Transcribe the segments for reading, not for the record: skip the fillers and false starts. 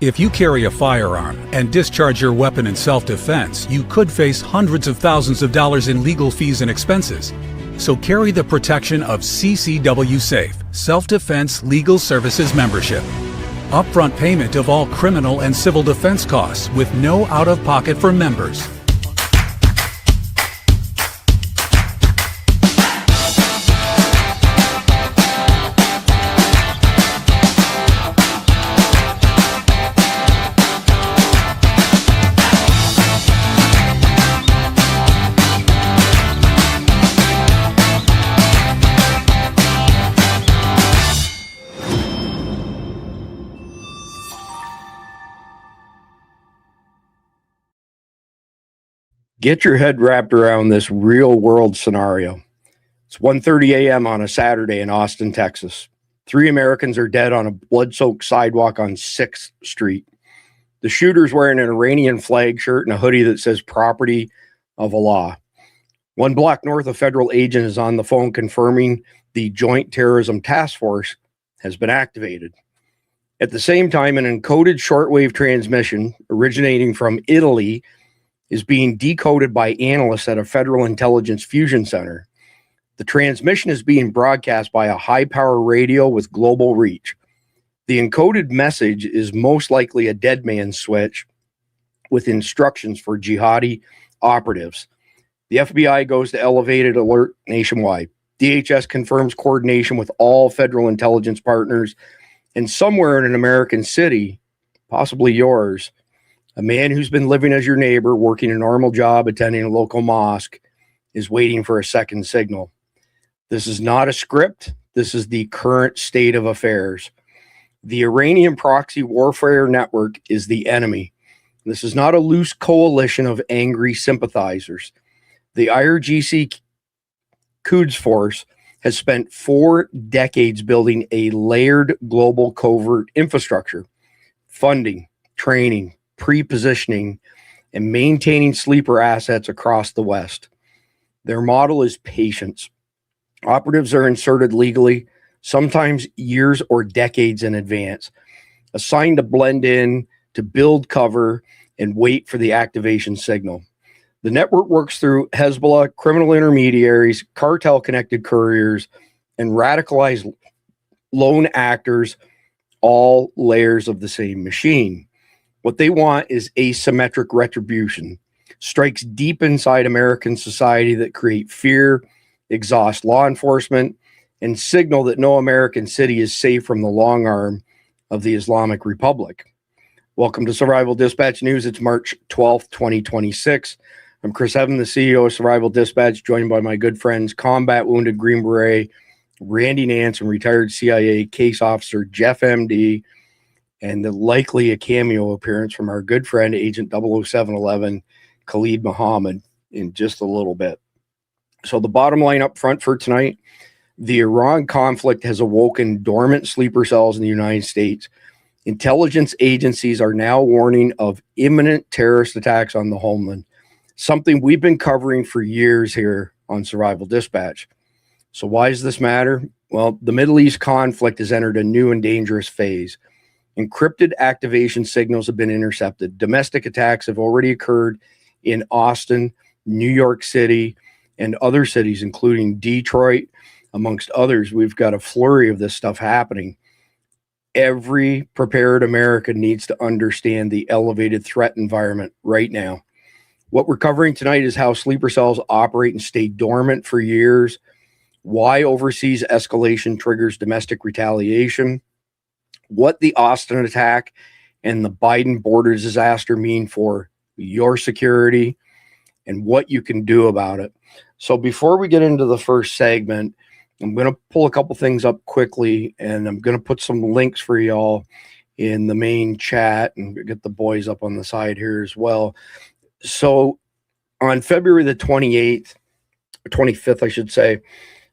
If you carry a firearm and discharge your weapon in self-defense, you could face hundreds of thousands of dollars in legal fees and expenses. So carry the protection of CCW Safe, Self-Defense Legal Services membership. Upfront payment of all criminal and civil defense costs with no out-of-pocket for members. Get your head wrapped around this real-world scenario. It's 1:30 a.m. on a Saturday in Austin, Texas. 3 Americans are dead on a blood-soaked sidewalk on 6th Street. The shooter's wearing an Iranian flag shirt and a hoodie that says "Property of Allah." 1 block north, a federal agent is on the phone confirming the Joint Terrorism Task Force has been activated. At the same time, an encoded shortwave transmission originating from Italy is being decoded by analysts at a federal intelligence fusion center. The transmission is being broadcast by a high-power radio with global reach. The encoded message is most likely a dead man's switch with instructions for jihadi operatives. The FBI goes to elevated alert nationwide. DHS confirms coordination with all federal intelligence partners, and somewhere in an American city, possibly yours, a man who's been living as your neighbor, working a normal job, attending a local mosque, is waiting for a second signal. This is not a script. This is the current state of affairs. The Iranian proxy warfare network is the enemy. This is not a loose coalition of angry sympathizers. The IRGC Quds Force has spent 4 decades building a layered global covert infrastructure, funding, training, pre-positioning, and maintaining sleeper assets across the West. Their model is patience. Operatives are inserted legally, sometimes years or decades in advance, assigned to blend in, to build cover, and wait for the activation signal. The network works through Hezbollah, criminal intermediaries, cartel-connected couriers, and radicalized lone actors, all layers of the same machine. What they want is asymmetric retribution, strikes deep inside American society that create fear, exhaust law enforcement, and signal that no American city is safe from the long arm of the Islamic Republic. Welcome to Survival Dispatch News. It's March 12th, 2026. I'm Chris Evan, the CEO of Survival Dispatch, joined by my good friends, combat wounded Green Beret, Randy Nance, and retired CIA case officer Jeff MD, and likely a cameo appearance from our good friend, Agent 00711, Khalid Muhammad, in just a little bit. So the bottom line up front for tonight, the Iran conflict has awoken dormant sleeper cells in the United States. Intelligence agencies are now warning of imminent terrorist attacks on the homeland, something we've been covering for years here on Survival Dispatch. So why does this matter? Well, the Middle East conflict has entered a new and dangerous phase. Encrypted activation signals have been intercepted. Domestic attacks have already occurred in Austin, New York City, and other cities, including Detroit, amongst others. We've got a flurry of this stuff happening. Every prepared American needs to understand the elevated threat environment right now. What we're covering tonight is how sleeper cells operate and stay dormant for years, why overseas escalation triggers domestic retaliation, what the Austin attack and the Biden border disaster mean for your security, and what you can do about it. So before we get into the first segment, I'm going to pull a couple things up quickly, and I'm going to put some links for y'all in the main chat and get the boys up on the side here as well. So on February the 28th, or 25th, I should say,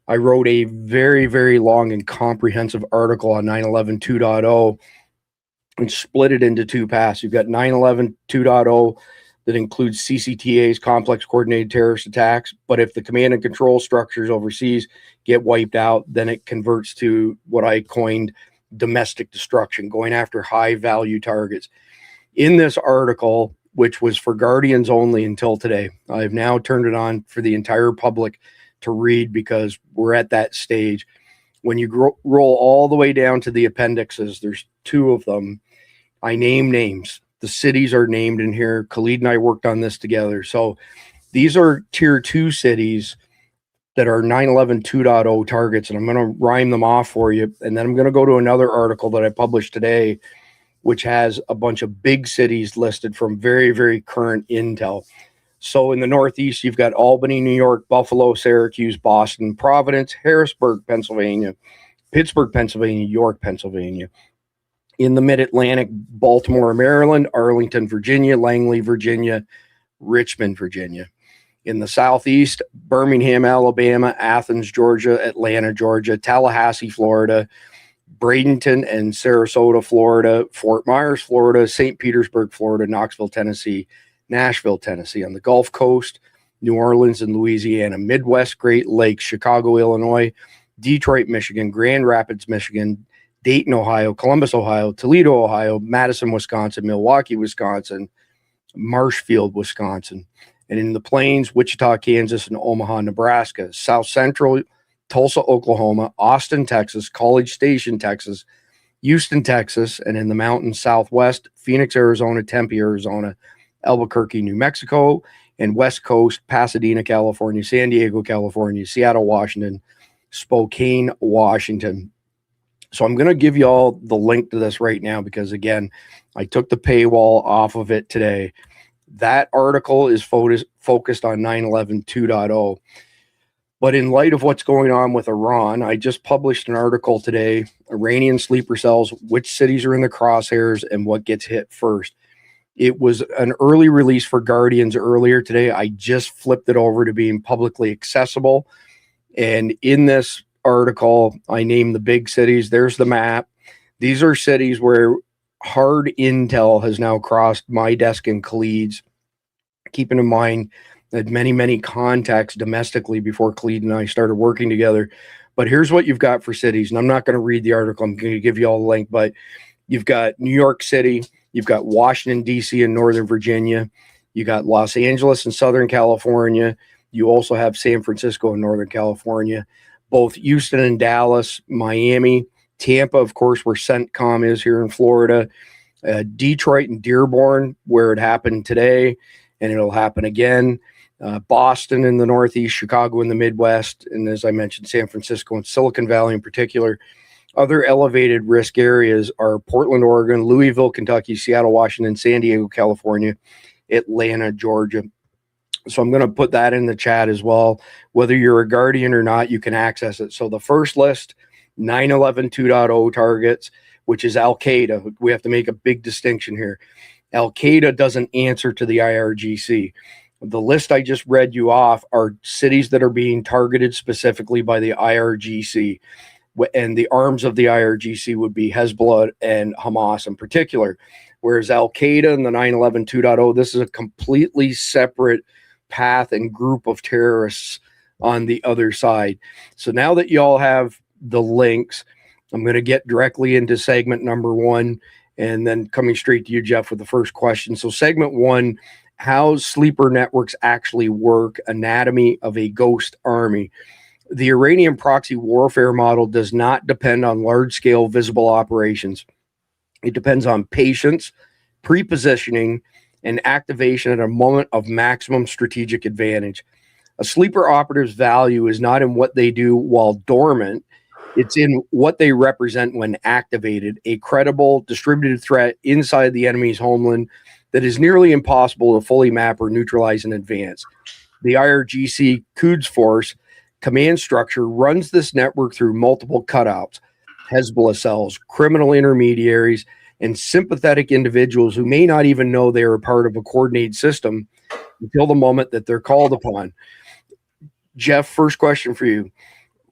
I wrote a very, very long and comprehensive article on 9/11 2.0 and split it into 2 paths. You've got 9/11 2.0 that includes CCTA's complex coordinated terrorist attacks. But if the command and control structures overseas get wiped out, then it converts to what I coined domestic destruction, going after high value targets. In this article, which was for Guardians only until today, I've now turned it on for the entire public to read because we're at that stage. When you roll all the way down to the appendixes, there's 2 of them. I name names. The cities are named in here. Khalid and I worked on this together. So these are tier 2 cities that are 9/11 2.0 targets, and I'm going to rhyme them off for you. And then I'm going to go to another article that I published today, which has a bunch of big cities listed from very, very current intel. So in the Northeast, you've got Albany, New York, Buffalo, Syracuse, Boston, Providence, Harrisburg, Pennsylvania, Pittsburgh, Pennsylvania, York, Pennsylvania. In the Mid-Atlantic, Baltimore, Maryland, Arlington, Virginia, Langley, Virginia, Richmond, Virginia. In the Southeast, Birmingham, Alabama, Athens, Georgia, Atlanta, Georgia, Tallahassee, Florida, Bradenton and Sarasota, Florida, Fort Myers, Florida, St. Petersburg, Florida, Knoxville, Tennessee, Nashville, Tennessee. On the Gulf Coast, New Orleans and Louisiana, Midwest, Great Lakes, Chicago, Illinois, Detroit, Michigan, Grand Rapids, Michigan, Dayton, Ohio, Columbus, Ohio, Toledo, Ohio, Madison, Wisconsin, Milwaukee, Wisconsin, Marshfield, Wisconsin. And in the Plains, Wichita, Kansas, and Omaha, Nebraska. South Central, Tulsa, Oklahoma, Austin, Texas, College Station, Texas, Houston, Texas, and in the mountains Southwest, Phoenix, Arizona, Tempe, Arizona, Albuquerque, New Mexico, and West Coast, Pasadena, California, San Diego, California, Seattle, Washington, Spokane, Washington. So I'm going to give you all the link to this right now because, again, I took the paywall off of it today. That article is focused on 9/11 2.0. But in light of what's going on with Iran, I just published an article today, Iranian sleeper cells, which cities are in the crosshairs and what gets hit first. It was an early release for Guardians earlier today. I just flipped it over to being publicly accessible. And in this article, I named the big cities. There's the map. These are cities where hard intel has now crossed my desk and Khalid's, keeping in mind that many contacts domestically before Khalid and I started working together. But here's what you've got for cities. And I'm not going to read the article. I'm going to give you all the link. But you've got New York City. You've got Washington, D.C. and Northern Virginia. You got Los Angeles and Southern California. You also have San Francisco and Northern California. Both Houston and Dallas, Miami, Tampa, of course, where CENTCOM is here in Florida. Detroit and Dearborn, where it happened today, and it'll happen again. Boston in the Northeast, Chicago in the Midwest, and as I mentioned, San Francisco and Silicon Valley in particular. Other elevated risk areas are Portland, Oregon, Louisville, Kentucky, Seattle, Washington, San Diego, California, Atlanta, Georgia. So I'm going to put that in the chat as well. Whether you're a Guardian or not, you can access it. So the first list, 9/11 2.0 targets, which is Al-Qaeda. We have to make a big distinction here. Al-Qaeda doesn't answer to the IRGC. The list I just read you off are cities that are being targeted specifically by the IRGC. And the arms of the IRGC would be Hezbollah and Hamas in particular. Whereas Al-Qaeda and the 9/11 2.0, this is a completely separate path and group of terrorists on the other side. So now that you all have the links, I'm going to get directly into segment number 1 and then coming straight to you, Jeff, with the first question. So segment 1, how sleeper networks actually work, anatomy of a ghost army. The Iranian proxy warfare model does not depend on large-scale visible operations. It depends on patience, pre-positioning, and activation at a moment of maximum strategic advantage. A sleeper operative's value is not in what they do while dormant. It's in what they represent when activated, a credible, distributed threat inside the enemy's homeland that is nearly impossible to fully map or neutralize in advance. The IRGC Quds Force command structure runs this network through multiple cutouts, Hezbollah cells, criminal intermediaries, and sympathetic individuals who may not even know they are a part of a coordinated system until the moment that they're called upon. Jeff, first question for you.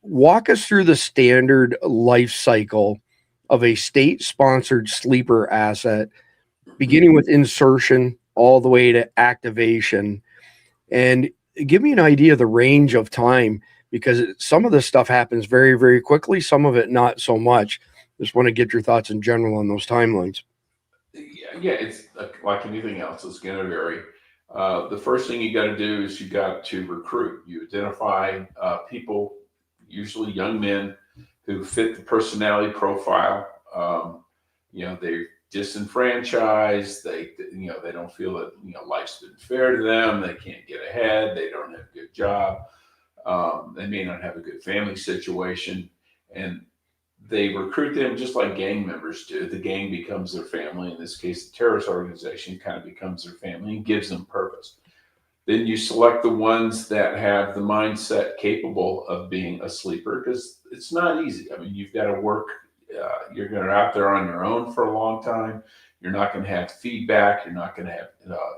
Walk us through the standard life cycle of a state-sponsored sleeper asset, beginning with insertion all the way to activation. And give me an idea of the range of time, because some of this stuff happens very, very quickly, some of it not so much. Just want to get your thoughts in general on those timelines. Yeah, it's like anything else, it's going to vary. The first thing you got to do is you got to recruit. You identify people, usually young men, who fit the personality profile. They're disenfranchised. They don't feel that life's been fair to them. They can't get ahead. They don't have a good job. They may not have a good family situation, and they recruit them just like gang members do. The gang becomes their family. In this case, the terrorist organization kind of becomes their family and gives them purpose. Then you select the ones that have the mindset capable of being a sleeper, because it's not easy. I mean, you've got to work. You're going to out there on your own for a long time. You're not going to have feedback. You're not going to have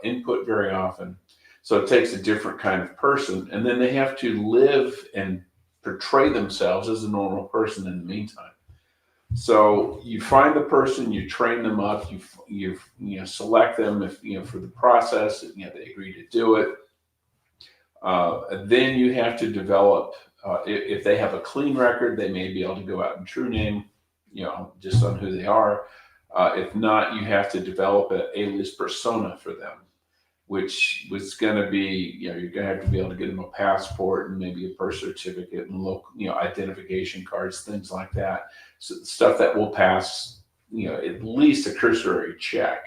input very often. So it takes a different kind of person. And then they have to live and portray themselves as a normal person in the meantime. So you find the person, you train them up, you select them for the process. They agree to do it. Then you have to develop. If they have a clean record, they may be able to go out and true name, just on who they are. If not, you have to develop an alias persona for them, which was going to be, you're going to have to be able to get them a passport and maybe a birth certificate and local, identification cards, things like that. So stuff that will pass, at least a cursory check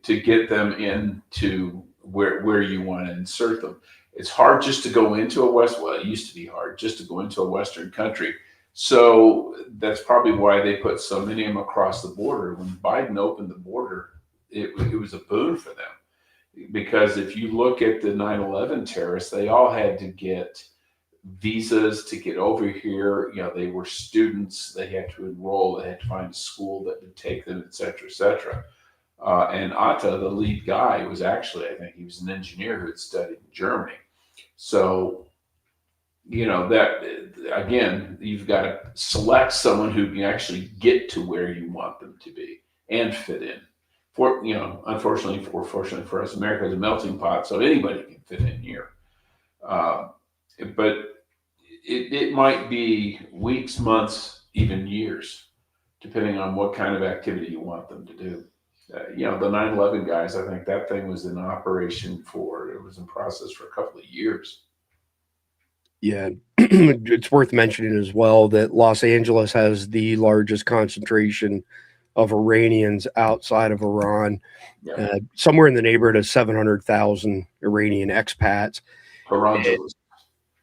to get them into where you want to insert them. It's hard just to go into it used to be hard just to go into a Western country. So that's probably why they put so many of them across the border. When Biden opened the border, it was a boon for them. Because if you look at the 9/11 terrorists, they all had to get visas to get over here. They were students. They had to enroll. They had to find a school that would take them, et cetera, et cetera. And Atta, the lead guy, was actually, I think he was an engineer who had studied in Germany. So, that, again, you've got to select someone who can actually get to where you want them to be and fit in. Unfortunately, or fortunately for us, America is a melting pot, so anybody can fit in here. But it might be weeks, months, even years, depending on what kind of activity you want them to do. The 9/11 guys, I think that thing was in operation it was in process for a couple of years. Yeah, it's worth mentioning as well that Los Angeles has the largest concentration of Iranians outside of Iran, somewhere in the neighborhood of 700,000 Iranian expats.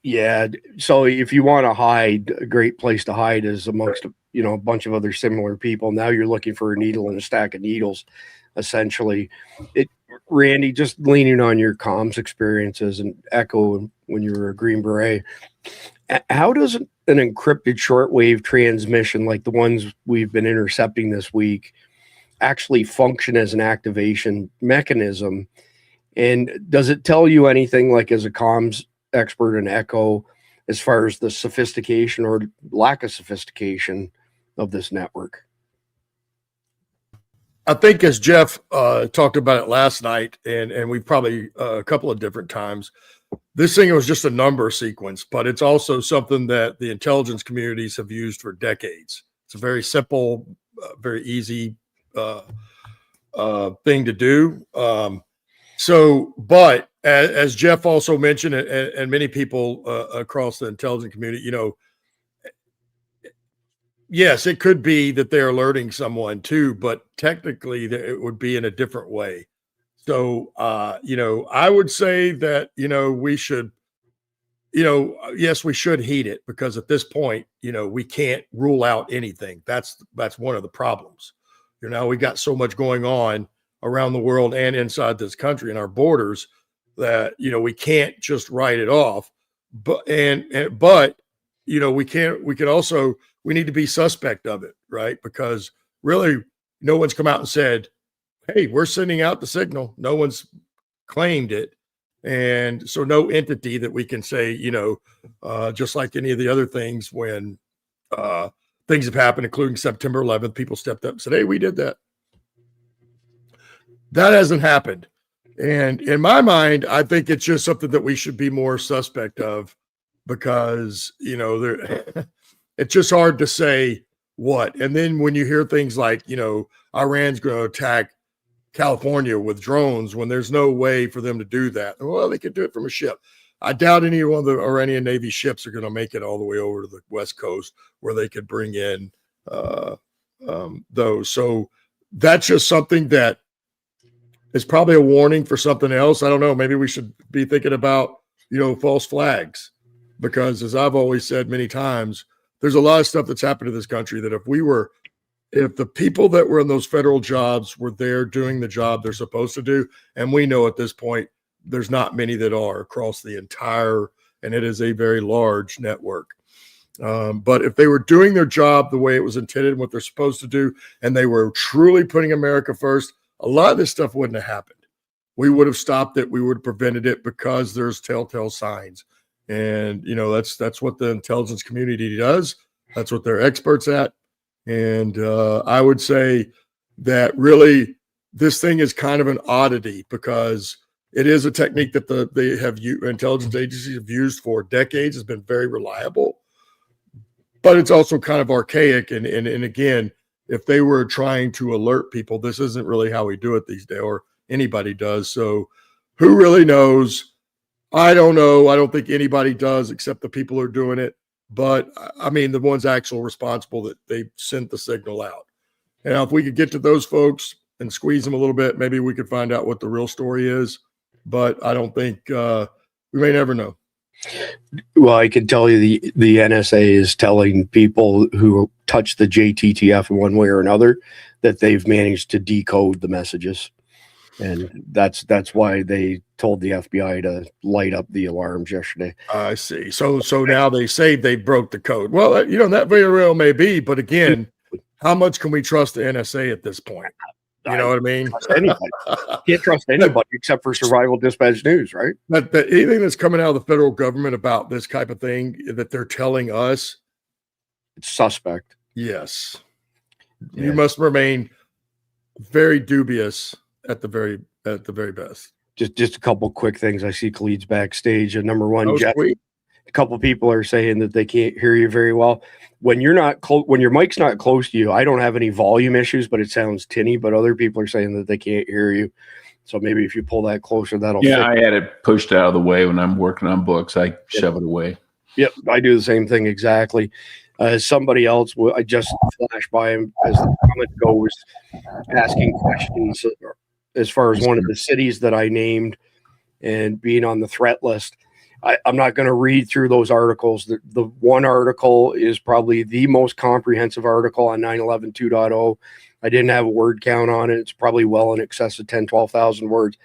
Yeah, so if you want to hide, a great place to hide is amongst a bunch of other similar people. Now you're looking for a needle in a stack of needles, essentially. Randy, just leaning on your comms experiences and Echo when you were a Green Beret, how does an encrypted shortwave transmission like the ones we've been intercepting this week actually function as an activation mechanism? And does it tell you anything, like as a comms expert in Echo, as far as the sophistication or lack of sophistication of this network? I think, as Jeff talked about it last night, and we probably a couple of different times, this thing was just a number sequence, but it's also something that the intelligence communities have used for decades. It's a very simple, very easy thing to do. But as Jeff also mentioned, and many people across the intelligence community, yes, it could be that they're alerting someone too, but technically it would be in a different way. So, I would say that, we should, yes, we should heed it, because at this point, we can't rule out anything. That's one of the problems. We got so much going on around the world and inside this country and our borders that, we can't just write it off. But we need to be suspect of it, right? Because really no one's come out and said, hey, we're sending out the signal. No one's claimed it. And so no entity that we can say, just like any of the other things, when things have happened, including September 11th, people stepped up and said, hey, we did that. That hasn't happened. And in my mind, I think it's just something that we should be more suspect of, because, it's just hard to say, what? And then when you hear things like, Iran's going to attack California with drones when there's no way for them to do that. Well, they could do it from a ship. I doubt any one of the Iranian Navy ships are going to make it all the way over to the West Coast where they could bring in those. So that's just something that is probably a warning for something else. I don't know. Maybe we should be thinking about, false flags, because as I've always said many times, there's a lot of stuff that's happened to this country that if the people that were in those federal jobs were there doing the job they're supposed to do, and we know at this point, there's not many that are across the entire, and it is a very large network. But if they were doing their job the way it was intended and what they're supposed to do, and they were truly putting America first, a lot of this stuff wouldn't have happened. We would have stopped it. We would have prevented it, because there's telltale signs. And, that's what the intelligence community does. That's what they're experts at. And I would say that really this thing is kind of an oddity, because it is a technique that intelligence agencies have used for decades. It's been very reliable, but it's also kind of archaic. And again, if they were trying to alert people, this isn't really how we do it these days, or anybody does. So who really knows? I don't know. I don't think anybody does except the people who are doing it. But I mean, the ones actually responsible that they sent the signal out. And if we could get to those folks and squeeze them a little bit, maybe we could find out what the real story is. But I don't think we may never know. Well, I can tell you the NSA is telling people who touch the JTTF in one way or another that they've managed to decode the messages. And that's why they told the FBI to light up the alarms yesterday. I see. So now they say they broke the code. Well, that very well may be. But again, how much can we trust the NSA at this point? You know what I mean? Anybody. Can't trust anybody except for Survival Dispatch News, right? But anything that's coming out of the federal government about this type of thing that they're telling us, it's suspect. Yes. Yeah. You must remain very dubious at the very best. Just a couple quick things. I see Khalid's backstage. And number one, Jeff, sweet. A couple people are saying that they can't hear you very well. When you're not when your mic's not close to you, I don't have any volume issues, but it sounds tinny. But other people are saying that they can't hear you. So maybe if you pull that closer, that'll fit. I had it pushed out of the way when I'm working on books. I shove it away. Yep, I do the same thing exactly. Somebody else, I just flashed by him as the comment goes, asking questions as far as one of the cities that I named and being on the threat list. I'm not going to read through those articles. The one article is probably the most comprehensive article on 9/11 2.0. I didn't have a word count on it. It's probably well in excess of 10, 12,000 words.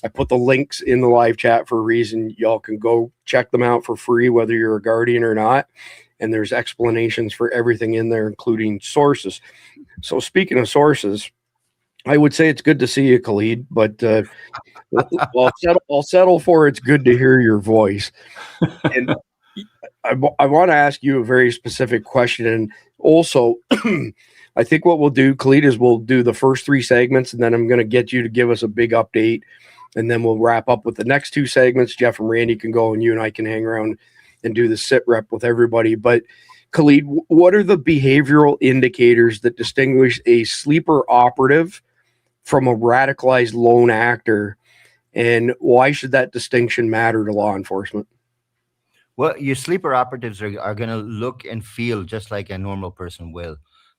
I put the links in the live chat for a reason. Y'all can go check them out for free, whether you're a Guardian or not. And there's explanations for everything in there, including sources. So speaking of sources, I would say it's good to see you, Khalid, but I'll settle for it's good to hear your voice. And I want to ask you a very specific question. And also, I think what we'll do, Khalid, is we'll do the first 3 segments, and then I'm going to get you to give us a big update. And then we'll wrap up with the next 2 segments. Jeff and Randy can go, and you and I can hang around and do the sit rep with everybody. But Khalid, what are the behavioral indicators that distinguish a sleeper operative from a radicalized lone actor, and why should that distinction matter to law enforcement? Well, your sleeper operatives are going to look and feel just like a normal person will.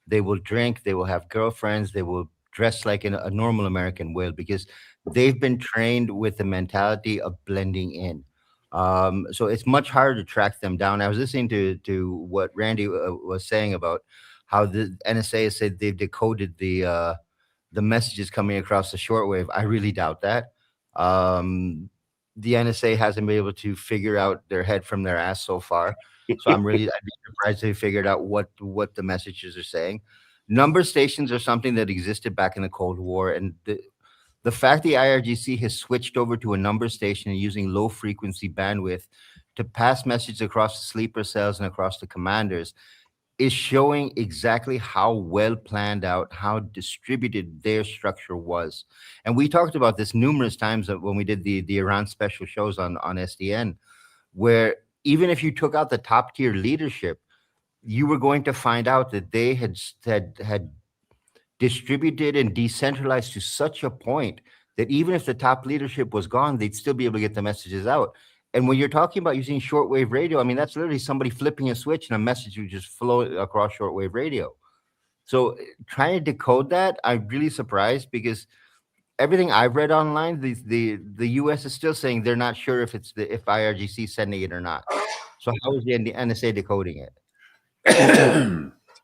They will drink, they will have girlfriends, they will dress like a normal American will, because they've been trained with the mentality of blending in. So it's much harder to track them down. I was listening to what Randy was saying about how the NSA has said they've decoded the messages coming across the shortwave. I really doubt that. The NSA hasn't been able to figure out their head from their ass so far. So I'd be surprised they figured out what the messages are saying. Number stations are something that existed back in the Cold War, and the fact the IRGC has switched over to a number station and using low frequency bandwidth to pass messages across the sleeper cells and across the commanders is showing exactly how well planned out, how distributed their structure was. And we talked about this numerous times when we did the Iran special shows on SDN, where even if you took out the top tier leadership, you were going to find out that they had distributed and decentralized to such a point that even if the top leadership was gone, they'd still be able to get the messages out. And when you're talking about using shortwave radio, I mean, that's literally somebody flipping a switch and a message would just flow across shortwave radio. So trying to decode that, I'm really surprised, because everything I've read online, the US is still saying they're not sure if if IRGC is sending it or not. So how is the NSA decoding it?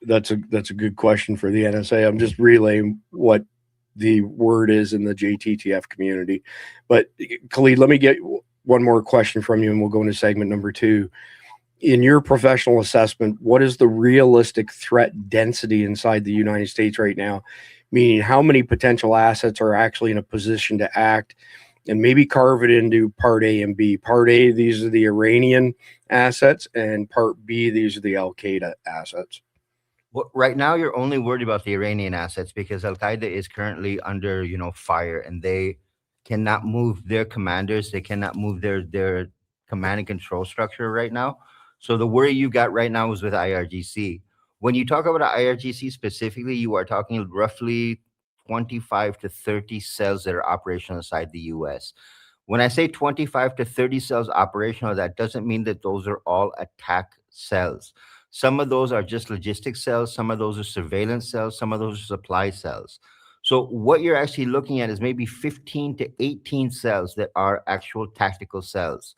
That's a good question for the NSA. I'm just relaying what the word is in the JTTF community. But Khalid, let me get one more question from you, and we'll go into segment number 2. In your professional assessment, what is the realistic threat density inside the United States right now? Meaning, how many potential assets are actually in a position to act? And maybe carve it into part A and B. Part A, these are the Iranian assets, and part B, these are the Al-Qaeda assets. Well, right now you're only worried about the Iranian assets because Al-Qaeda is currently under, fire, and they cannot move their commanders. They cannot move their command and control structure right now. So the worry you got right now is with IRGC. When you talk about IRGC specifically, you are talking roughly 25 to 30 cells that are operational inside the US. When I say 25 to 30 cells operational, that doesn't mean that those are all attack cells. Some of those are just logistics cells. Some of those are surveillance cells. Some of those are supply cells. So what you're actually looking at is maybe 15 to 18 cells that are actual tactical cells.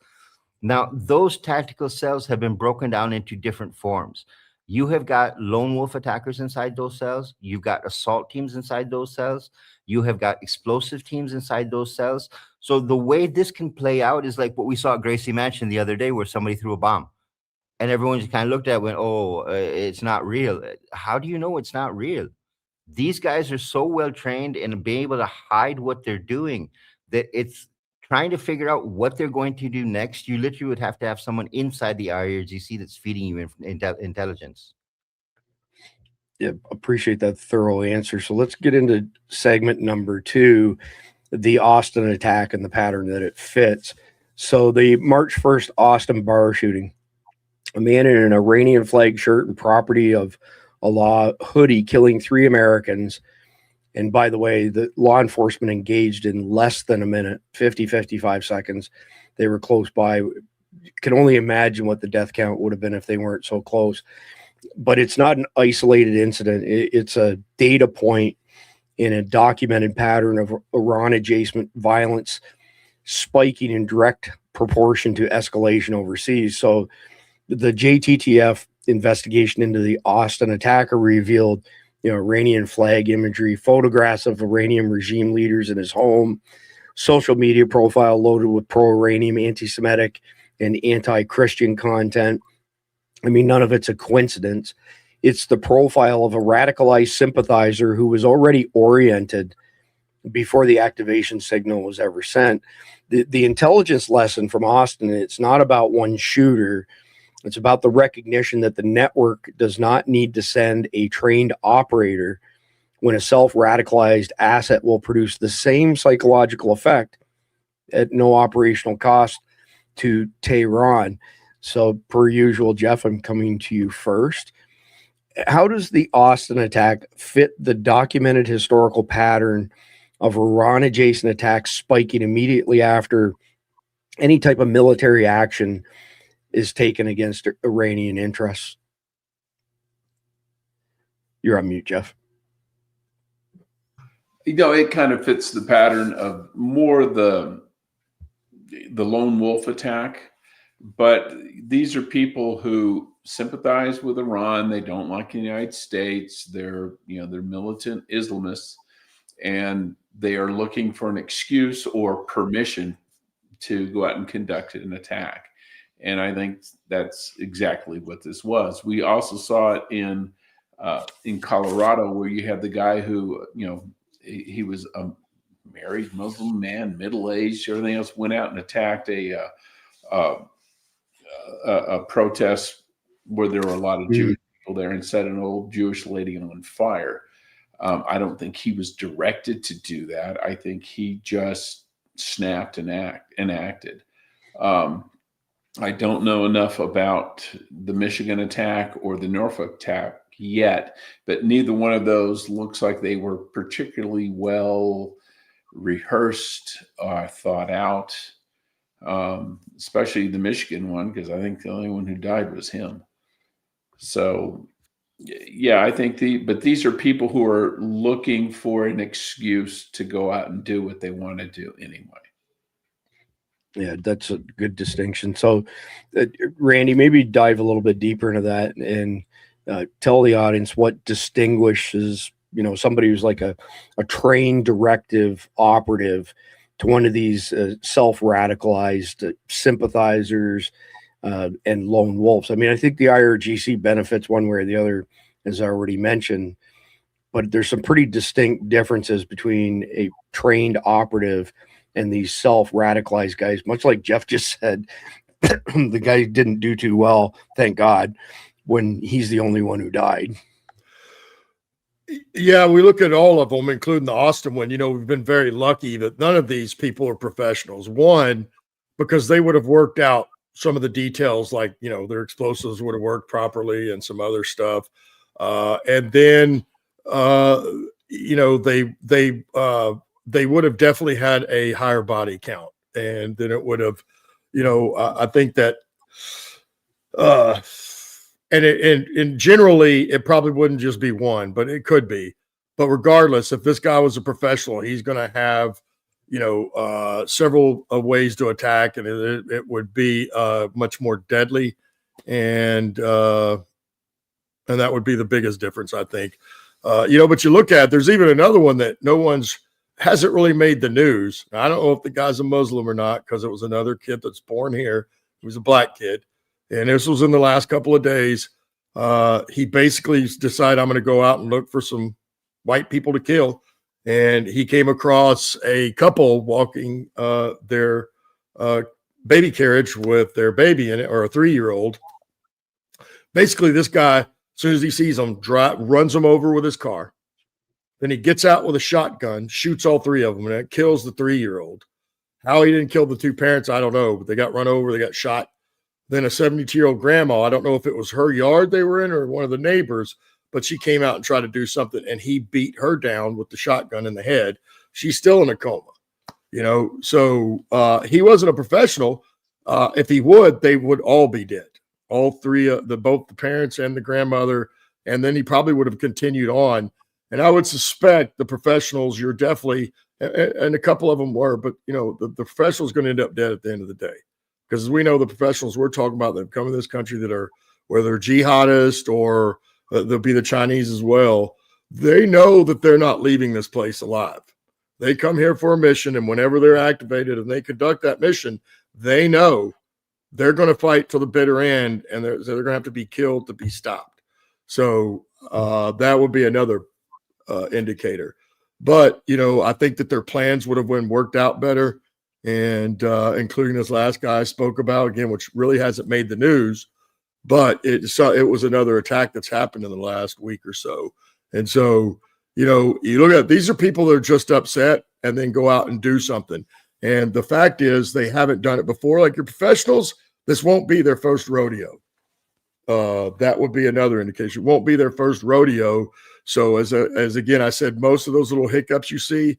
Now, those tactical cells have been broken down into different forms. You have got lone wolf attackers inside those cells. You've got assault teams inside those cells. You have got explosive teams inside those cells. So the way this can play out is like what we saw at Gracie Mansion the other day, where somebody threw a bomb. And everyone just kind of looked at it and went, oh, it's not real. How do you know it's not real? These guys are so well trained and being able to hide what they're doing that it's trying to figure out what they're going to do next. You literally would have to have someone inside the IRGC that's feeding you intelligence. Yeah, appreciate that thorough answer. So let's get into segment number 2, the Austin attack and the pattern that it fits. So the March 1st Austin bar shooting, a man in an Iranian flag shirt and property of Allah hoodie killing 3 Americans. And by the way, the law enforcement engaged in less than a minute, 55 seconds. They were close by. You can only imagine what the death count would have been if they weren't so close. But it's not an isolated incident. It's a data point in a documented pattern of Iran-adjacent violence spiking in direct proportion to escalation overseas. So the JTTF investigation into the Austin attacker revealed, Iranian flag imagery, photographs of Iranian regime leaders in his home, social media profile loaded with pro-Iranian, anti-Semitic, and anti-Christian content. I mean, none of it's a coincidence. It's the profile of a radicalized sympathizer who was already oriented before the activation signal was ever sent. The intelligence lesson from Austin, it's not about one shooter. It's about the recognition that the network does not need to send a trained operator when a self-radicalized asset will produce the same psychological effect at no operational cost to Tehran. So per usual, Jeff, I'm coming to you first. How does the Austin attack fit the documented historical pattern of Iran-adjacent attacks spiking immediately after any type of military action is taken against Iranian interests? You're on mute, Jeff. It kind of fits the pattern of more the lone wolf attack, but these are people who sympathize with Iran. They don't like the United States. They're militant Islamists, and they are looking for an excuse or permission to go out and conduct an attack. And I think that's exactly what this was. We also saw it in Colorado, where you had the guy who, he was a married Muslim man, middle-aged, everything else, went out and attacked a protest where there were a lot of Jewish people there and set an old Jewish lady on fire. I don't think he was directed to do that. I think he just snapped and acted. I don't know enough about the Michigan attack or the Norfolk attack yet, but neither one of those looks like they were particularly well rehearsed or thought out, especially the Michigan one, because I think the only one who died was him. So, yeah, I think but these are people who are looking for an excuse to go out and do what they want to do anyway. Yeah, that's a good distinction. So, Randy, maybe dive a little bit deeper into that and tell the audience what distinguishes, somebody who's like a trained directive operative to one of these self-radicalized sympathizers and lone wolves. I mean, I think the IRGC benefits one way or the other, as I already mentioned, but there's some pretty distinct differences between a trained operative and these self-radicalized guys. Much like Jeff just said, the guy didn't do too well, thank God, when he's the only one who died. Yeah, we look at all of them, including the Austin one. We've been very lucky that none of these people are professionals. One, because they would have worked out some of the details, like, their explosives would have worked properly and some other stuff. And then, they would have definitely had a higher body count, and then it would have, I think that, and generally it probably wouldn't just be one, but it could be. But regardless, if this guy was a professional, he's going to have, several ways to attack, and it would be much more deadly, and that would be the biggest difference, I think. But you look at, there's even another one that hasn't really made the news. I don't know if the guy's a Muslim or not, because it was another kid that's born here. He was a black kid. And this was in the last couple of days. He basically decided, I'm going to go out and look for some white people to kill. And he came across a couple walking their baby carriage with their baby in it, or a 3-year-old. Basically, this guy, as soon as he sees them, runs them over with his car. Then he gets out with a shotgun, shoots all 3 of them, and it kills the 3-year-old. How he didn't kill the 2 parents, I don't know, but they got run over, they got shot. Then a 72-year-old grandma, I don't know if it was her yard they were in or one of the neighbors, but she came out and tried to do something, and he beat her down with the shotgun in the head. She's still in a coma, So he wasn't a professional. If he would, they would all be dead. All 3, both the parents and the grandmother, and then he probably would have continued on. And I would suspect the professionals, you're definitely, and a couple of them were, but the professional's going to end up dead at the end of the day. Because as we know, the professionals we're talking about that have come to this country that are, whether they're jihadist or they'll be the Chinese as well, they know that they're not leaving this place alive. They come here for a mission, and whenever they're activated and they conduct that mission, they know they're going to fight till the bitter end, and they're going to have to be killed to be stopped. So that would be another indicator. But, I think that their plans would have been worked out better. And including this last guy I spoke about, again, which really hasn't made the news, but it was another attack that's happened in the last week or so. And so, you look at, these are people that are just upset and then go out and do something. And the fact is, they haven't done it before. Like your professionals, this won't be their first rodeo. That would be another indication. It won't be their first rodeo. So as again, I said, most of those little hiccups you see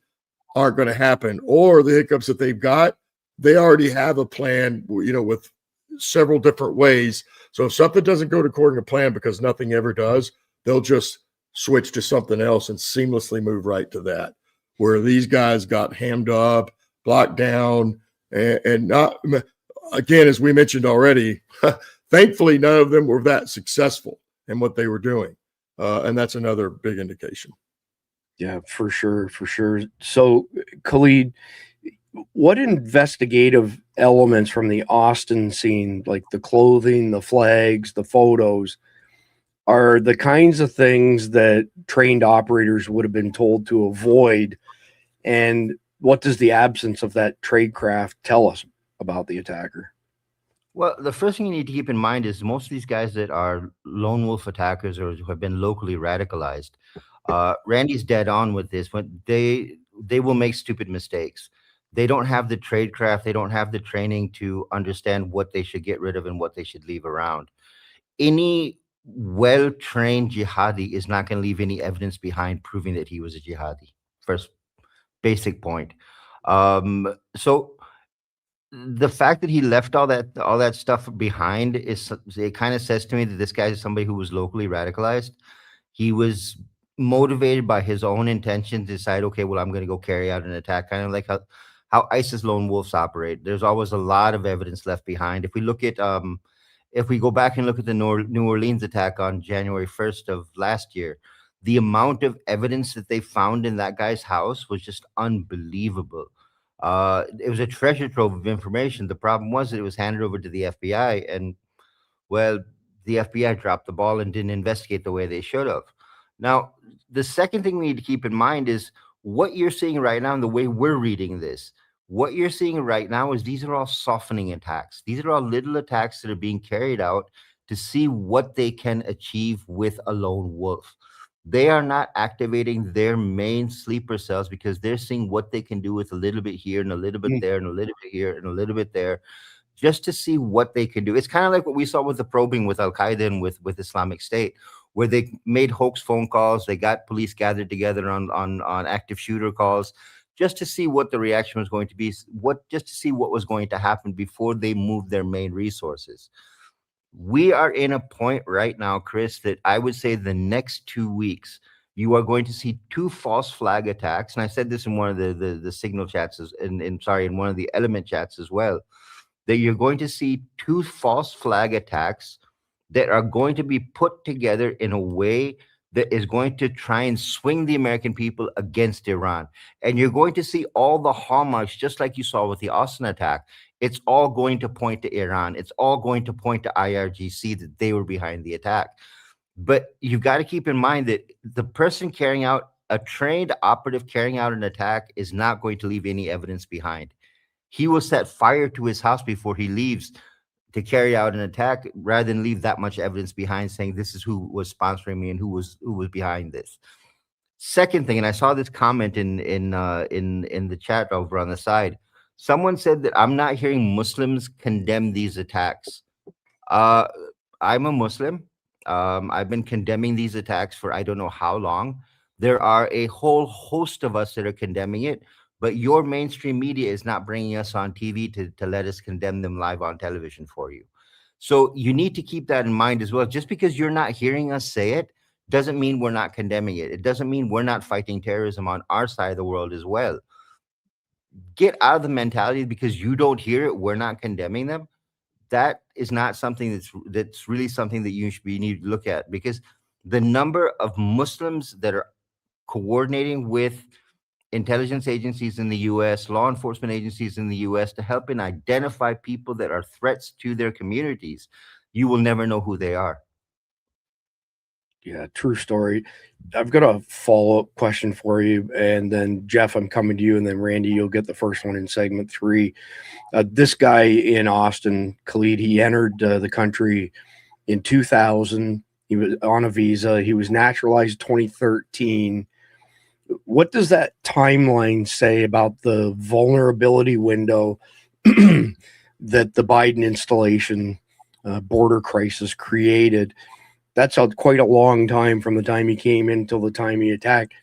aren't going to happen, or the hiccups that they've got, they already have a plan, with several different ways. So if something doesn't go according to plan, because nothing ever does, they'll just switch to something else and seamlessly move right to that. Where these guys got hammed up, blocked down, and not, again, as we mentioned already, thankfully, none of them were that successful in what they were doing. And that's another big indication. Yeah, for sure. So, Khalid, what investigative elements from the Austin scene, like the clothing, the flags, the photos, are the kinds of things that trained operators would have been told to avoid? And what does the absence of that tradecraft tell us about the attacker? Well, the first thing you need to keep in mind is most of these guys that are lone wolf attackers or who have been locally radicalized, Randy's dead on with this. When they will make stupid mistakes. They don't have the tradecraft. They don't have the training to understand what they should get rid of and what they should leave around. Any well-trained jihadi is not going to leave any evidence behind proving that he was a jihadi. First basic point. So the fact that he left all that stuff behind is, it kind of says to me that this guy is somebody who was locally radicalized. He was motivated by his own intention to decide, okay, well, I'm going to go carry out an attack, kind of like how ISIS lone wolves operate. There's always a lot of evidence left behind. If we look at if we go back and look at the New Orleans attack on January 1st of last year, the amount of evidence that they found in that guy's house was just unbelievable. It was a treasure trove of information. The problem was that it was handed over to the FBI, and well, the FBI dropped the ball and didn't investigate the way they should have. Now, the second thing we need to keep in mind is what you're seeing right now and the way we're reading this. What you're seeing right now is these are all softening attacks. These are all little attacks that are being carried out to see what they can achieve with a lone wolf. They are not activating their main sleeper cells because they're seeing what they can do with a little bit here and a little bit there and a little bit here and a little bit there, just to see what they can do. It's kind of like what we saw with the probing with Al-Qaeda and with Islamic State, where they made hoax phone calls. They got police gathered together on active shooter calls just to see what the reaction was going to be, just to see what was going to happen before they moved their main resources. We are in a point right now, Chris, that I would say the next 2 weeks, you are going to see 2 false flag attacks. And I said this in one of the signal chats, in one of the element chats as well, that you're going to see 2 false flag attacks that are going to be put together in a way that is going to try and swing the American people against Iran. And you're going to see all the hallmarks, just like you saw with the Austin attack. It's all going to point to Iran. It's all going to point to IRGC, that they were behind the attack. But you've got to keep in mind that the person carrying out, a trained operative carrying out an attack, is not going to leave any evidence behind. He will set fire to his house before he leaves to carry out an attack, rather than leave that much evidence behind saying this is who was sponsoring me and who was behind this. Second thing, and I saw this comment in the chat over on the side. Someone said that I'm not hearing Muslims condemn these attacks. I'm a Muslim. I've been condemning these attacks for I don't know how long. There are a whole host of us that are condemning it, but your mainstream media is not bringing us on TV to let us condemn them live on television for you. So you need to keep that in mind as well. Just because you're not hearing us say it doesn't mean we're not condemning it. It doesn't mean we're not fighting terrorism on our side of the world as well. Get out of the mentality because you don't hear it, we're not condemning them. That is not something that's really something that you need to look at, because the number of Muslims that are coordinating with intelligence agencies in the U.S., law enforcement agencies in the U.S. to help and identify people that are threats to their communities, you will never know who they are. Yeah, true story. I've got a follow-up question for you, and then Jeff, I'm coming to you, and then Randy, you'll get the first one in segment 3. This guy in Austin, Khalid, he entered the country in 2000. He was on a visa. He was naturalized 2013. What does that timeline say about the vulnerability window that the Biden installation border crisis created? That's quite a long time from the time he came in till the time he attacked.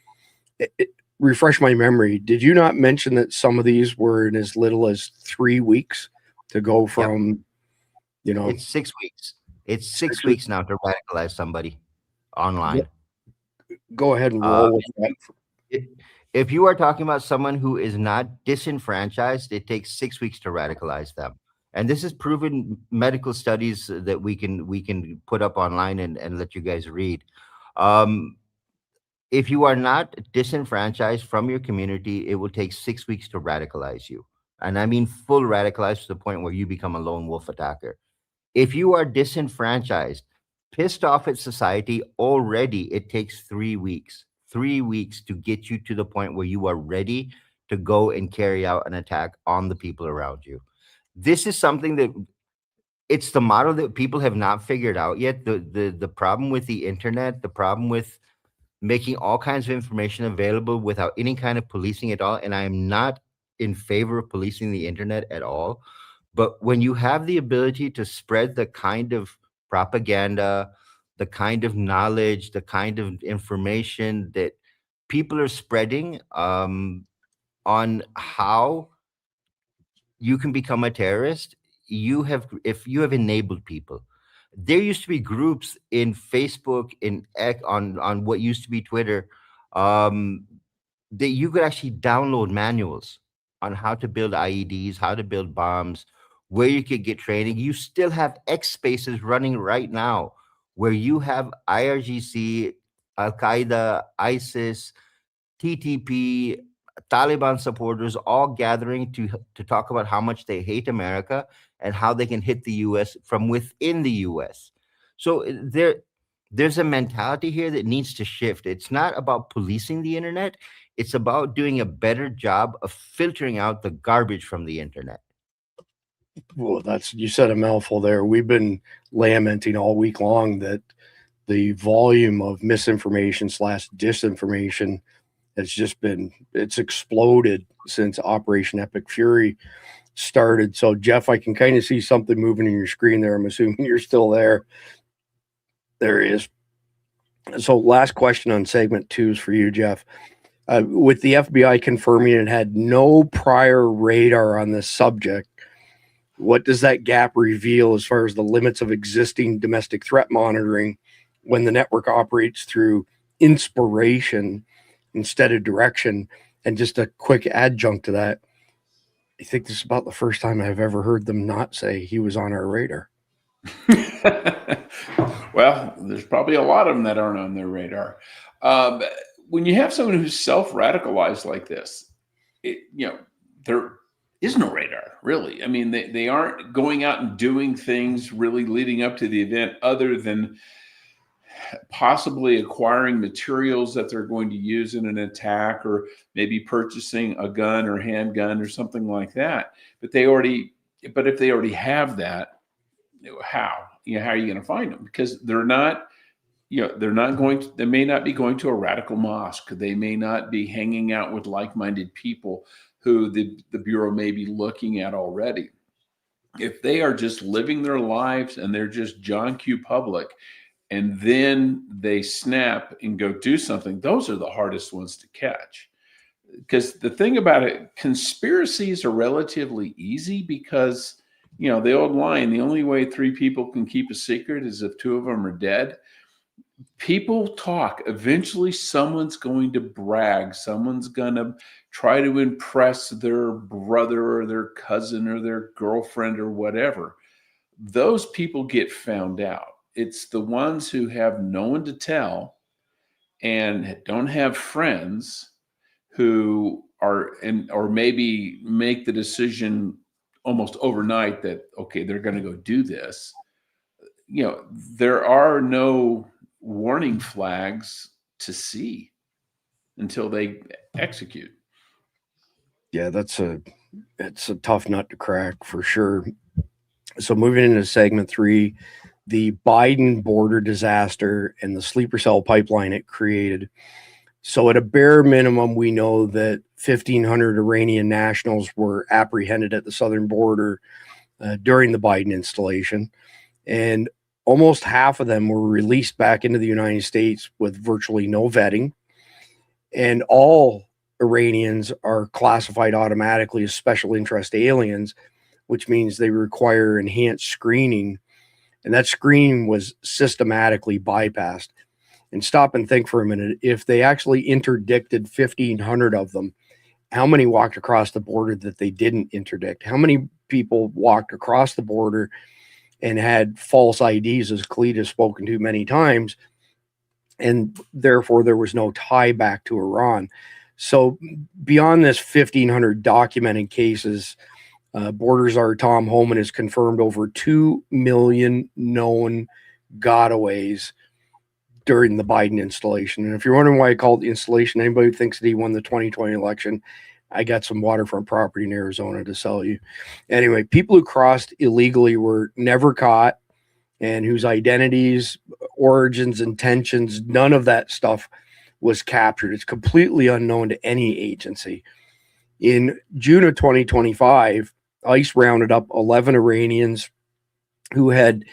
Refresh my memory. Did you not mention that some of these were in as little as 3 weeks to go from, It's 6 weeks. It's 6 weeks now to radicalize somebody online. Go ahead and roll with that. If you are talking about someone who is not disenfranchised, it takes 6 weeks to radicalize them. And this is proven medical studies that we can put up online and let you guys read. If you are not disenfranchised from your community, it will take 6 weeks to radicalize you. And I mean full radicalized to the point where you become a lone wolf attacker. If you are disenfranchised, pissed off at society already, it takes 3 weeks. 3 weeks to get you to the point where you are ready to go and carry out an attack on the people around you. This is something that it's the model that people have not figured out yet. The problem with the internet, the problem with making all kinds of information available without any kind of policing at all. And I am not in favor of policing the internet at all. But when you have the ability to spread the kind of propaganda, the kind of knowledge, the kind of information that people are spreading on how you can become a terrorist, if you have enabled people. There used to be groups in Facebook, on what used to be Twitter, that you could actually download manuals on how to build IEDs, how to build bombs, where you could get training. You still have X spaces running right now where you have IRGC, Al Qaeda, ISIS, TTP, Taliban supporters all gathering to talk about how much they hate America and how they can hit the US from within the US. So there's a mentality here that needs to shift. It's not about policing the internet. It's about doing a better job of filtering out the garbage from the internet. Well, you said a mouthful there. We've been lamenting all week long that the volume of misinformation / disinformation it's exploded since Operation Epic Fury started. So Jeff, I can kind of see something moving in your screen there. I'm assuming you're still there. There he is. So last question on segment 2 is for you, Jeff. With the FBI confirming it had no prior radar on this subject, what does that gap reveal as far as the limits of existing domestic threat monitoring when the network operates through inspiration instead of direction? And just a quick adjunct to that, I think this is about the first time I've ever heard them not say he was on our radar. Well, there's probably a lot of them that aren't on their radar. When you have someone who's self-radicalized like this, there is no radar, really. I mean, they aren't going out and doing things really leading up to the event other than possibly acquiring materials that they're going to use in an attack, or maybe purchasing a gun or handgun or something like that. But if they already have that, how are you going to find them? Because they may not be going to a radical mosque. They may not be hanging out with like-minded people who the Bureau may be looking at already. If they are just living their lives and they're just John Q. Public, and then they snap and go do something, those are the hardest ones to catch. Because the thing about it, conspiracies are relatively easy because, the old line, the only way 3 people can keep a secret is if 2 of them are dead. People talk. Eventually, someone's going to brag. Someone's going to try to impress their brother or their cousin or their girlfriend or whatever. Those people get found out. It's the ones who have no one to tell and don't have friends who or maybe make the decision almost overnight that, okay, they're going to go do this. There are no warning flags to see until they execute. Yeah, it's a tough nut to crack for sure. So moving into segment 3, the Biden border disaster and the sleeper cell pipeline it created. So at a bare minimum, we know that 1,500 Iranian nationals were apprehended at the southern border during the Biden installation, and almost half of them were released back into the United States with virtually no vetting. And all Iranians are classified automatically as special interest aliens, which means they require enhanced screening. And that screening was systematically bypassed. And stop and think for a minute. If they actually interdicted 1,500 of them, how many walked across the border that they didn't interdict? How many people walked across the border and had false IDs, as Khalid has spoken to many times, and therefore there was no tie back to Iran? So beyond this 1,500 documented cases, Border Czar Tom Homan has confirmed over 2 million known gotaways during the Biden installation. And if you're wondering why I call it the installation, anybody who thinks that he won the 2020 election, I got some waterfront property in Arizona to sell you. Anyway, people who crossed illegally were never caught, and whose identities, origins, intentions, none of that stuff was captured. It's completely unknown to any agency. In June of 2025, ICE rounded up 11 Iranians who had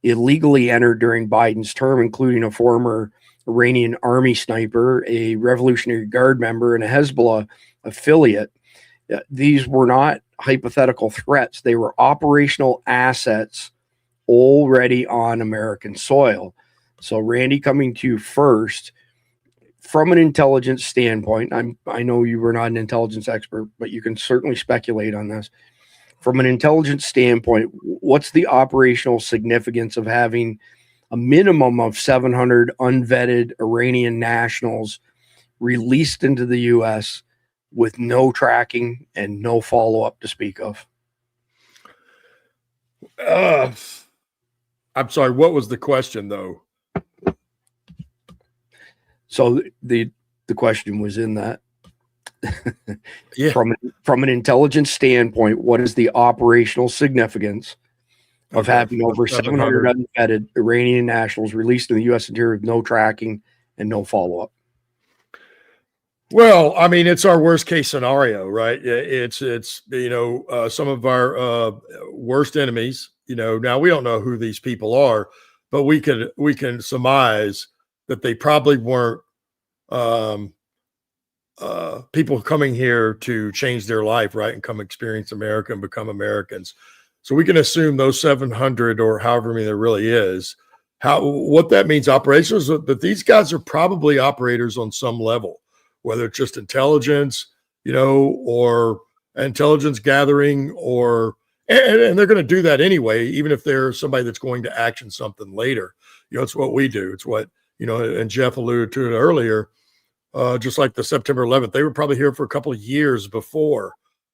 illegally entered during Biden's term, including a former Iranian army sniper, a Revolutionary Guard member, and a Hezbollah affiliate. These were not hypothetical threats. They were operational assets already on American soil. So, Randy, coming to you first, from an intelligence standpoint, I know you were not an intelligence expert, but you can certainly speculate on this. From an intelligence standpoint, what's the operational significance of having a minimum of 700 unvetted Iranian nationals released into the U.S. with no tracking and no follow-up to speak of? I'm sorry, what was the question, though? So the question was in that. Yeah. From an intelligence standpoint, what is the operational significance of having over 700 unvetted Iranian nationals released in the U.S. interior with no tracking and no follow-up? Well, I mean, it's our worst case scenario, right? It's some of our worst enemies. Now we don't know who these people are, but we can surmise that they probably weren't people coming here to change their life, right, and come experience America and become Americans. So we can assume those 700 or however many there really is. What that means operations, but these guys are probably operators on some level, whether it's just intelligence, or intelligence gathering, and they're going to do that anyway, even if they're somebody that's going to action something later. It's what we do. It's what, and Jeff alluded to it earlier, just like the September 11th, they were probably here for a couple of years before.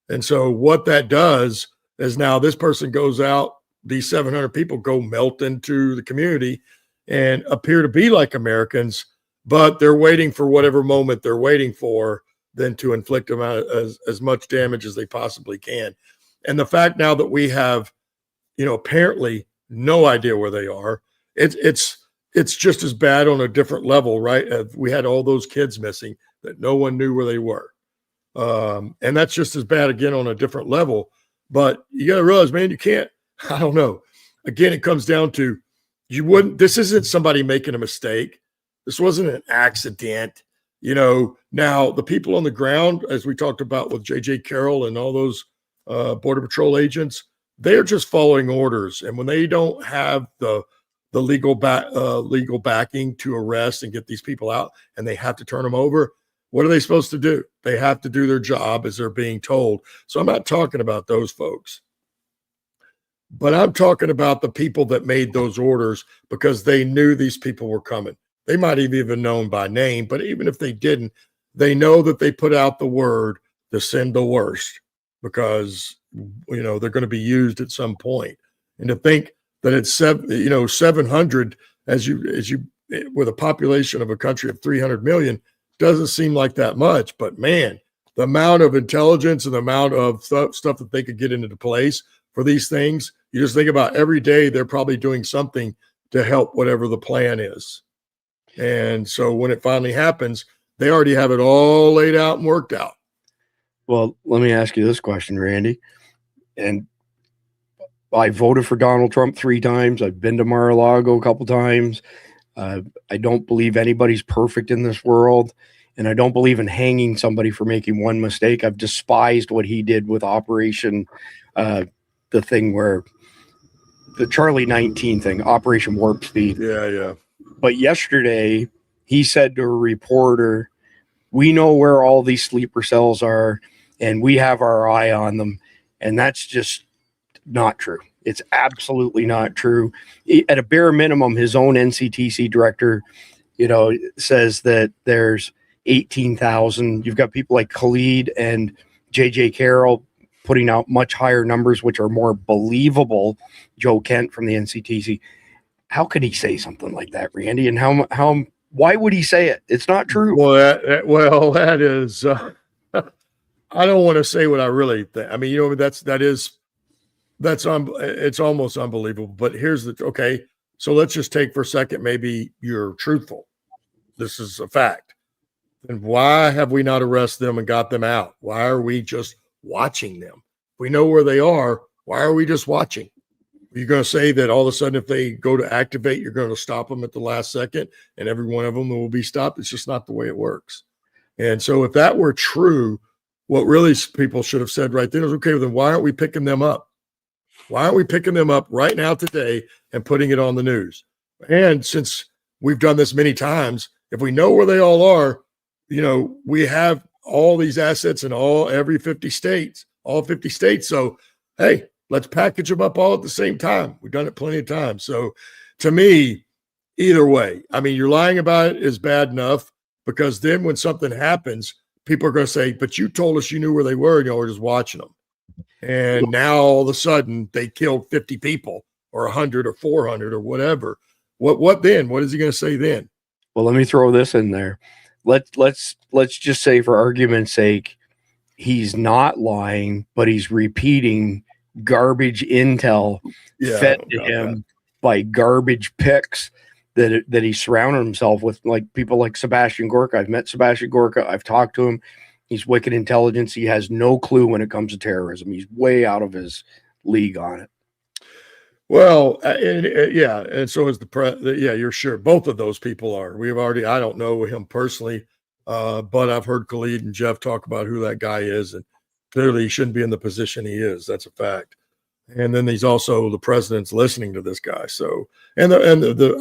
And so what that does is now this person goes out, these 700 people go melt into the community and appear to be like Americans, but they're waiting for whatever moment they're waiting for, then to inflict them as much damage as they possibly can. And the fact now that we have, apparently no idea where they are, it's just as bad on a different level, right? We had all those kids missing that no one knew where they were. And that's just as bad again on a different level. But you got to realize, man, you can't, I don't know. Again, it comes down to this isn't somebody making a mistake. This wasn't an accident. Now the people on the ground, as we talked about with JJ Carroll and all those Border Patrol agents, they're just following orders. And when they don't have the legal backing to arrest and get these people out, and they have to turn them over, what are they supposed to do? They have to do their job as they're being told. So I'm not talking about those folks, but I'm talking about the people that made those orders because they knew these people were coming. They might have even known by name, but even if they didn't, they know that they put out the word to send the worst because, they're going to be used at some point. And to think that it's 700 as you with a population of a country of 300 million doesn't seem like that much, but man, the amount of intelligence and the amount of stuff that they could get into place for these things, you just think about every day they're probably doing something to help whatever the plan is. And so when it finally happens, they already have it all laid out and worked out. Well, let me ask you this question, Randy. And I voted for Donald Trump 3 times. I've been to Mar-a-Lago a couple times. I don't believe anybody's perfect in this world. And I don't believe in hanging somebody for making one mistake. I've despised what he did with Operation, the thing where the Charlie 19 thing, Operation Warp Speed. Yeah. But yesterday he said to a reporter, we know where all these sleeper cells are and we have our eye on them. And that's just not true. It's absolutely not true. At a bare minimum, his own NCTC director, says that there's 18,000. You've got people like Khalid and JJ Carroll putting out much higher numbers, which are more believable. Joe Kent from the NCTC. How could he say something like that, Randy? And why would he say it? It's not true. Well, that is, I don't want to say what I really think. I mean, it's almost unbelievable, but okay. So let's just take for a second, maybe you're truthful. This is a fact. then why have we not arrested them and got them out? Why are we just watching them? If we know where they are, why are we just watching? You're going to say that all of a sudden, if they go to activate, you're going to stop them at the last second and every one of them will be stopped. It's just not the way it works. And so if that were true, what really people should have said right then is, okay, then why aren't we picking them up? Why aren't we picking them up right now today and putting it on the news? And since we've done this many times, if we know where they all are, we have all these assets in every 50 states, all 50 states. So, hey, let's package them up all at the same time. We've done it plenty of times. So to me, either way, I mean, you're lying about it is bad enough, because then when something happens, people are going to say, but you told us you knew where they were and y'all were just watching them. And now all of a sudden they killed 50 people or 100 or 400 or whatever. What then? What is he going to say then? Well, let me throw this in there. Let's just say, for argument's sake, he's not lying, but he's repeating garbage intel fed to him by garbage picks that he surrounded himself with, like people like Sebastian Gorka. I've met Sebastian Gorka. I've talked to him. He's wicked intelligence. He has no clue when it comes to terrorism. He's way out of his league on it. Well, and so is you're sure both of those people are. I don't know him personally, but I've heard Khalid and Jeff talk about who that guy is, and clearly he shouldn't be in the position he is. That's a fact. And then he's also the president's listening to this guy. So, and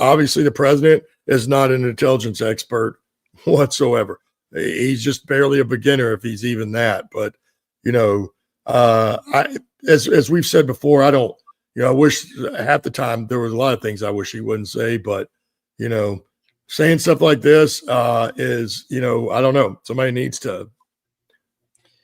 obviously the president is not an intelligence expert whatsoever. He's just barely a beginner, if he's even that. But as we've said before, I wish half the time there was a lot of things I wish he wouldn't say, but saying stuff like this is, I don't know. Somebody needs to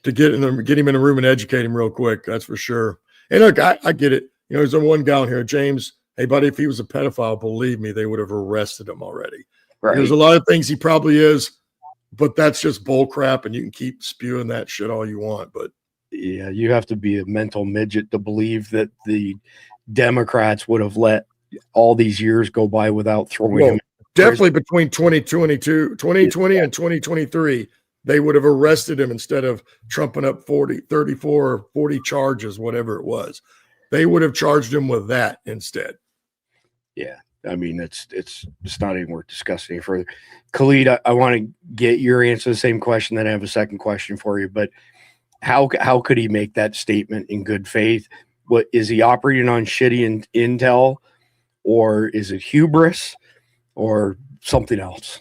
get him in a room and educate him real quick. That's for sure. And look, I get it. There's one guy on here, James. Hey, buddy, if he was a pedophile, believe me, they would have arrested him already. Right. There's a lot of things he probably is, but that's just bull crap, and you can keep spewing that shit all you want. But yeah, you have to be a mental midget to believe that the Democrats would have let all these years go by without throwing him. Definitely between 2020 and 2023, they would have arrested him instead of trumping up 34 or 40 charges, whatever it was. They would have charged him with that instead. Yeah. I mean, it's not even worth discussing any further. Khalid, I want to get your answer to the same question, then I have a second question for you. But how could he make that statement in good faith? What is he operating on shitty intel, or is it hubris, or something else?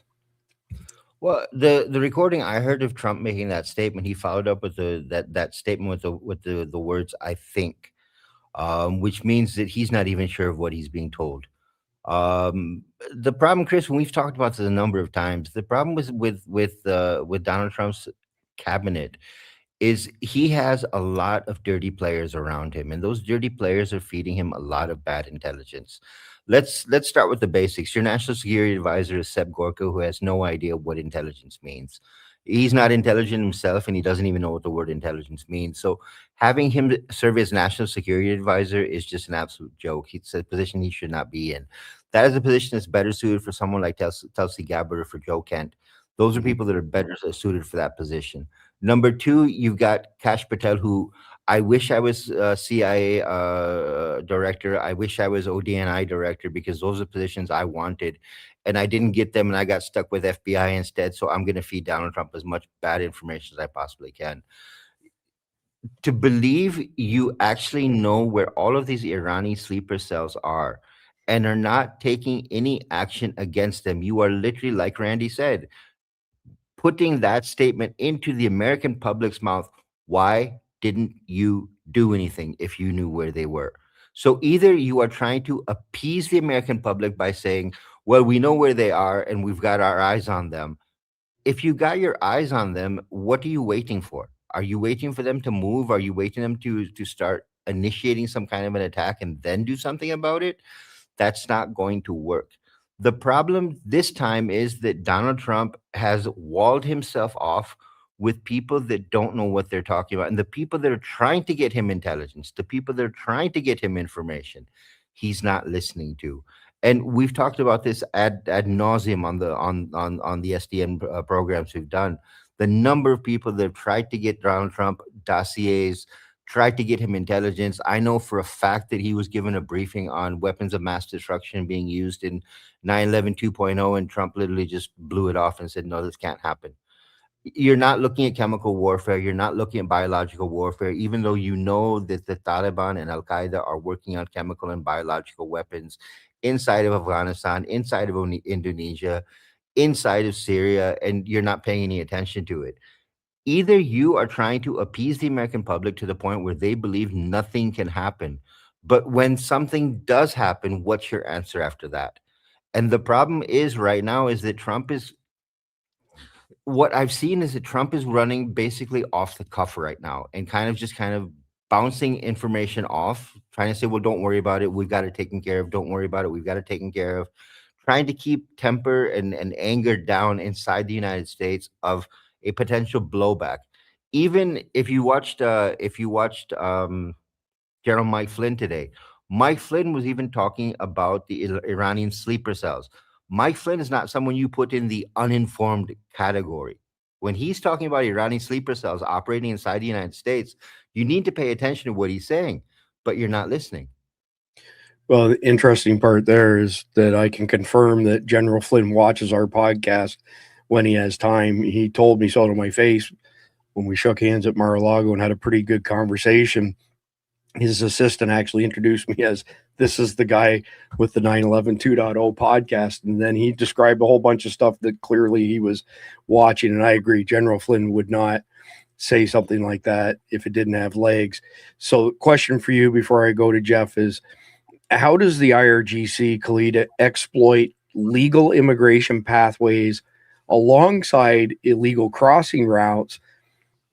Well, the recording I heard of Trump making that statement, he followed up with that statement with the words "I think," which means that he's not even sure of what he's being told. The problem, Chris, when we've talked about this a number of times, the problem with Donald Trump's cabinet is he has a lot of dirty players around him, and those dirty players are feeding him a lot of bad intelligence. Let's start with the basics. Your national security advisor is Seb Gorka, who has no idea what intelligence means. He's not intelligent himself, and he doesn't even know what the word intelligence means. So having him serve as national security advisor is just an absolute joke. It's a position he should not be in. That is a position that's better suited for someone like Tulsi Gabbard or for Joe Kent. Those are people that are better suited for that position. Number two, you've got Kash Patel, who I wish I was CIA director. I wish I was ODNI director, because those are positions I wanted, and I didn't get them, and I got stuck with FBI instead. So I'm going to feed Donald Trump as much bad information as I possibly can. To believe you actually know where all of these Irani sleeper cells are and are not taking any action against them, you are literally, like Randy said, putting that statement into the American public's mouth. Why didn't you do anything if you knew where they were? So either you are trying to appease the American public by saying, well, we know where they are and we've got our eyes on them. If you got your eyes on them, what are you waiting for? Are you waiting for them to move? Are you waiting them to start initiating some kind of an attack and then do something about it? That's not going to work. The problem this time is that Donald Trump has walled himself off with people that don't know what they're talking about. And the people that are trying to get him intelligence, the people that are trying to get him information, he's not listening to. And we've talked about this ad nauseum on the SDN programs we've done. The number of people that have tried to get Donald Trump dossiers, tried to get him intelligence. I know for a fact that he was given a briefing on weapons of mass destruction being used in 9/11 2.0, and Trump literally just blew it off and said, no, this can't happen. You're not looking at chemical warfare. You're not looking at biological warfare, even though you know that the Taliban and Al-Qaeda are working on chemical and biological weapons inside of Afghanistan, inside of Indonesia, inside of Syria, and you're not paying any attention to it. Either you are trying to appease the American public to the point where they believe nothing can happen, but when something does happen, what's your answer after that? And the problem is right now is that what I've seen is that Trump is running basically off the cuff right now and kind of bouncing information off, trying to say, well, don't worry about it. We've got it taken care of. Don't worry about it. We've got it taken care of. Trying to keep temper and anger down inside the United States of a potential blowback. Even if you watched General Mike Flynn today, Mike Flynn was even talking about the Iranian sleeper cells. Mike Flynn is not someone you put in the uninformed category. When he's talking about Iranian sleeper cells operating inside the United States, you need to pay attention to what he's saying, but you're not listening. Well, the interesting part there is that I can confirm that General Flynn watches our podcast when he has time. He told me so to my face when we shook hands at Mar-a-Lago and had a pretty good conversation. His assistant actually introduced me as, this is the guy with the 9/11 2.0 podcast. And then he described a whole bunch of stuff that clearly he was watching. And I agree, General Flynn would not say something like that if it didn't have legs. So the question for you before I go to Jeff is, how does the IRGC, Khalid, exploit legal immigration pathways alongside illegal crossing routes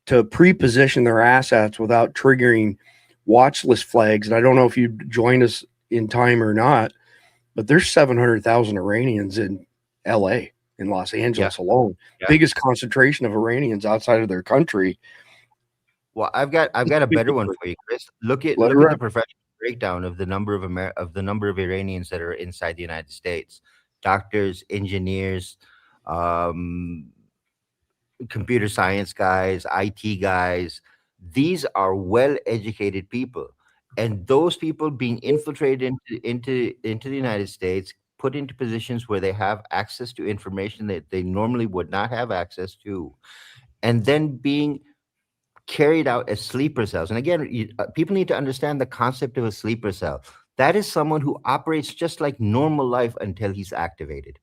to pre-position their assets without triggering watch list flags? And I don't know if you join us in time or not, but there's 700,000 Iranians in LA, in Los Angeles alone. Yeah. Biggest concentration of Iranians outside of their country. Well, I've got a better one for you, Chris. Look at the professional breakdown of the number of Iranians that are inside the United States. Doctors, engineers, computer science guys, IT guys. These are well-educated people, and those people being infiltrated into the United States, put into positions where they have access to information that they normally would not have access to, and then being carried out as sleeper cells. And again, people need to understand the concept of a sleeper cell. That is someone who operates just like normal life until he's activated.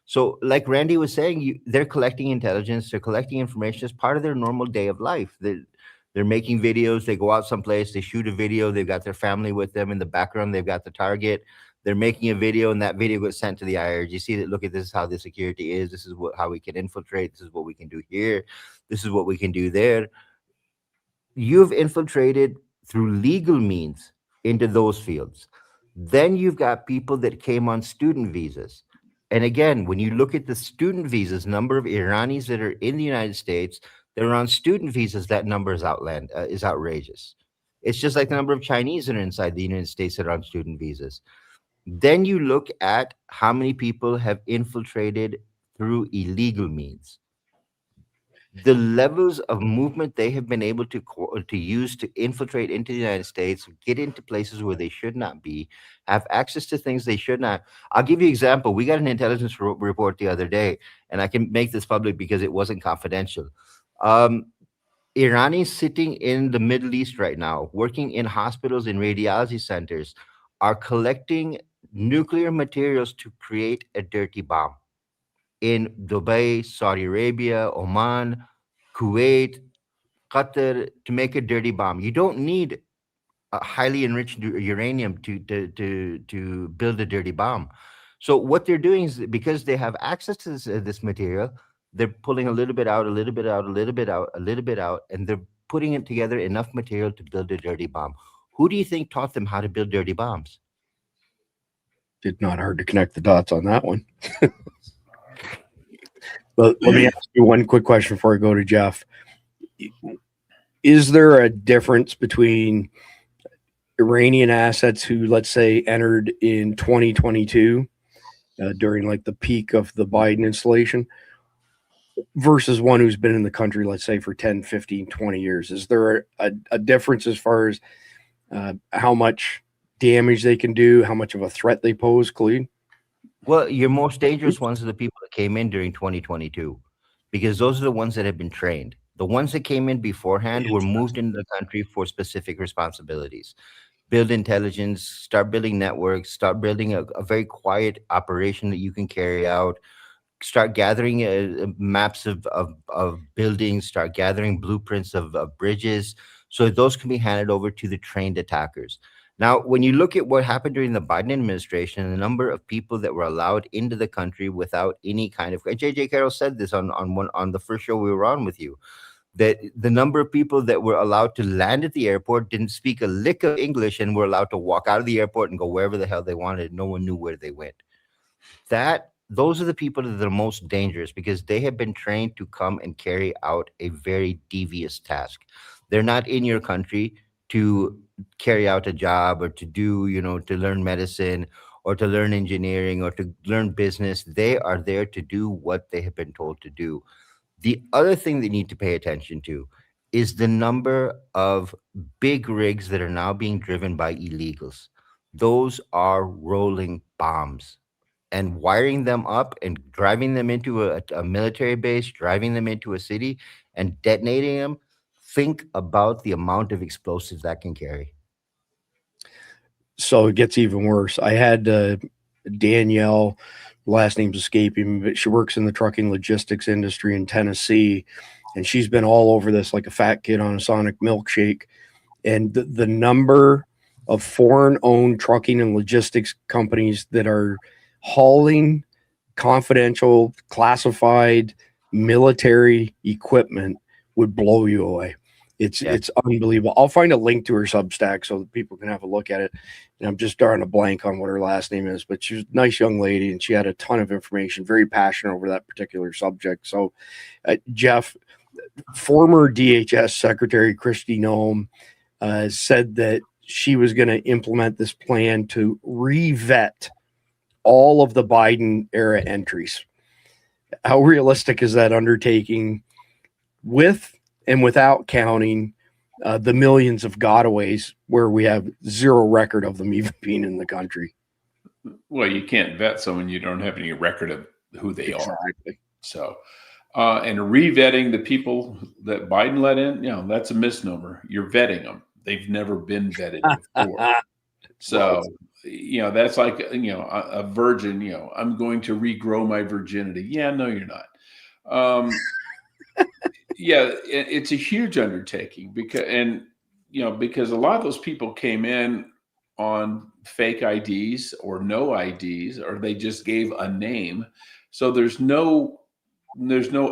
So like Randy was saying, they're collecting intelligence, they're collecting information as part of their normal day of life. They're making videos, they go out someplace, they shoot a video, they've got their family with them in the background, they've got the target, they're making a video, and that video gets sent to the IRGC that, look at this is how the security is, this is how we can infiltrate, this is what we can do here, this is what we can do there. You've infiltrated through legal means into those fields. Then you've got people that came on student visas. And again, when you look at the student visas, number of Iranis that are in the United States, they're on student visas, that number is outrageous. It's just like the number of Chinese that are inside the United States that are on student visas. Then you look at how many people have infiltrated through illegal means. The levels of movement they have been able to use to infiltrate into the United States, get into places where they should not be, have access to things they should not. I'll give you an example. We got an intelligence report the other day, and I can make this public because it wasn't confidential. Iranis sitting in the Middle East right now, working in hospitals and radiology centers, are collecting nuclear materials to create a dirty bomb. In Dubai, Saudi Arabia, Oman, Kuwait, Qatar, to make a dirty bomb. You don't need a highly enriched uranium to build a dirty bomb. So what they're doing is, because they have access to this material, they're pulling a little bit out, a little bit out, a little bit out, a little bit out, and they're putting it together enough material to build a dirty bomb. Who do you think taught them how to build dirty bombs? It's not hard to connect the dots on that one. But let me ask you one quick question before I go to Jeff. Is there a difference between Iranian assets who, let's say, entered in 2022 during like the peak of the Biden installation versus one who's been in the country, let's say, for 10, 15, 20 years? Is there a difference as far as how much damage they can do, how much of a threat they pose, Khalid? Well, your most dangerous ones are the people that came in during 2022, because those are the ones that have been trained. The ones that came in beforehand were moved into the country for specific responsibilities. Build intelligence, start building networks, start building a very quiet operation that you can carry out, start gathering maps of buildings, start gathering blueprints of bridges, so those can be handed over to the trained attackers. Now, when you look at what happened during the Biden administration, the number of people that were allowed into the country without any kind of, JJ Carroll said this on the first show we were on with you, that the number of people that were allowed to land at the airport didn't speak a lick of English and were allowed to walk out of the airport and go wherever the hell they wanted. No one knew where they went. Those are the people that are the most dangerous, because they have been trained to come and carry out a very devious task. They're not in your country to carry out a job or to do, to learn medicine or to learn engineering or to learn business. They are there to do what they have been told to do. The other thing they need to pay attention to is the number of big rigs that are now being driven by illegals. Those are rolling bombs, and wiring them up and driving them into a military base, driving them into a city and detonating them. Think about the amount of explosives that can carry. So it gets even worse. I had Danielle, last name's escaping, but she works in the trucking logistics industry in Tennessee, and she's been all over this like a fat kid on a Sonic milkshake. And the number of foreign-owned trucking and logistics companies that are hauling confidential, classified military equipment would blow you away. It's unbelievable. I'll find a link to her Substack so that people can have a look at it. And I'm just drawing a blank on what her last name is, but she's a nice young lady and she had a ton of information, very passionate over that particular subject. So, Jeff, former DHS Secretary Kristi Noem said that she was going to implement this plan to re-vet all of the Biden era entries. How realistic is that undertaking, with and without counting the millions of gotaways where we have zero record of them even being in the country? Well, you can't vet someone you don't have any record of who they are. So, and re-vetting the people that Biden let in, that's a misnomer. You're vetting them. They've never been vetted before. So, that's like, a virgin, I'm going to regrow my virginity. Yeah, no, you're not. Yeah, it's a huge undertaking because a lot of those people came in on fake IDs or no IDs, or they just gave a name. So there's no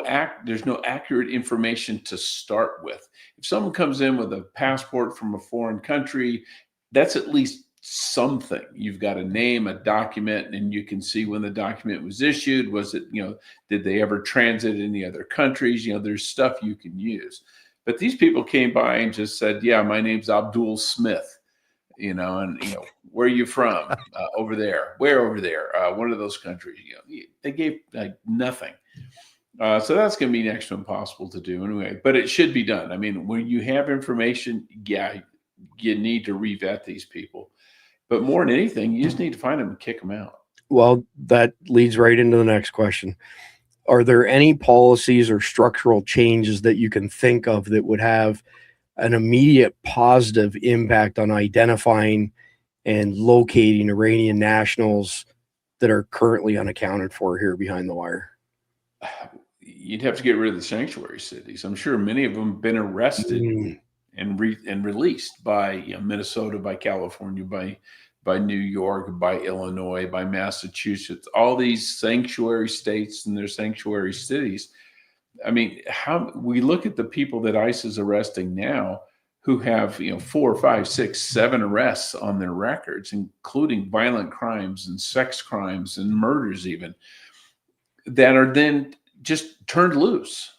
accurate information to start with. If someone comes in with a passport from a foreign country, that's at least something. You've got a name, a document, and you can see when the document was issued. Was it, did they ever transit in the other countries? There's stuff you can use. But these people came by and just said, yeah, my name's Abdul Smith, and where are you from? Over there. Where over there? One of those countries. They gave nothing. So that's going to be next to impossible to do anyway, but it should be done. I mean, when you have information, you need to re-vet these people. But more than anything, you just need to find them and kick them out. Well, that leads right into the next question. Are there any policies or structural changes that you can think of that would have an immediate positive impact on identifying and locating Iranian nationals that are currently unaccounted for here behind the wire? You'd have to get rid of the sanctuary cities. I'm sure many of them have been arrested and released by Minnesota, by California, by New York, by Illinois, by Massachusetts, all these sanctuary states and their sanctuary cities. I mean, how we look at the people that ICE is arresting now, who have 4, 5, 6, 7 arrests on their records, including violent crimes and sex crimes and murders, that are then just turned loose.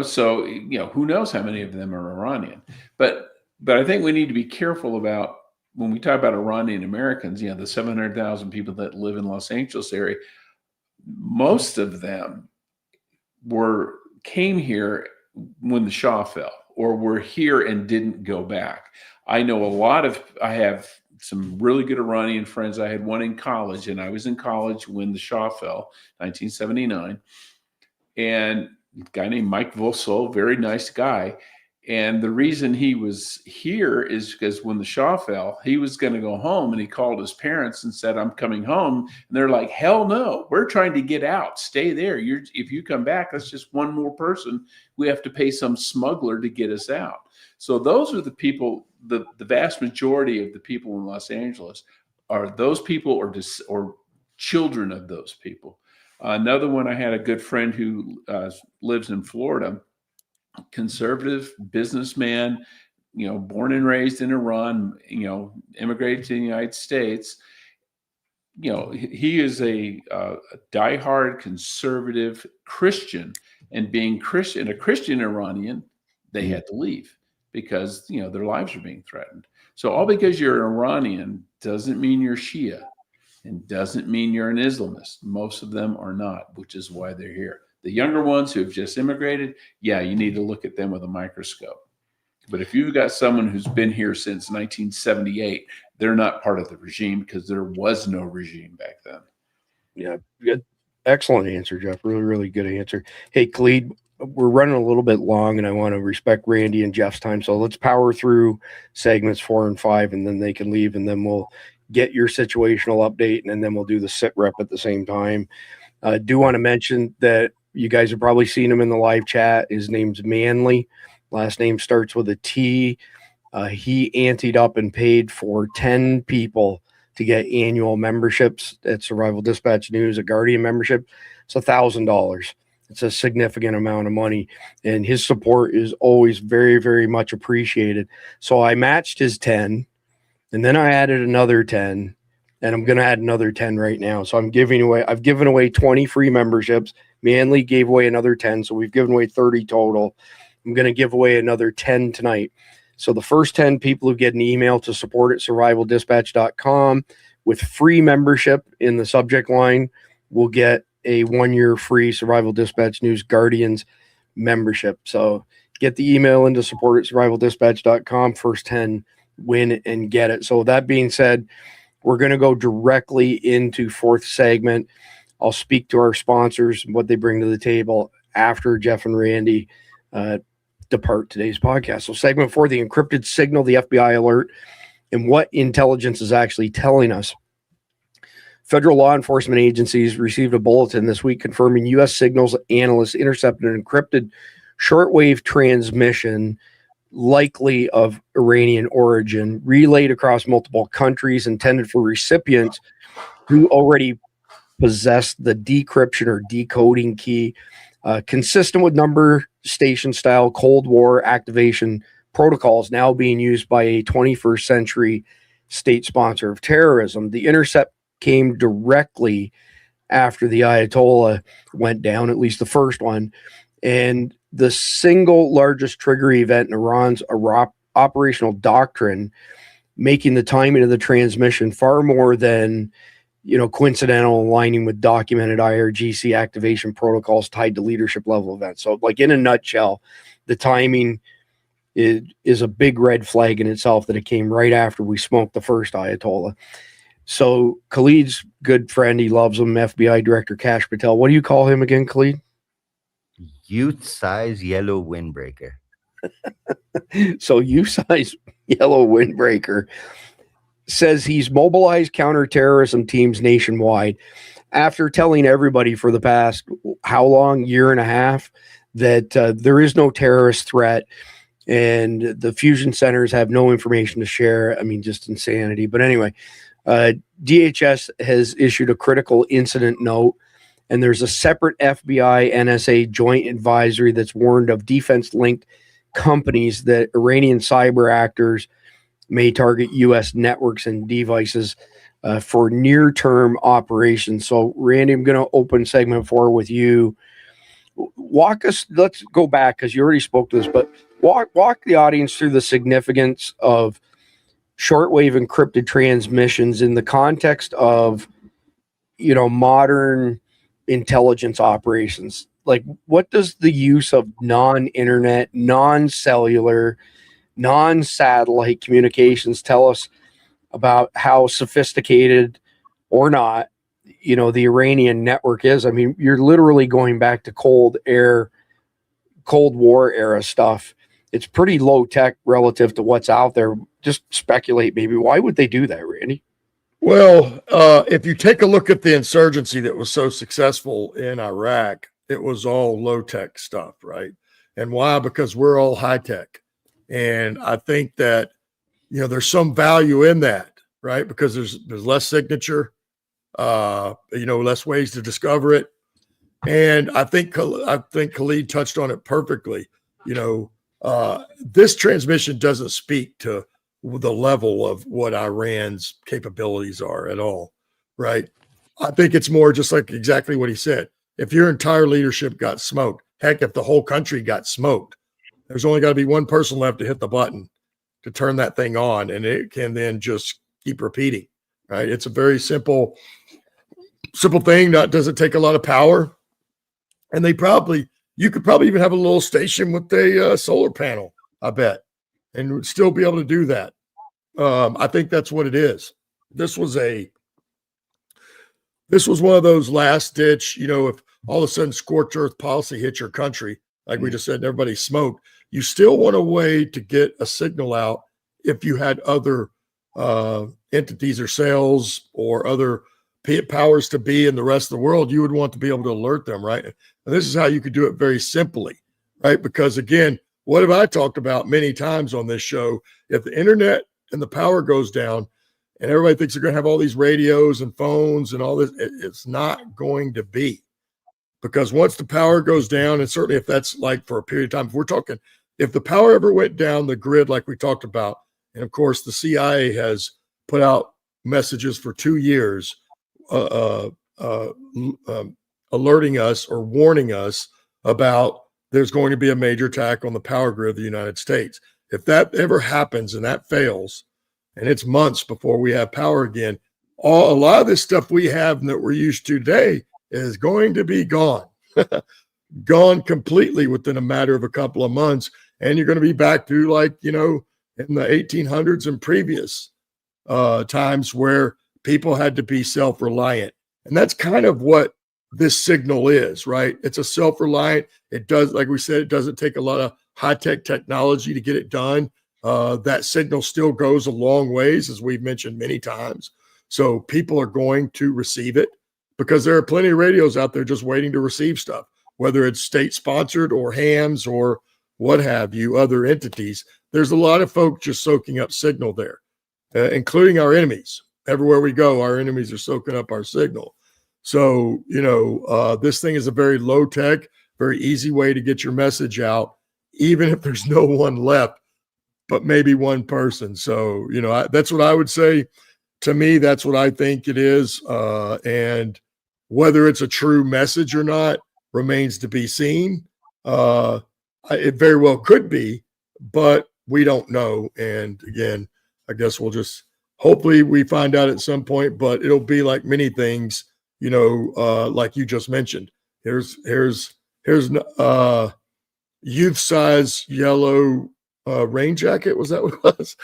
So who knows how many of them are Iranian, but I think we need to be careful about when we talk about Iranian Americans, the 700,000 people that live in Los Angeles area, most of them came here when the Shah fell, or were here and didn't go back. I have some really good Iranian friends. I had one in college, and I was in college when the Shah fell, 1979. And a guy named Mike Vosel, very nice guy. And the reason he was here is because when the Shah fell, he was going to go home, and he called his parents and said, "I'm coming home." And they're like, "Hell no, we're trying to get out. Stay there. If you come back, that's just one more person. We have to pay some smuggler to get us out." So those are the people, the vast majority of the people in Los Angeles are those people or children of those people. Another one, I had a good friend who lives in Florida, conservative businessman, born and raised in Iran, immigrated to the United States. He is a diehard conservative Christian, and being a Christian Iranian, they had to leave because, their lives are being threatened. So all because you're an Iranian doesn't mean you're Shia, and doesn't mean you're an Islamist. Most of them are not, which is why they're here. The younger ones who have just immigrated, you need to look at them with a microscope. But if you've got someone who's been here since 1978, they're not part of the regime, because there was no regime back then. Yeah, good. Excellent answer, Jeff. Really, really good answer. Hey, Khalid, we're running a little bit long, and I want to respect Randy and Jeff's time. So let's power through segments 4 and 5, and then they can leave, and then we'll get your situational update, and then we'll do the sit rep at the same time. I do want to mention that you guys have probably seen him in the live chat. His name's Manley. Last name starts with a T. He anteed up and paid for 10 people to get annual memberships at Survival Dispatch News, a Guardian membership. It's $1,000. It's a significant amount of money, and his support is always very, very much appreciated. So I matched his 10, and then I added another 10, and I'm going to add another 10 right now. So I've given away 20 free memberships. Manley gave away another 10, so we've given away 30 total. I'm going to give away another 10 tonight. So the first 10 people who get an email to support@survivaldispatch.com with free membership in the subject line will get a 1-year free Survival Dispatch News Guardians membership. So get the email into support@survivaldispatch.com. First 10 win and get it. So that being said, we're going to go directly into fourth segment. I'll speak to our sponsors and what they bring to the table after Jeff and Randy depart today's podcast. So segment 4, the encrypted signal, the FBI alert, and what intelligence is actually telling us. Federal law enforcement agencies received a bulletin this week confirming U.S. signals analysts intercepted an encrypted shortwave transmission, likely of Iranian origin, relayed across multiple countries, intended for recipients who already possessed the decryption or decoding key, consistent with number station style Cold War activation protocols now being used by a 21st century state sponsor of terrorism. The intercept came directly after the Ayatollah went down, at least the first one, and the single largest trigger event in Iran's operational doctrine, making the timing of the transmission far more than coincidental, aligning with documented IRGC activation protocols tied to leadership level events. So, like, in a nutshell, the timing is a big red flag in itself, that it came right after we smoked the first Ayatollah. So Khalid's good friend, he loves him, FBI Director Kash Patel. What do you call him again, Khalid? Youth-size yellow windbreaker. So youth-size yellow windbreaker says he's mobilized counterterrorism teams nationwide after telling everybody for the past, how long, year and a half, that there is no terrorist threat and the fusion centers have no information to share. I mean, just insanity. But anyway, DHS has issued a critical incident note, and there's a separate FBI NSA joint advisory that's warned of defense-linked companies that Iranian cyber actors may target U.S. networks and devices for near-term operations. So, Randy, I'm going to open segment 4 with you. Let's go back, because you already spoke to this, but walk the audience through the significance of shortwave encrypted transmissions in the context of, modern intelligence operations? Like, what does the use of non-internet, non-cellular, non-satellite communications tell us about how sophisticated or not, the Iranian network is? I mean, you're literally going back to Cold War era stuff. It's pretty low tech relative to what's out there. Just speculate, maybe. Why would they do that, Randy? Well, if you take a look at the insurgency that was so successful in Iraq, it was all low tech stuff, right? And why? Because we're all high tech. And I think that, there's some value in that, right? Because there's less signature, less ways to discover it. And I think Khalid touched on it perfectly. This transmission doesn't speak to the level of what Iran's capabilities are at all, right? I think it's more just like exactly what he said. If your entire leadership got smoked, heck, if the whole country got smoked, there's only got to be one person left to hit the button to turn that thing on, and it can then just keep repeating, right? It's a very simple thing that doesn't take a lot of power. And you could probably even have a little station with a solar panel, I bet, and would still be able to do that. I think that's what it is. This was one of those last ditch, if all of a sudden scorched earth policy hit your country, like we just said, and everybody smoked, you still want a way to get a signal out if you had other entities or cells or other powers to be in the rest of the world. You would want to be able to alert them, right? And this is how you could do it very simply, right? Because again, what have I talked about many times on this show? If the internet and the power goes down and everybody thinks they're going to have all these radios and phones and all this, it's not going to be. Because once the power goes down, and certainly if that's like for a period of time, if the power ever went down the grid like we talked about, and of course the CIA has put out messages for 2 years alerting us or warning us about there's going to be a major attack on the power grid of the United States. If that ever happens and that fails, and it's months before we have power again, a lot of this stuff we have that we're used to today is going to be gone, gone completely within a matter of a couple of months. And you're going to be back to in the 1800s and previous times where people had to be self-reliant. And that's kind of what this signal is, right? It's a self-reliant. It does, like we said, it doesn't take a lot of high-tech technology to get it done. That signal still goes a long ways, as we've mentioned many times. So people are going to receive it because there are plenty of radios out there just waiting to receive stuff, whether it's state-sponsored or hams or what have you, other entities. There's a lot of folks just soaking up signal there, including our enemies. Everywhere we go, our enemies are soaking up our signal. So, this thing is a very low tech, very easy way to get your message out, even if there's no one left, but maybe one person. So, that's what I would say. To me, that's what I think it is. And whether it's a true message or not remains to be seen. It very well could be, but we don't know. And again, I guess hopefully we find out at some point, but it'll be like many things, like you just mentioned. Here's youth size yellow rain jacket. Was that what it was?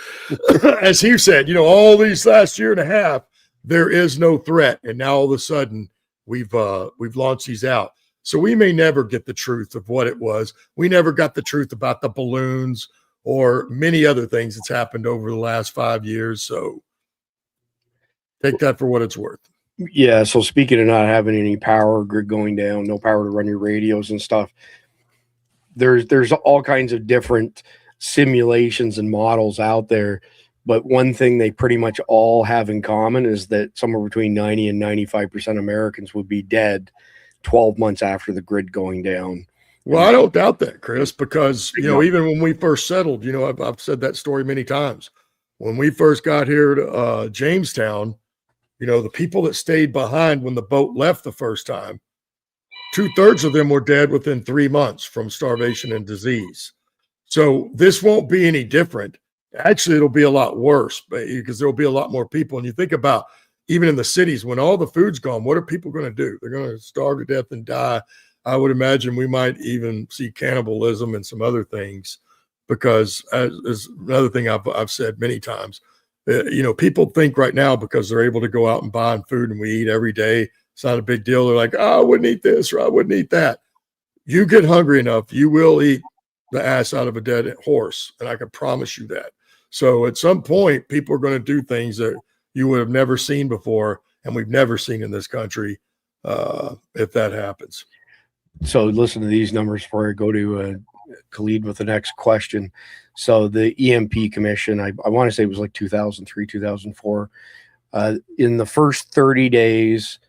As he said, all these last year and a half, there is no threat. And now all of a sudden we've launched these out. So we may never get the truth of what it was. We never got the truth about the balloons or many other things that's happened over the last 5 years. So take that for what it's worth. Yeah. So speaking of not having any power, grid going down, no power to run your radios and stuff, there's all kinds of different simulations and models out there. But one thing they pretty much all have in common is that somewhere between 90 and 95% Americans would be dead 12 months after the grid going down. Well, I don't doubt that, Chris, because, even when we first settled, I've said that story many times. When we first got here to Jamestown, the people that stayed behind when the boat left the first time, 2/3 of them were dead within 3 months from starvation and disease. So this won't be any different. Actually, it'll be a lot worse because there'll be a lot more people. And you think about even in the cities, when all the food's gone, what are people going to do? They're going to starve to death and die. I would imagine we might even see cannibalism and some other things, because as another thing I've said many times, people think right now because they're able to go out and buy food and we eat every day, it's not a big deal. They're like, oh, I wouldn't eat this or I wouldn't eat that. You get hungry enough, you will eat the ass out of a dead horse. And I can promise you that. So at some point, people are going to do things that you would have never seen before, and we've never seen in this country if that happens. So listen to these numbers before I go to Khalid with the next question. So the EMP Commission, I want to say it was like 2003, 2004. In the first 30 days,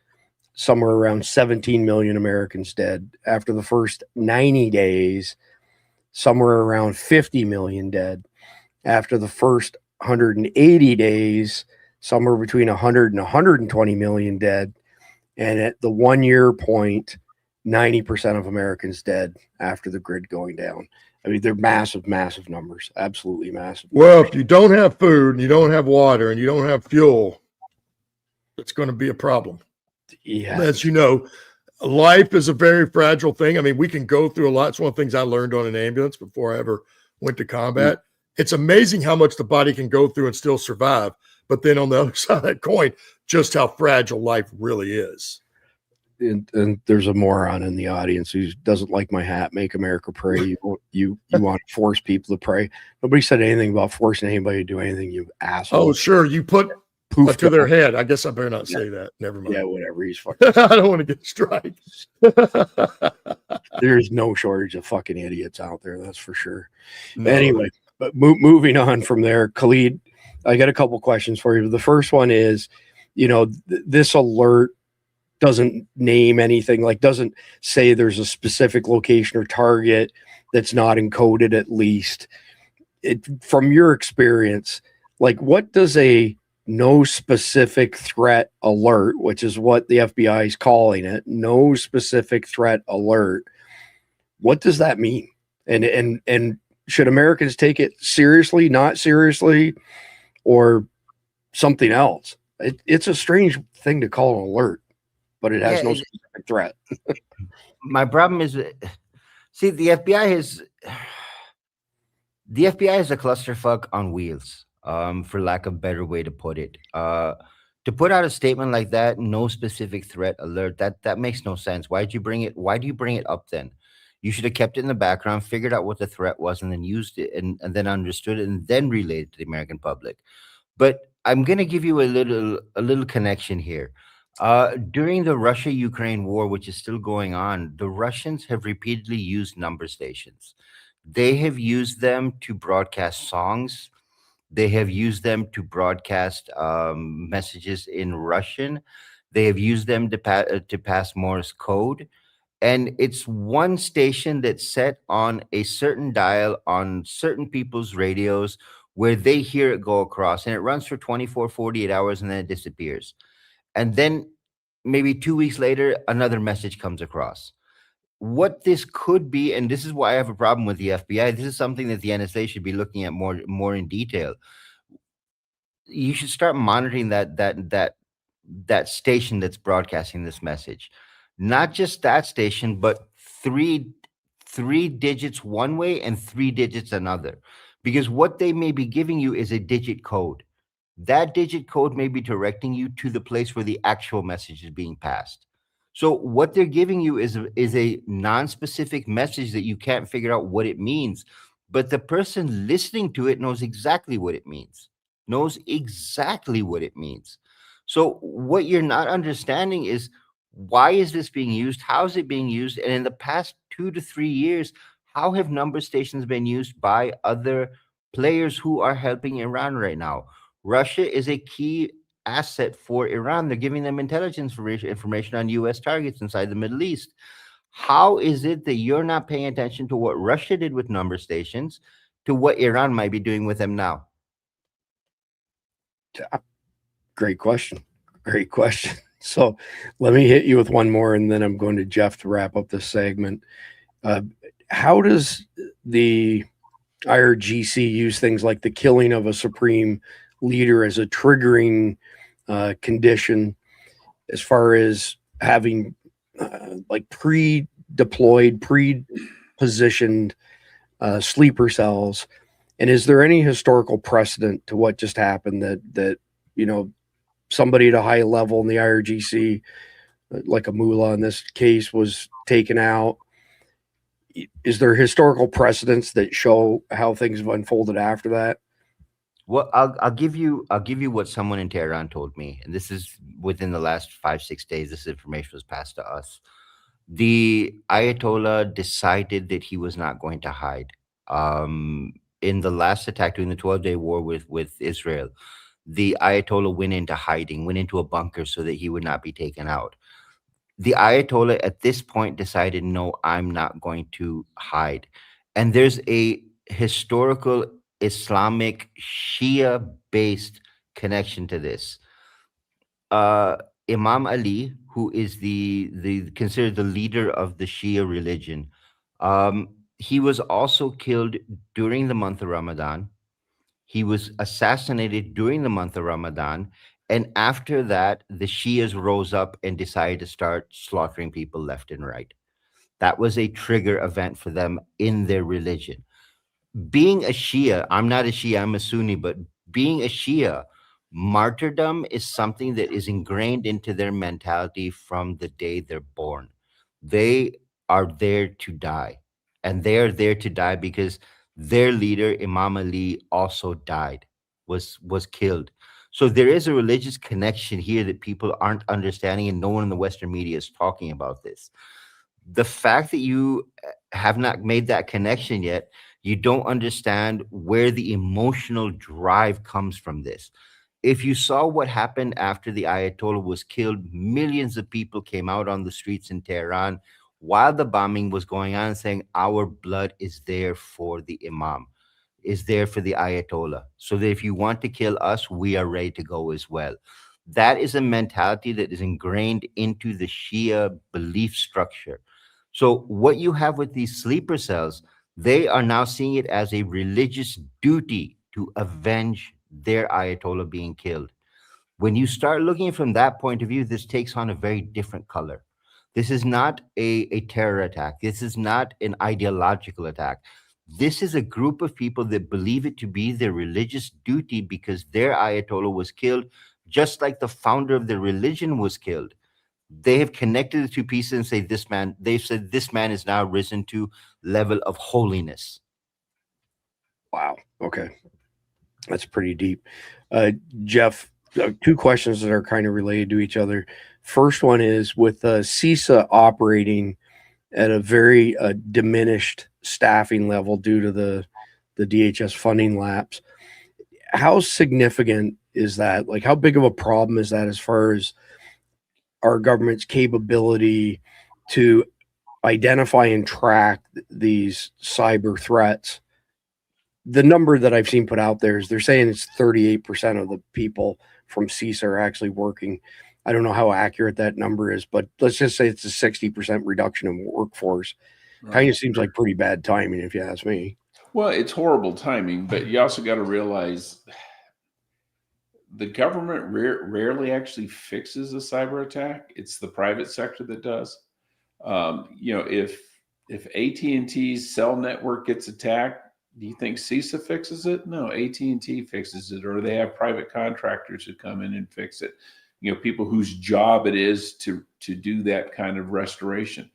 somewhere around 17 million Americans dead. After the first 90 days, somewhere around 50 million dead. After the first 180 days, somewhere between 100 and 120 million dead. And at the 1 year point, 90% of Americans dead after the grid going down. I mean, they're massive, massive numbers. Absolutely massive. Well, if you don't have food and you don't have water and you don't have fuel, it's going to be a problem. Yeah. As you know, life is a very fragile thing. I mean, we can go through a lot. It's one of the things I learned on an ambulance before I ever went to combat. It's amazing how much the body can go through and still survive. But then on the other side of that coin, just how fragile life really is. And there's a moron in the audience who doesn't like my hat, Make America Pray. You want to force people to pray. Nobody said anything about forcing anybody to do anything, you asshole. Oh, sure. You put poof to their head. I guess I better not say that. Never mind. Yeah, whatever. He's fucking. I don't want to get strike. There's no shortage of fucking idiots out there. That's for sure. No. Anyway, but moving on from there, Khalid, I got a couple questions for you. The first one is, this alert doesn't name anything, like doesn't say there's a specific location or target that's not encoded, at least. From your experience, like what does a no specific threat alert, which is what the FBI is calling it, no specific threat alert, what does that mean? And should Americans take it seriously, not seriously, or something else? It's a strange thing to call an alert, but it has no specific threat. My problem is, see, the FBI is a clusterfuck on wheels, for lack of a better way to put it. To put out a statement like that, no specific threat alert, that makes no sense. Why do you bring it up then? You should have kept it in the background, figured out what the threat was, and then used it and then understood it and then relayed it to the American public. But I'm going to give you a little connection here. During the Russia-Ukraine war, which is still going on, the Russians have repeatedly used number stations. They have used them to broadcast songs. They have used them to broadcast messages in Russian. They have used them to pass Morse code. And it's one station that's set on a certain dial on certain people's radios where they hear it go across. And it runs for 24, 48 hours, and then it disappears. And then maybe 2 weeks later, another message comes across. What this could be, and this is why I have a problem with the FBI, this is something that the NSA should be looking at more in detail. You should start monitoring that station that's broadcasting this message. Not just that station, but three digits one way and 3 digits another. Because what they may be giving you is a digit code. That digit code may be directing you to the place where the actual message is being passed. So what they're giving you is a non-specific message that you can't figure out what it means. But the person listening to it knows exactly what it means. So what you're not understanding is, why is this being used? How is it being used? And in the past 2 to 3 years, how have number stations been used by other players who are helping Iran right now? Russia is a key asset for Iran. They're giving them intelligence information on U.S. targets inside the Middle East. How is it that you're not paying attention to what Russia did with number stations to what Iran might be doing with them now? Great question. So let me hit you with one more, and then I'm going to Jeff to wrap up this segment. How does the IRGC use things like the killing of a supreme leader as a triggering condition, as far as having like pre-deployed, pre-positioned sleeper cells. And is there any historical precedent to what just happened that somebody at a high level in the IRGC, like a mullah in this case, was taken out? Is there historical precedents that show how things have unfolded after that? Well, I'll give you what someone in Tehran told me, and this is within the last 5-6 days. This information was passed to us. The Ayatollah decided that he was not going to hide. In the last attack during the 12-day war with Israel, the Ayatollah went into hiding, went into a bunker so that he would not be taken out. The Ayatollah at this point decided, no, I'm not going to hide. And there's a historical Islamic Shia based connection to this. Imam Ali, who is the considered the leader of the Shia religion, he was also killed during the month of Ramadan. He was assassinated during the month of Ramadan. And after that, the Shias rose up and decided to start slaughtering people left and right. That was a trigger event for them in their religion. Being a Shia, I'm not a Shia, I'm a Sunni, but being a Shia, martyrdom is something that is ingrained into their mentality from the day they're born. They are there to die. And they are there to die because their leader, Imam Ali, also died, was killed. So there is a religious connection here that people aren't understanding, and no one in the Western media is talking about this. The fact that you have not made that connection yet, you don't understand where the emotional drive comes from this. If you saw what happened after the Ayatollah was killed, millions of people came out on the streets in Tehran while the bombing was going on, saying, our blood is there for the Imam, is there for the Ayatollah. So that if you want to kill us, we are ready to go as well. That is a mentality that is ingrained into the Shia belief structure. So what you have with these sleeper cells, they are now seeing it as a religious duty to avenge their Ayatollah being killed. When you start looking from that point of view, this takes on a very different color. This is not a terror attack. This is not an ideological attack. This is a group of people that believe it to be their religious duty because their Ayatollah was killed, just like the founder of the religion was killed. They have connected the two pieces and say they've said this man is now risen to level of holiness. Wow. Okay. That's pretty deep. Jeff, two questions that are kind of related to each other. First one is with CISA operating at a very diminished staffing level due to the DHS funding lapse. How significant is that? Like, how big of a problem is that as far as our government's capability to identify and track these cyber threats? The number that I've seen put out there is they're saying it's 38% of the people from CISA are actually working. I don't know how accurate that number is, but let's just say it's a 60% reduction in workforce. Right. Kind of seems like pretty bad timing, if you ask me. Well, it's horrible timing, but you also got to realize the government rarely actually fixes a cyber attack. It's the private sector that does. If AT&T's cell network gets attacked, do you think CISA fixes it? No, AT&T fixes it, or they have private contractors who come in and fix it. People whose job it is to do that kind of restoration.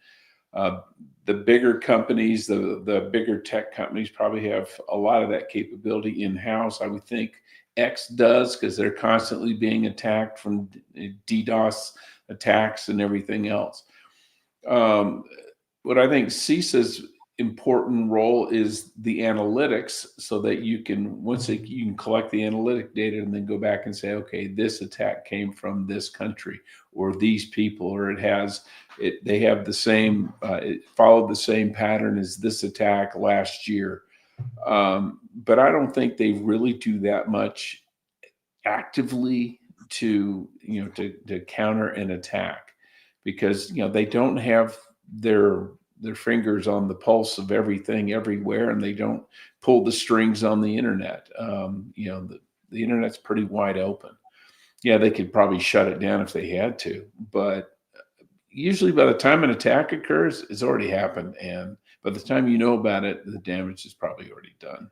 The bigger companies, the bigger tech companies probably have a lot of that capability in-house. I would think X does, because they're constantly being attacked from DDoS attacks and everything else. What I think CISA's important role is the analytics, so that you can you can collect the analytic data and then go back and say, okay, this attack came from this country or these people, or they have the same, it followed the same pattern as this attack last year. But I don't think they really do that much actively to counter an attack, because they don't have their their fingers on the pulse of everything everywhere, and they don't pull the strings on the internet. The internet's pretty wide open. Yeah, they could probably shut it down if they had to, but usually by the time an attack occurs, it's already happened, and by the time you know about it, the damage is probably already done.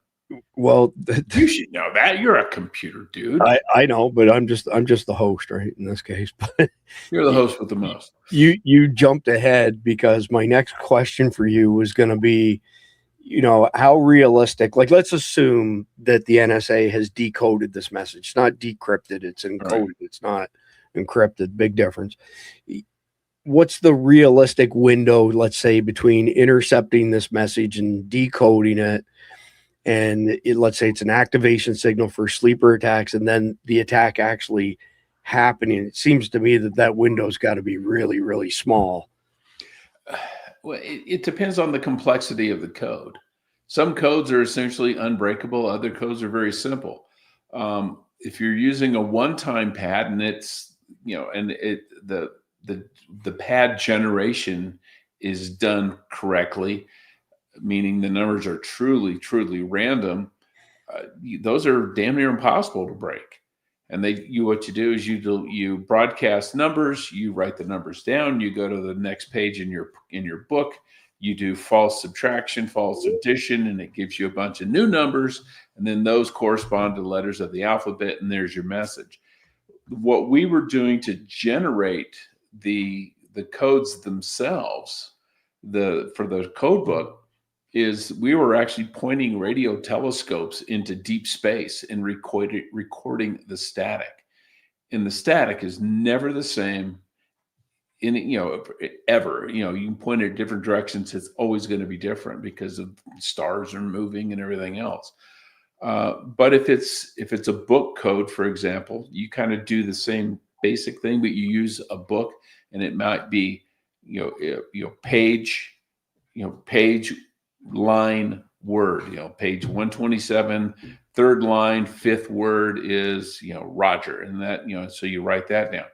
Well, You should know that. You're a computer dude. I know, but I'm just the host, right? In this case, but You're the host with the most. You jumped ahead, because my next question for you was going to be, how realistic, like, let's assume that the NSA has decoded this message. It's not decrypted, it's encoded. Right. It's not encrypted. Big difference. What's the realistic window, let's say, between intercepting this message and decoding it, and let's say it's an activation signal for sleeper attacks, and then the attack actually happening? It seems to me that window's got to be really, really small. Well, it depends on the complexity of the code. Some codes are essentially unbreakable. Other codes are very simple. If you're using a one-time pad, and it's, and the pad generation is done correctly, meaning the numbers are truly, truly random, those are damn near impossible to break. And what you do is you broadcast numbers, you write the numbers down, you go to the next page in your book, you do false subtraction, false addition, and it gives you a bunch of new numbers, and then those correspond to letters of the alphabet, and there's your message. What we were doing to generate the codes themselves, for the code book, is we were actually pointing radio telescopes into deep space and recording the static. And the static is never the same ever. You can point it at different directions. It's always going to be different because of stars are moving and everything else. But if it's a book code, for example, you kind of do the same basic thing, but you use a book, and it might be, page, line, word, page 127, third line, fifth word is, Roger. And that, so you write that down.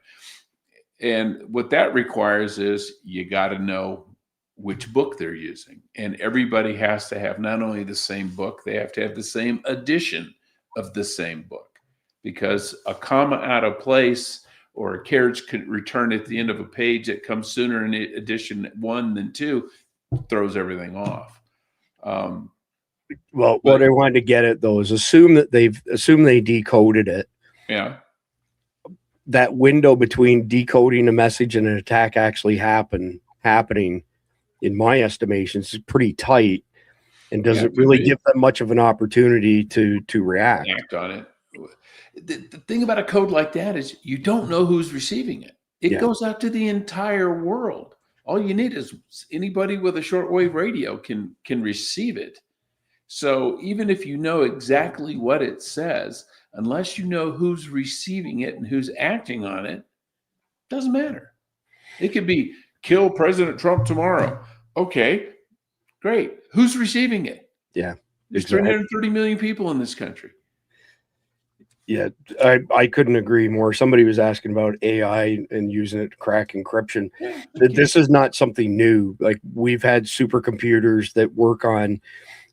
And what that requires is you got to know which book they're using. And everybody has to have not only the same book, they have to have the same edition of the same book, because a comma out of place or a carriage could return at the end of a page that comes sooner in edition 1 than 2 throws everything off. What I wanted to get at, though, is assume they decoded it. Yeah. That window between decoding a message and an attack actually happening, in my estimation, is pretty tight, and doesn't really give them much of an opportunity to react. Act on it. The thing about a code like that is you don't know who's receiving it. It goes out to the entire world. All you need is anybody with a shortwave radio can receive it. So even if you know exactly what it says, unless you know who's receiving it and who's acting on it, doesn't matter. It could be kill President Trump tomorrow. Okay, great. Who's receiving it? Yeah. There's 330 million people in this country. Yeah, I couldn't agree more. Somebody was asking about AI and using it to crack encryption. This is not something new. Like, we've had supercomputers that work on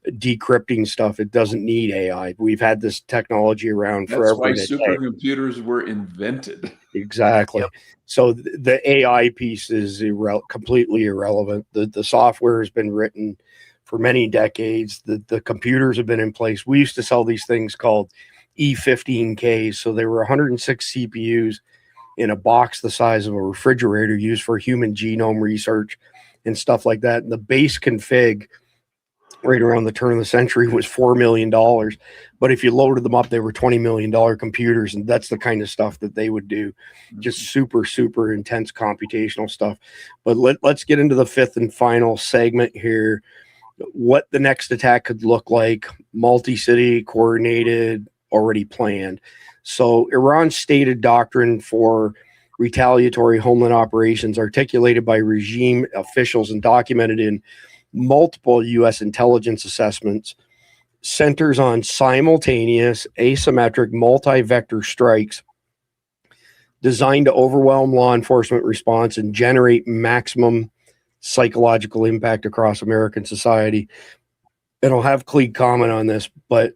decrypting stuff. It doesn't need AI. We've had this technology around forever. That's why supercomputers were invented. Exactly. Yep. So the AI piece is completely irrelevant. The software has been written for many decades. The computers have been in place. We used to sell these things called E15Ks. So there were 106 CPUs in a box the size of a refrigerator, used for human genome research and stuff like that. And the base config right around the turn of the century was $4 million. But if you loaded them up, they were $20 million computers. And that's the kind of stuff that they would do. Just super, super intense computational stuff. But let's get into the fifth and final segment here. What the next attack could look like: multi-city, coordinated, already planned. So Iran's stated doctrine for retaliatory homeland operations, articulated by regime officials and documented in multiple U.S. intelligence assessments, centers on simultaneous, asymmetric, multi-vector strikes designed to overwhelm law enforcement response and generate maximum psychological impact across American society. And I'll have Cleed comment on this, but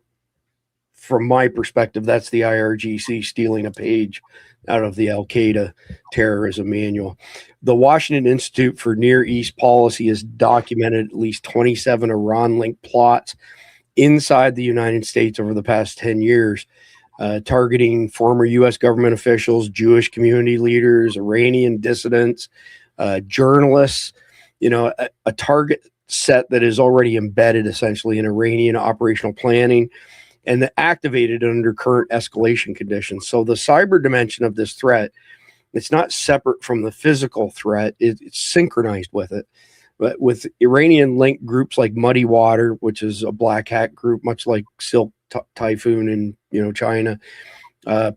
from my perspective, that's the IRGC stealing a page out of the Al-Qaeda terrorism manual. The Washington Institute for Near East Policy has documented at least 27 Iran-linked plots inside the United States over the past 10 years, targeting former U.S. government officials, Jewish community leaders, Iranian dissidents, journalists, a target set that is already embedded essentially in Iranian operational planning and activated under current escalation conditions. So the cyber dimension of this threat, it's not separate from the physical threat, it's synchronized with it. But with Iranian-linked groups like Muddy Water, which is a black hat group, much like Silk Typhoon in China,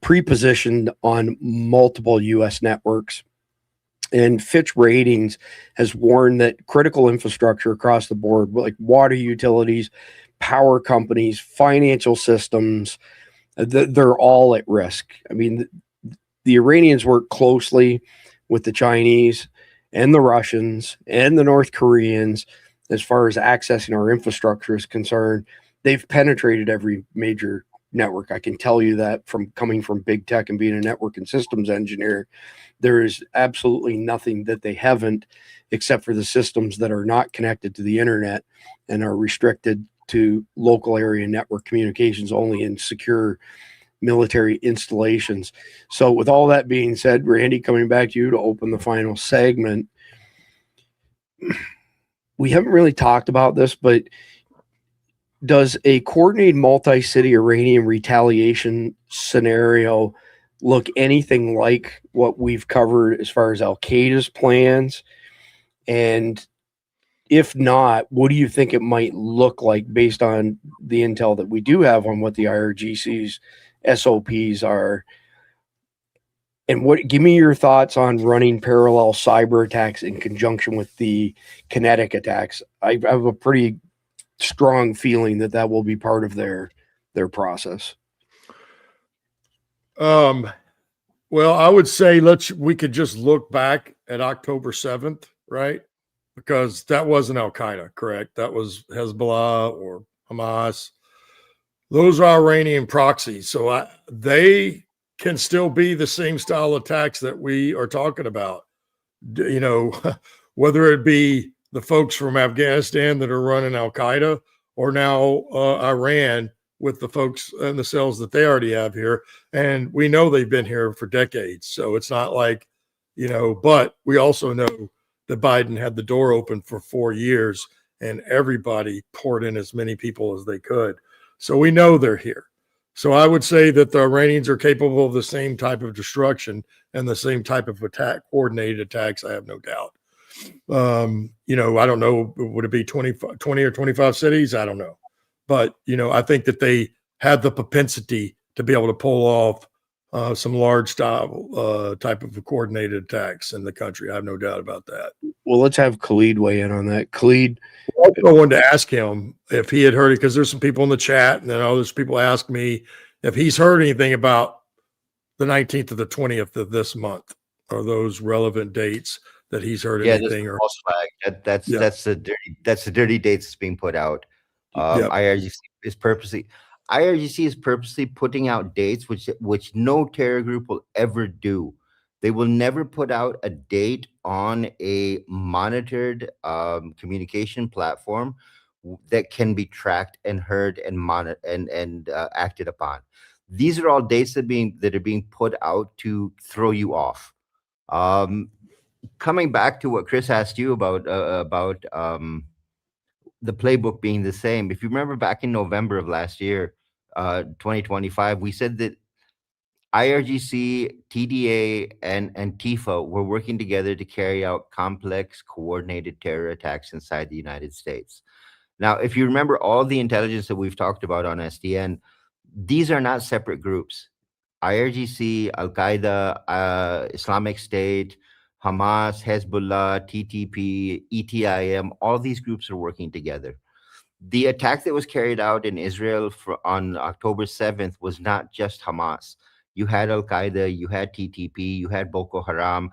pre-positioned on multiple U.S. networks. And Fitch Ratings has warned that critical infrastructure across the board, like water utilities, power companies, financial systems, they're all at risk. I mean, the Iranians work closely with the Chinese and the Russians and the North Koreans as far as accessing our infrastructure is concerned. They've penetrated every major network. I can tell you that from coming from big tech and being a network and systems engineer. There is absolutely nothing that they haven't, except for the systems that are not connected to the internet and are restricted to local area network communications only in secure military installations. So with all that being said, Randy, coming back to you to open the final segment, we haven't really talked about this, but does a coordinated multi-city Iranian retaliation scenario look anything like what we've covered as far as Al-Qaeda's plans? And if not, what do you think it might look like based on the intel that we do have on what the IRGC's SOPs are? And give me your thoughts on running parallel cyber attacks in conjunction with the kinetic attacks. I have a pretty strong feeling that will be part of their process. Well, I would say we could just look back at October 7th, right? Because that wasn't Al-Qaeda, correct? That was Hezbollah or Hamas. Those are Iranian proxies. So they can still be the same style attacks that we are talking about. Whether it be the folks from Afghanistan that are running Al-Qaeda or now Iran with the folks and the cells that they already have here. And we know they've been here for decades. So it's not like, but we also know that Biden had the door open for 4 years and everybody poured in as many people as they could. So we know they're here. So I would say that the Iranians are capable of the same type of destruction and the same type of attack, coordinated attacks. I have no doubt. I don't know, would it be 20 or 25 cities? I don't know. But, I think that they had the propensity to be able to pull off some large style type of coordinated attacks in the country. I have no doubt about that. Well, let's have Khalid weigh in on that. Khalid, I wanted to ask him if he had heard it, because there's some people in the chat, and then there's people ask me if he's heard anything about the 19th to the 20th of this month. Are those relevant dates that he's heard anything? Or that's the dirty dates that's being put out. IRGC is purposely putting out dates which no terror group will ever do. They will never put out a date on a monitored communication platform that can be tracked and heard and acted upon. These are all dates that are being put out to throw you off. Coming back to what Chris asked you about the playbook being the same. If you remember back in November of last year, 2025, we said that IRGC, TDA, and TIFA were working together to carry out complex, coordinated terror attacks inside the United States. Now, if you remember all the intelligence that we've talked about on SDN, these are not separate groups. IRGC, Al-Qaeda, Islamic State, Hamas, Hezbollah, TTP, ETIM, all these groups are working together. The attack that was carried out in Israel on October 7th was not just Hamas. You had Al-Qaeda, you had TTP, you had Boko Haram.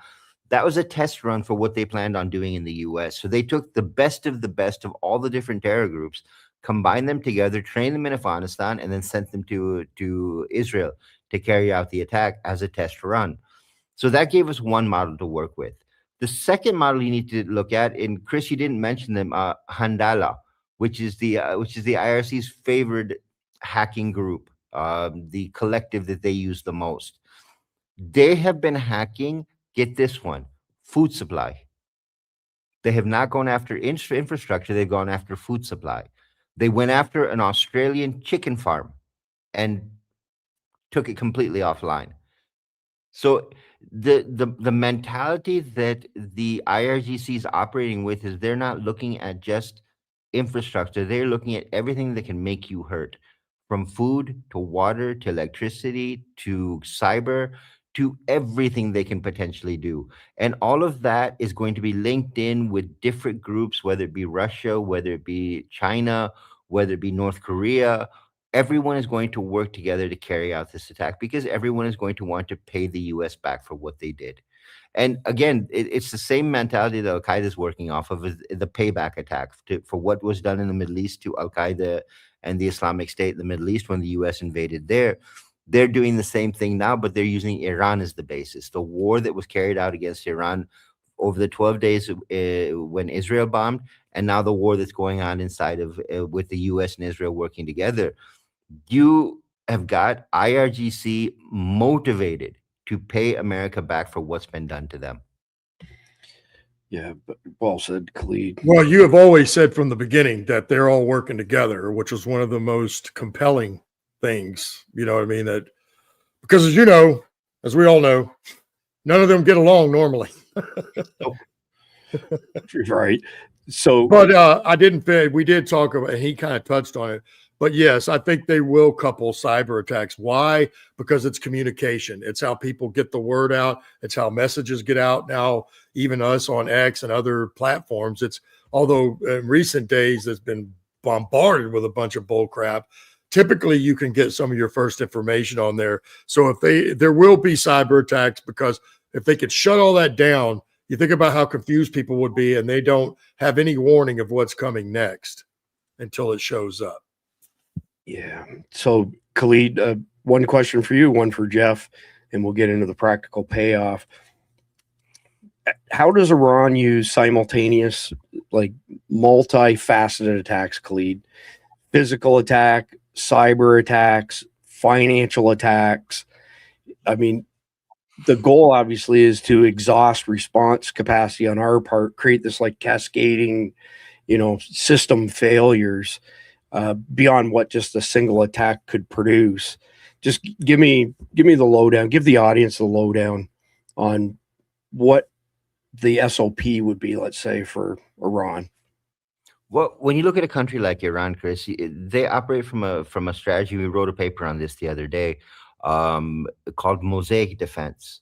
That was a test run for what they planned on doing in the US. So they took the best of all the different terror groups, combined them together, trained them in Afghanistan, and then sent them to Israel to carry out the attack as a test run. So that gave us one model to work with. The second model you need to look at, and Chris, you didn't mention them, Handala, which is the IRC's favorite hacking group, the collective that they use the most. They have been hacking, get this one, food supply. They have not gone after infrastructure, they've gone after food supply. They went after an Australian chicken farm and took it completely offline. So the mentality that the IRGC is operating with is they're not looking at just infrastructure, they're looking at everything that can make you hurt, from food to water to electricity to cyber to everything they can potentially do. And all of that is going to be linked in with different groups, whether it be Russia, whether it be China, whether it be North Korea. Everyone is going to work together to carry out this attack because everyone is going to want to pay the US back for what they did. And again, it's the same mentality that Al Qaeda is working off of, is the payback attack for what was done in the Middle East to Al Qaeda and the Islamic State in the Middle East when the US invaded there. They're doing the same thing now, but they're using Iran as the basis. The war that was carried out against Iran over the 12 days when Israel bombed, and now the war that's going on inside of with the US and Israel working together. You have got IRGC motivated to pay America back for what's been done to them. Yeah, but well said, Khalid. Well, you have always said from the beginning that they're all working together, which was one of the most compelling things. You know what I mean? That because, as you know, as we all know, none of them get along normally. Right. So, but we did talk about, and he kind of touched on it. But yes, I think they will couple cyber attacks. Why? Because it's communication. It's how people get the word out. It's how messages get out. Now, even us on X and other platforms, although in recent days it's been bombarded with a bunch of bull crap. Typically, you can get some of your first information on there. So there will be cyber attacks, because if they could shut all that down, you think about how confused people would be, and they don't have any warning of what's coming next until it shows up. Yeah. So, Khalid, one question for you, one for Jeff, and we'll get into the practical payoff. How does Iran use simultaneous, like multifaceted attacks, Khalid? Physical attack, cyber attacks, financial attacks. I mean, the goal obviously is to exhaust response capacity on our part, create this like cascading, system failures. Beyond what just a single attack could produce. Just give me the lowdown, give the audience the lowdown on what the SOP would be, let's say, for Iran. Well, when you look at a country like Iran, Chris, they operate from a strategy. We wrote a paper on this the other day, called mosaic defense.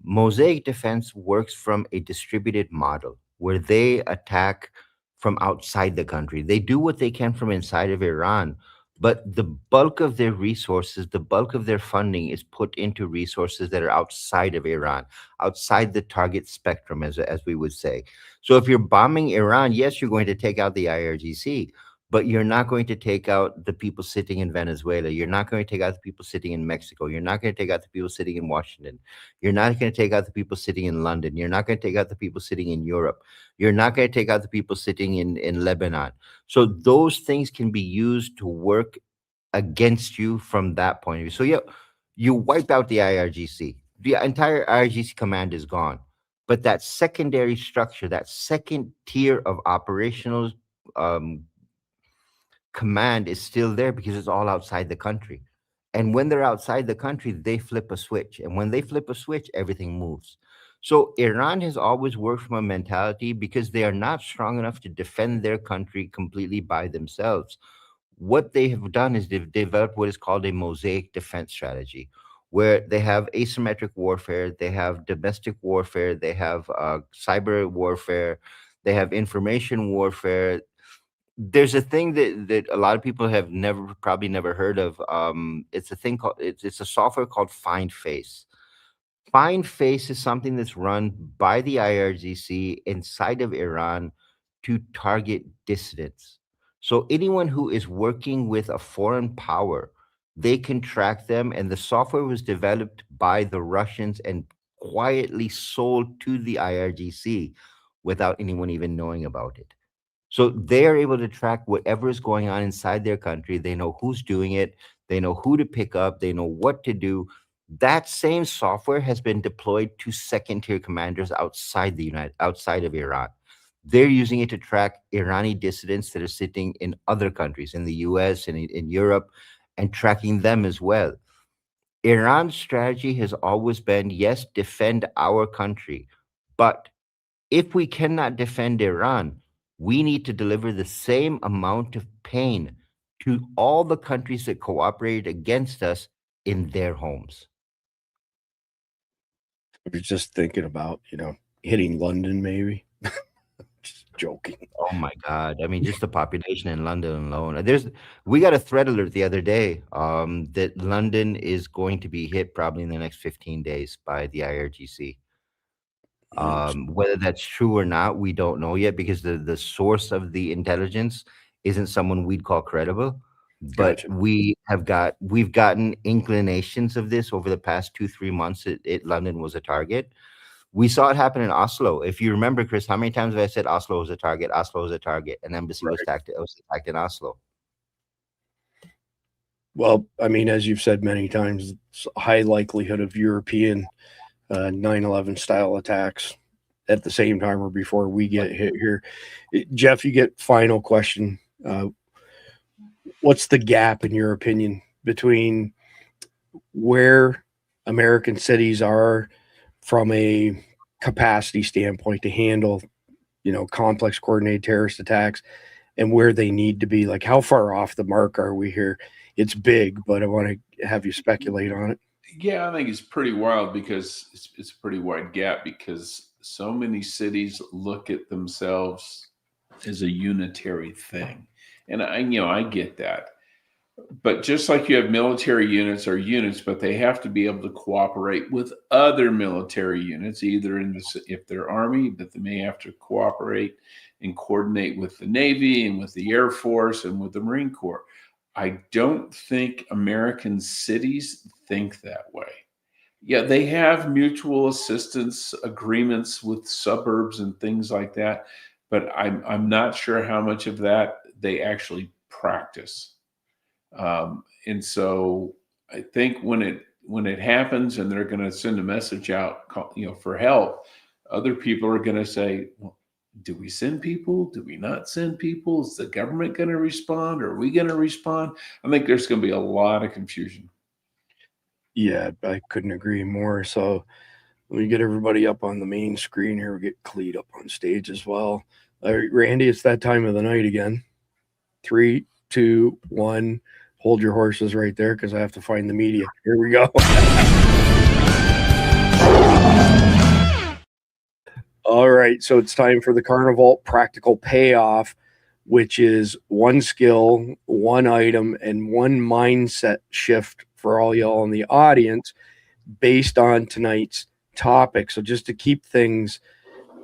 Mosaic defense works from a distributed model where they attack from outside the country. They do what they can from inside of Iran, but the bulk of their resources, the bulk of their funding is put into resources that are outside of Iran, outside the target spectrum, as we would say. So if you're bombing Iran, yes, you're going to take out the IRGC, but you're not going to take out the people sitting in Venezuela. You're not going to take out the people sitting in Mexico. You're not going to take out the people sitting in Washington. You're not going to take out the people sitting in London. You're not going to take out the people sitting in Europe. You're not going to take out the people sitting in Lebanon. So those things can be used to work against you from that point of view. So you wipe out the IRGC. The entire IRGC command is gone. But that secondary structure, that second tier of operational command is still there because it's all outside the country. And when they're outside the country, they flip a switch. And when they flip a switch, everything moves. So Iran has always worked from a mentality, because they are not strong enough to defend their country completely by themselves. What they have done is they've developed what is called a mosaic defense strategy, where they have asymmetric warfare, they have domestic warfare, they have cyber warfare, they have information warfare. There's a thing that a lot of people have probably never heard of. It's a thing called, it's a software called Find Face. Find Face is something that's run by the IRGC inside of Iran to target dissidents. So anyone who is working with a foreign power, they can track them. And the software was developed by the Russians and quietly sold to the IRGC without anyone even knowing about it. So they are able to track whatever is going on inside their country. They know who's doing it. They know who to pick up. They know what to do. That same software has been deployed to second-tier commanders outside of Iran. They're using it to track Irani dissidents that are sitting in other countries, in the US and in Europe, and tracking them as well. Iran's strategy has always been, yes, defend our country, but if we cannot defend Iran, we need to deliver the same amount of pain to all the countries that cooperated against us in their homes. I was just thinking about, hitting London, maybe. Just joking. Oh my God. I mean, just the population in London alone. We got a threat alert the other day that London is going to be hit probably in the next 15 days by the IRGC. Whether that's true or not, we don't know yet, because the source of the intelligence isn't someone we'd call credible. But Gotcha. we've gotten inclinations of this over the past 2-3 months. London was a target. We saw it happen in Oslo. If you remember, Chris, how many times have I said Oslo was a target? Oslo was a target. An embassy was attacked in Oslo. Well, I mean, as you've said many times, it's a high likelihood of European 9/11 style attacks at the same time or before we get hit here. Jeff, you get final question. What's the gap, in your opinion, between where American cities are from a capacity standpoint to handle, complex coordinated terrorist attacks, and where they need to be? Like, how far off the mark are we here? It's big, but I want to have you speculate on it. Yeah, I think it's pretty wild, because it's a pretty wide gap, because so many cities look at themselves as a unitary thing. And I get that. But just like you have military units or units, but they have to be able to cooperate with other military units, either if they're Army, but they may have to cooperate and coordinate with the Navy and with the Air Force and with the Marine Corps. I don't think American cities think that way. Yeah, they have mutual assistance agreements with suburbs and things like that, but I'm not sure how much of that they actually practice. And so I think when it happens and they're going to send a message out, for help, other people are going to say, well, do we send people? Do we not send people? Is the government going to respond? Are we going to respond? I think there's going to be a lot of confusion. Yeah, I couldn't agree more. So let me get everybody up on the main screen here. We'll get Cleet up on stage as well. All right, Randy, it's that time of the night again. 3, 2, 1. Hold your horses right there, because I have to find the media. Here we go. All right, so it's time for the Carnival Practical Payoff, which is one skill, one item, and one mindset shift for all y'all in the audience based on tonight's topic. So just to keep things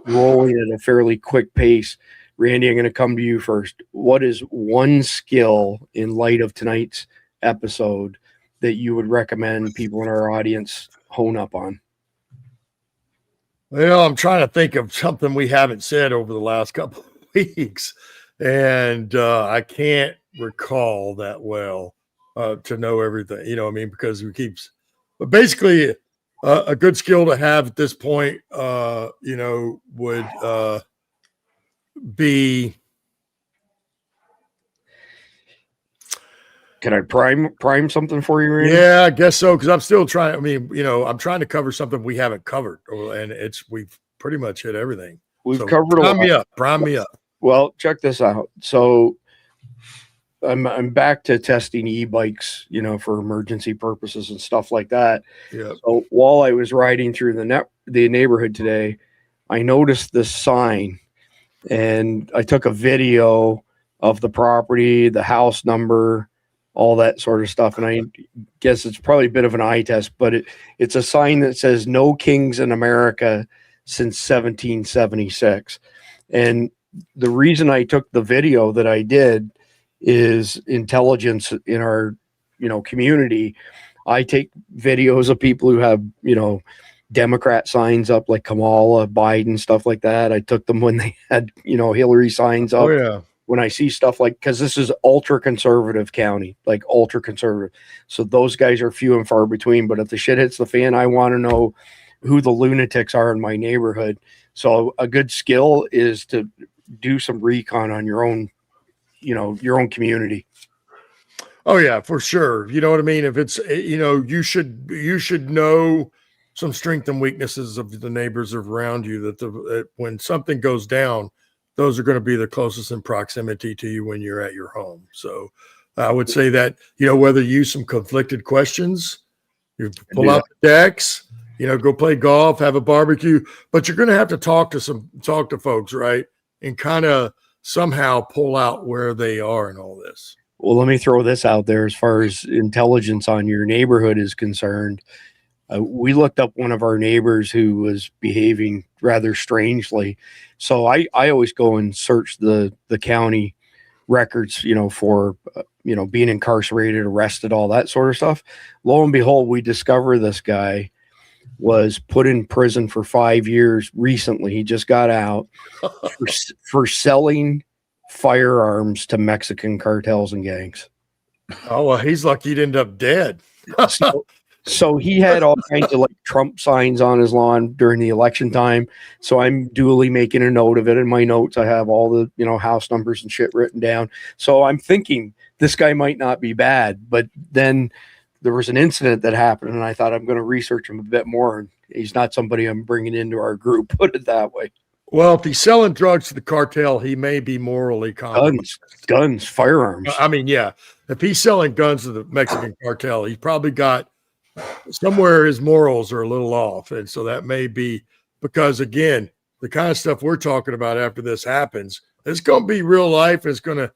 rolling at a fairly quick pace, Randy, I'm going to come to you first. What is one skill, in light of tonight's episode, that you would recommend people in our audience hone up on? Well, I'm trying to think of something we haven't said over the last couple of weeks, and I can't recall that well to know everything, because but basically a good skill to have at this point, would be. Can I prime something for you, Randy? Yeah, I guess so, because I'm still trying. I'm trying to cover something we haven't covered, and we've pretty much hit everything. We've covered a lot. Prime me up. Well, check this out. So I'm back to testing e-bikes, for emergency purposes and stuff like that. Yeah. So while I was riding through the neighborhood today, I noticed this sign, and I took a video of the property, the house number, all that sort of stuff. And I guess it's probably a bit of an eye test, but it's a sign that says no kings in America since 1776. And the reason I took the video that I did is intelligence in our, community. I take videos of people who have, Democrat signs up like Kamala, Biden, stuff like that. I took them when they had, Hillary signs up. Oh, yeah. When I see stuff like, because this is ultra conservative county, like ultra conservative. So those guys are few and far between. But if the shit hits the fan, I want to know who the lunatics are in my neighborhood. So a good skill is to do some recon on your own, your own community. Oh yeah, for sure. You know what I mean? If it's, you should know some strength and weaknesses of the neighbors around you, that when something goes down, those are going to be the closest in proximity to you when you're at your home. So I would say that, whether you use some conflicted questions, you pull out the decks, go play golf, have a barbecue, but you're going to have to talk to folks, right? And kind of somehow pull out where they are in all this. Well, let me throw this out there as far as intelligence on your neighborhood is concerned. We looked up one of our neighbors who was behaving rather strangely. So I always go and search the county records, for, being incarcerated, arrested, all that sort of stuff. Lo and behold, we discover this guy was put in prison for 5 years recently. He just got out for selling firearms to Mexican cartels and gangs. Oh, well, he's lucky he'd end up dead. So he had all kinds of like Trump signs on his lawn during the election time. So I'm duly making a note of it. In my notes, I have all the, house numbers and shit written down. So I'm thinking this guy might not be bad, but then there was an incident that happened and I thought I'm going to research him a bit more. And he's not somebody I'm bringing into our group, put it that way. Well, if he's selling drugs to the cartel, he may be morally compromised. Guns, firearms. I mean, yeah. If he's selling guns to the Mexican cartel, he's probably got somewhere his morals are a little off. And so that may be because, again, the kind of stuff we're talking about after this happens, it's going to be real life. You're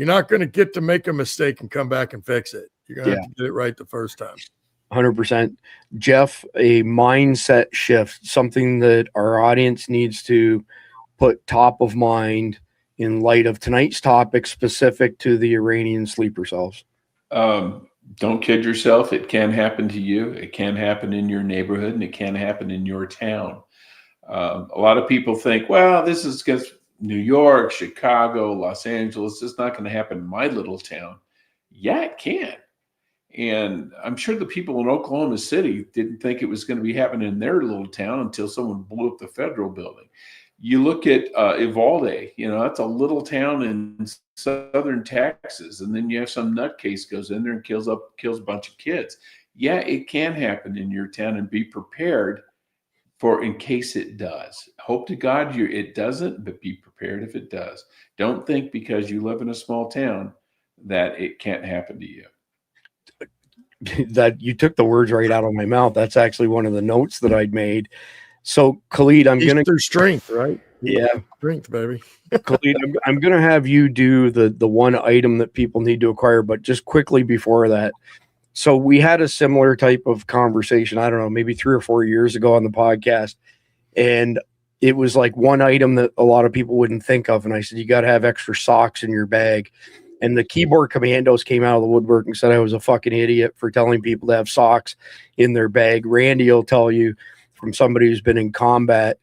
not going to get to make a mistake and come back and fix it. You're going to have to get it right the first time. 100%. Jeff, a mindset shift, something that our audience needs to put top of mind in light of tonight's topic specific to the Iranian sleeper cells. Don't kid yourself. It can happen to you. It can happen in your neighborhood, and it can happen in your town. A lot of people think, well, this is just New York, Chicago, Los Angeles. It's not going to happen in my little town. Yeah, it can. And I'm sure the people in Oklahoma City didn't think it was going to be happening in their little town until someone blew up the federal building. You look at Uvalde, that's a little town in southern Texas, and then you have some nutcase goes in there and kills a bunch of kids. Yeah, it can happen in your town, and be prepared for in case it does. Hope to God it doesn't, but be prepared if it does. Don't think because you live in a small town that it can't happen to you. That you took the words right out of my mouth. That's actually one of the notes that I'd made. So Khalid, I'm going to through strength, right? Yeah. Strength, baby. Khalid, I'm going to have you do the one item that people need to acquire, but just quickly before that. So we had a similar type of conversation, I don't know, maybe 3 or 4 years ago on the podcast. And it was like one item that a lot of people wouldn't think of. And I said, you got to have extra socks in your bag. And the keyboard commandos came out of the woodwork and said I was a fucking idiot for telling people to have socks in their bag. Randy will tell you from somebody who's been in combat,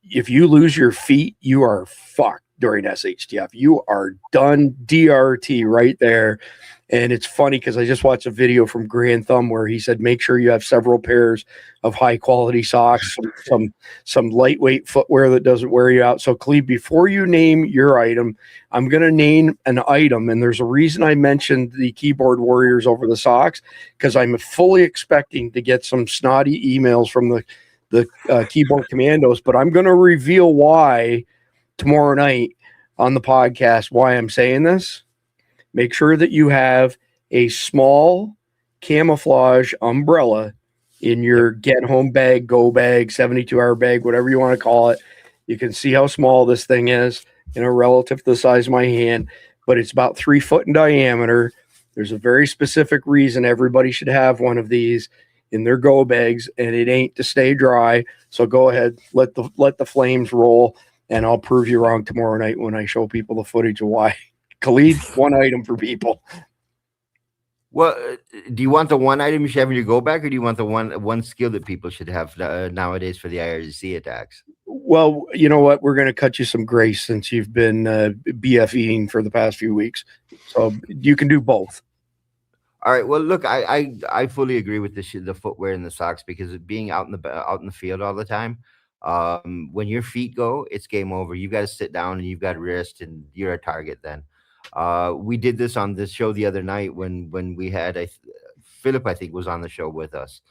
if you lose your feet, you are fucked during SHTF. You are done, DRT right there. And it's funny because I just watched a video from Grand Thumb where he said, make sure you have several pairs of high quality socks, some lightweight footwear that doesn't wear you out. So Khalid, before you name your item, I'm going to name an item. And there's a reason I mentioned the keyboard warriors over the socks, because I'm fully expecting to get some snotty emails from the keyboard commandos, but I'm going to reveal why tomorrow night on the podcast, why I'm saying this. Make sure that you have a small camouflage umbrella in your get home bag, go bag, 72-hour bag, whatever you want to call it. You can see how small this thing is, relative to the size of my hand, but it's about 3 foot in diameter. There's a very specific reason everybody should have one of these in their go bags, and it ain't to stay dry. So go ahead, let the flames roll, and I'll prove you wrong tomorrow night when I show people the footage of why. Khalid, one item for people. Well, do you want the one item you should have in your go bag, or do you want the one skill that people should have nowadays for the IRGC attacks? Well, you know what? We're going to cut you some grace since you've been BFEing for the past few weeks. So you can do both. All right. Well, look, I fully agree with the footwear and the socks, because being out in the field all the time, when your feet go, it's game over. You got to sit down and you've got to rest, and you're a target then. We did this on this show the other night when we had Philip, I think, was on the show with us,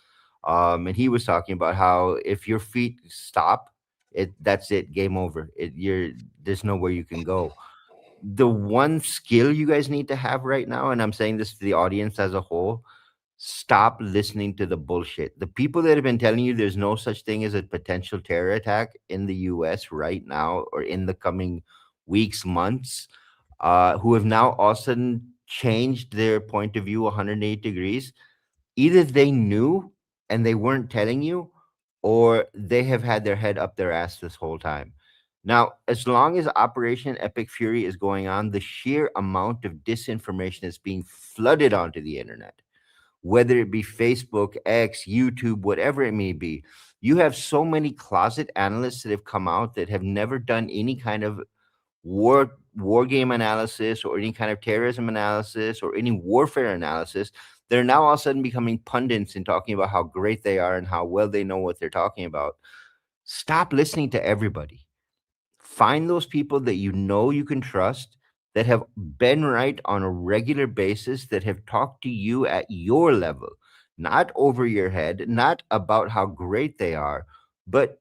and he was talking about how if your feet stop, that's it, game over. There's nowhere you can go. The one skill you guys need to have right now, and I'm saying this to the audience as a whole, stop listening to the bullshit. The people that have been telling you there's no such thing as a potential terror attack in the US right now or in the coming weeks, months, who have now all of a sudden changed their point of view 180 degrees. Either they knew and they weren't telling you, or they have had their head up their ass this whole time. Now, as long as Operation Epic Fury is going on, the sheer amount of disinformation is being flooded onto the internet, whether it be Facebook, X, YouTube, whatever it may be. You have so many closet analysts that have come out that have never done any kind of war game analysis or any kind of terrorism analysis or any warfare analysis. They're now all of a sudden becoming pundits and talking about how great they are and how well they know what they're talking about. Stop listening to everybody. Find those people that you know you can trust, that have been right on a regular basis, that have talked to you at your level, not over your head, not about how great they are, but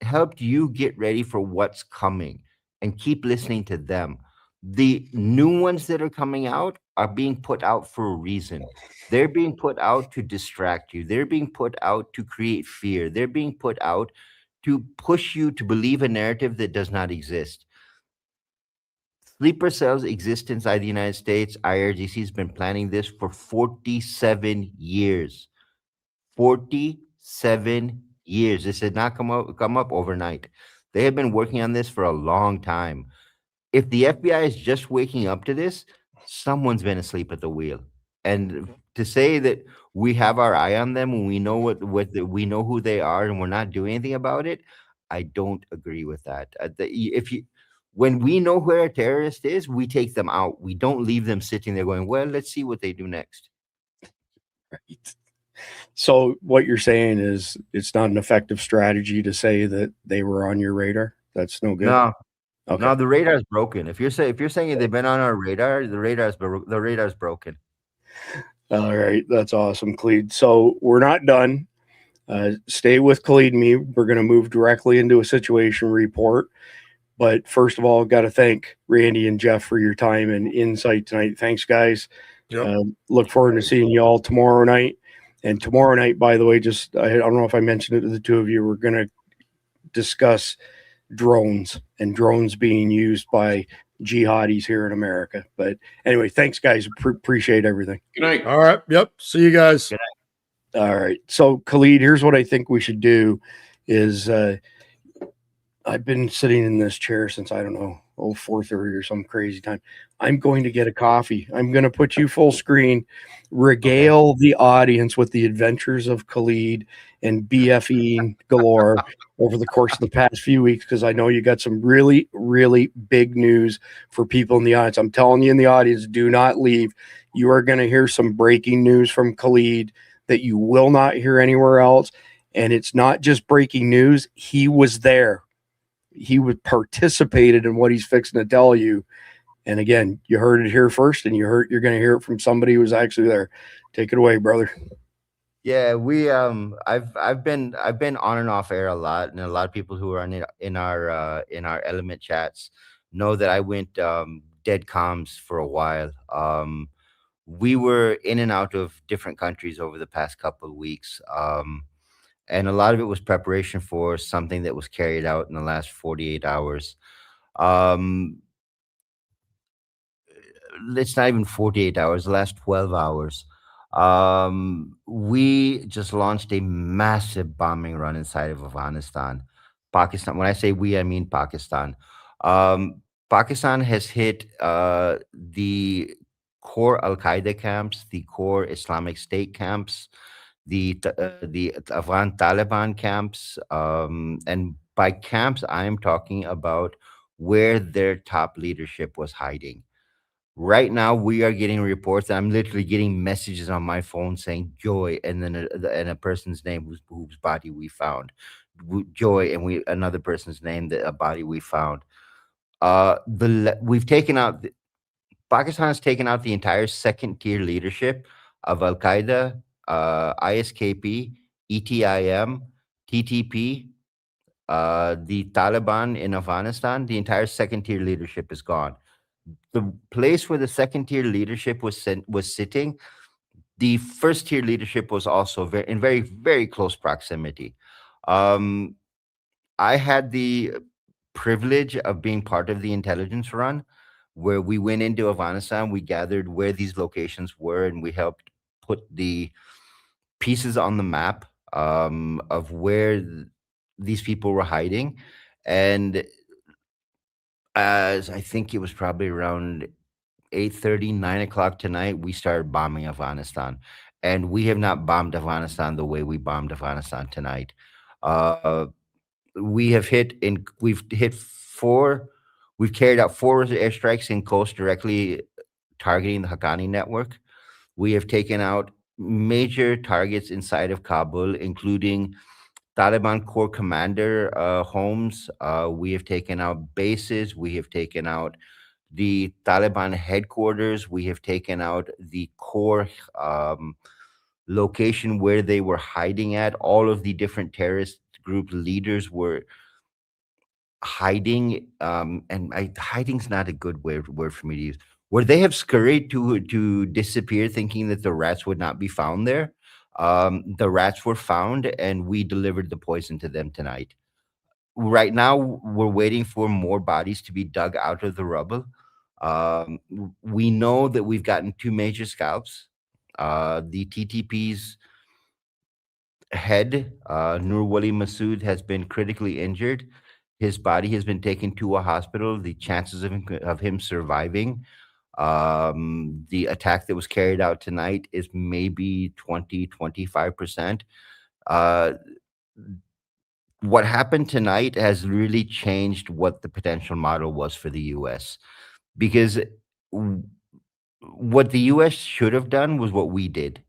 helped you get ready for what's coming, and keep listening to them. The new ones that are coming out are being put out for a reason. They're being put out to distract you. They're being put out to create fear. They're being put out to push you to believe a narrative that does not exist. Sleeper cells exist inside the United States. IRGC has been planning this for 47 years. 47 years. This did not come up overnight. They have been working on this for a long time. If the FBI is just waking up to this, someone's been asleep at the wheel. And to say that we have our eye on them and we know we know who they are and we're not doing anything about it, I don't agree with that. When we know where a terrorist is, we take them out. We don't leave them sitting there going, well, let's see what they do next. Right. So what you're saying is it's not an effective strategy to say that they were on your radar? That's no good? No. Okay. No, the radar is broken. If you're saying they've been on our radar, the radar's broken. All right, that's awesome, Khalid. So we're not done. Stay with Khalid and me. We're going to move directly into a situation report. But first of all, got to thank Randy and Jeff for your time and insight tonight. Thanks, guys. Yep. Look forward to seeing you all tomorrow night. And tomorrow night, by the way, I don't know if I mentioned it to the two of you, we're going to discuss drones and drones being used by jihadis here in America. But anyway, thanks, guys. Appreciate everything. Good night. All right. Yep. See you guys. Good night. All right. So, Khalid, here's what I think we should do is I've been sitting in this chair since, I don't know, 4:30 or some crazy time. I'm going to get a coffee. I'm going to put you full screen, regale the audience with the adventures of Khalid and BFE galore over the course of the past few weeks, because I know you got some really, really big news for people in the audience. I'm telling you in the audience, do not leave. You are going to hear some breaking news from Khalid that you will not hear anywhere else. And it's not just breaking news. He was there. He would participated in what he's fixing to tell you. And again, you heard it here first, and you're going to hear it from somebody who was actually there. Take it away, brother. Yeah, we I've been on and off air a lot, and a lot of people who are in our element chats know that I went dead comms for a while. We were in and out of different countries over the past couple of weeks. And a lot of it was preparation for something that was carried out in the last 48 hours. it's not even 48 hours, the last 12 hours, we just launched a massive bombing run inside of Afghanistan. Pakistan, when I say we, I mean Pakistan. Pakistan has hit the core Al Qaeda camps, the core Islamic State camps, the Afghan Taliban camps, and by camps, I am talking about where their top leadership was hiding. Right now, we are getting reports. I'm literally getting messages on my phone saying "Joy" and then a person's name whose body we found. Joy, and another person's name, that a body we found. We've taken out. Pakistan has taken out the entire second tier leadership of Al Qaeda, ISKP, ETIM, TTP, the Taliban in Afghanistan. The entire second tier leadership is gone. The place where the second tier leadership was sitting, the first tier leadership was also in very, very close proximity. Um, I had the privilege of being part of the intelligence run where we went into Afghanistan, we gathered where these locations were, and we helped put the pieces on the map of where these people were hiding. And as I think it was probably around 8:30, 9 o'clock tonight, we started bombing Afghanistan. And we have not bombed Afghanistan the way we bombed Afghanistan tonight. Uh, we've hit we've carried out 4 airstrikes in coast directly targeting the Haqqani network. We have taken out major targets inside of Kabul, including Taliban core commander homes. We have taken out bases. We have taken out the Taliban headquarters. We have taken out the core location where they were hiding at. All of the different terrorist group leaders were hiding, hiding's not a good word for me to use. Where they have scurried to disappear, thinking that the rats would not be found there. The rats were found, and we delivered the poison to them tonight. Right now, we're waiting for more bodies to be dug out of the rubble. We know that we've gotten 2 major scalps. The TTP's head, Nur Wali Masood, has been critically injured. His body has been taken to a hospital. The chances of him surviving the attack that was carried out tonight is maybe 20-25%. What happened tonight has really changed what the potential model was for the U.S. because what the U.S. should have done was what we did.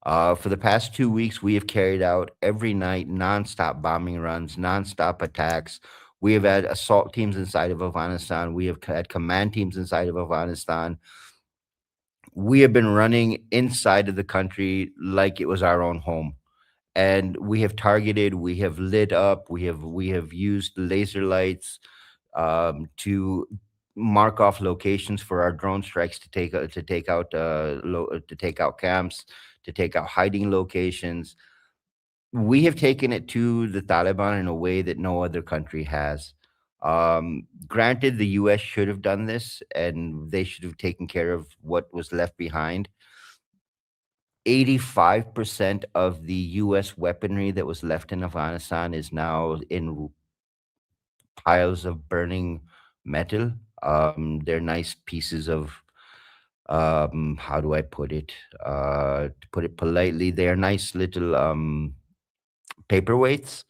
For the past 2 weeks, we have carried out every night nonstop bombing runs, nonstop attacks. We have had assault teams inside of Afghanistan. We have had command teams inside of Afghanistan. We have been running inside of the country like it was our own home. And we have targeted, we have lit up, we have used laser lights to mark off locations for our drone strikes to take out camps, to take out hiding locations. We have taken it to the Taliban in a way that no other country has. Granted, the U.S. should have done this, and they should have taken care of what was left behind. 85% of the U.S. weaponry that was left in Afghanistan is now in piles of burning metal. They're nice pieces of, how do I put it? To put it politely, they're nice little paperweights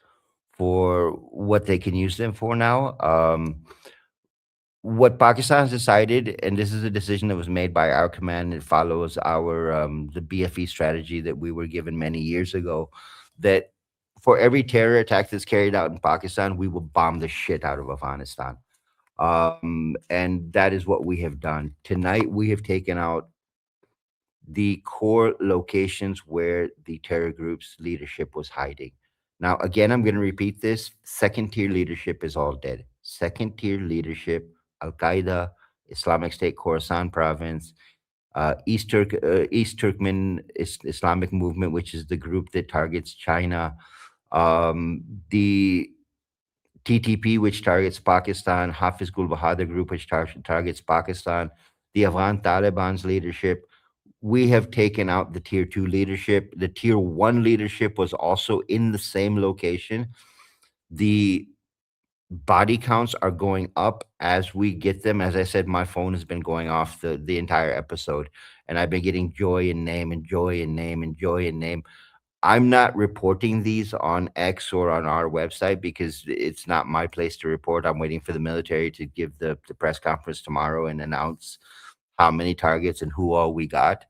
for what they can use them for now. What Pakistan has decided, and this is a decision that was made by our command, it follows our the BFE strategy that we were given many years ago, that for every terror attack that's carried out in Pakistan, we will bomb the shit out of Afghanistan. And that is what we have done. Tonight, we have taken out the core locations where the terror group's leadership was hiding. Now, again, I'm going to repeat this. Second tier leadership is all dead. Second tier leadership, Al Qaeda, Islamic State Khorasan province, East Turkmen Islamic movement, which is the group that targets China, the TTP, which targets Pakistan, Hafiz Gul Bahadur group, which targets Pakistan, the Afghan Taliban's leadership. We have taken out the tier 2 leadership. The tier 1 leadership was also in the same location. The body counts are going up as we get them. As I said, my phone has been going off the entire episode, and I've been getting joy and name and joy and name and joy and name. I'm not reporting these on X or on our website because it's not my place to report. I'm waiting for the military to give the press conference tomorrow and announce how many targets and who all we got.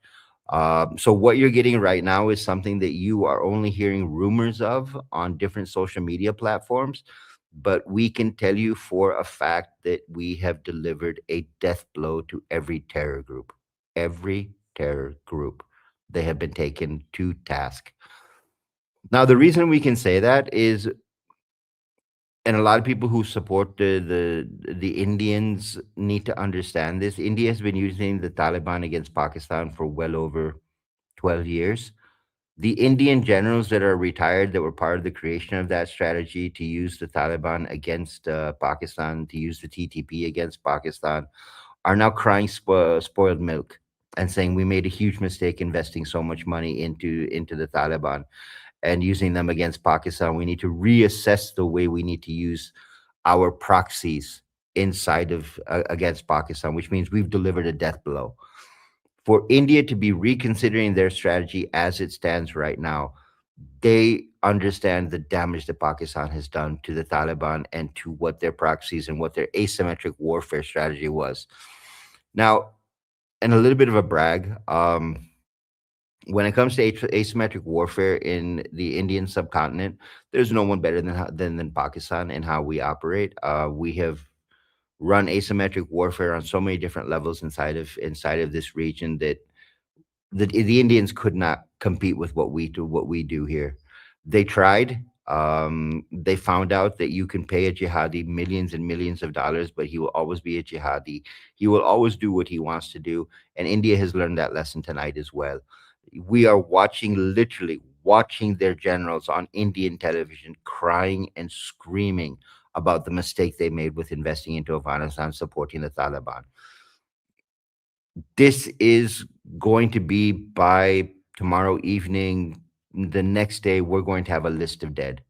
So what you're getting right now is something that you are only hearing rumors of on different social media platforms. But we can tell you for a fact that we have delivered a death blow to every terror group. Every terror group. They have been taken to task. Now, the reason we can say that is, and a lot of people who support the Indians need to understand this. India has been using the Taliban against Pakistan for well over 12 years. The Indian generals that are retired, that were part of the creation of that strategy to use the Taliban against Pakistan, to use the TTP against Pakistan, are now crying spoiled milk and saying we made a huge mistake investing so much money into the Taliban and using them against Pakistan. We need to reassess the way we need to use our proxies inside of against Pakistan, which means we've delivered a death blow. For India to be reconsidering their strategy as it stands right now, they understand the damage that Pakistan has done to the Taliban and to what their proxies and what their asymmetric warfare strategy was. Now, and a little bit of a brag, when it comes to asymmetric warfare in the Indian subcontinent, there's no one better than Pakistan in how we operate. We have run asymmetric warfare on so many different levels inside of this region that the Indians could not compete with what we do here. They tried. They found out that you can pay a jihadi millions and millions of dollars, but he will always be a jihadi. He will always do what he wants to do. And India has learned that lesson tonight as well. We are literally watching their generals on Indian television crying and screaming about the mistake they made with investing into Afghanistan, supporting the Taliban. This is going to be by tomorrow evening. The next day, we're going to have a list of dead.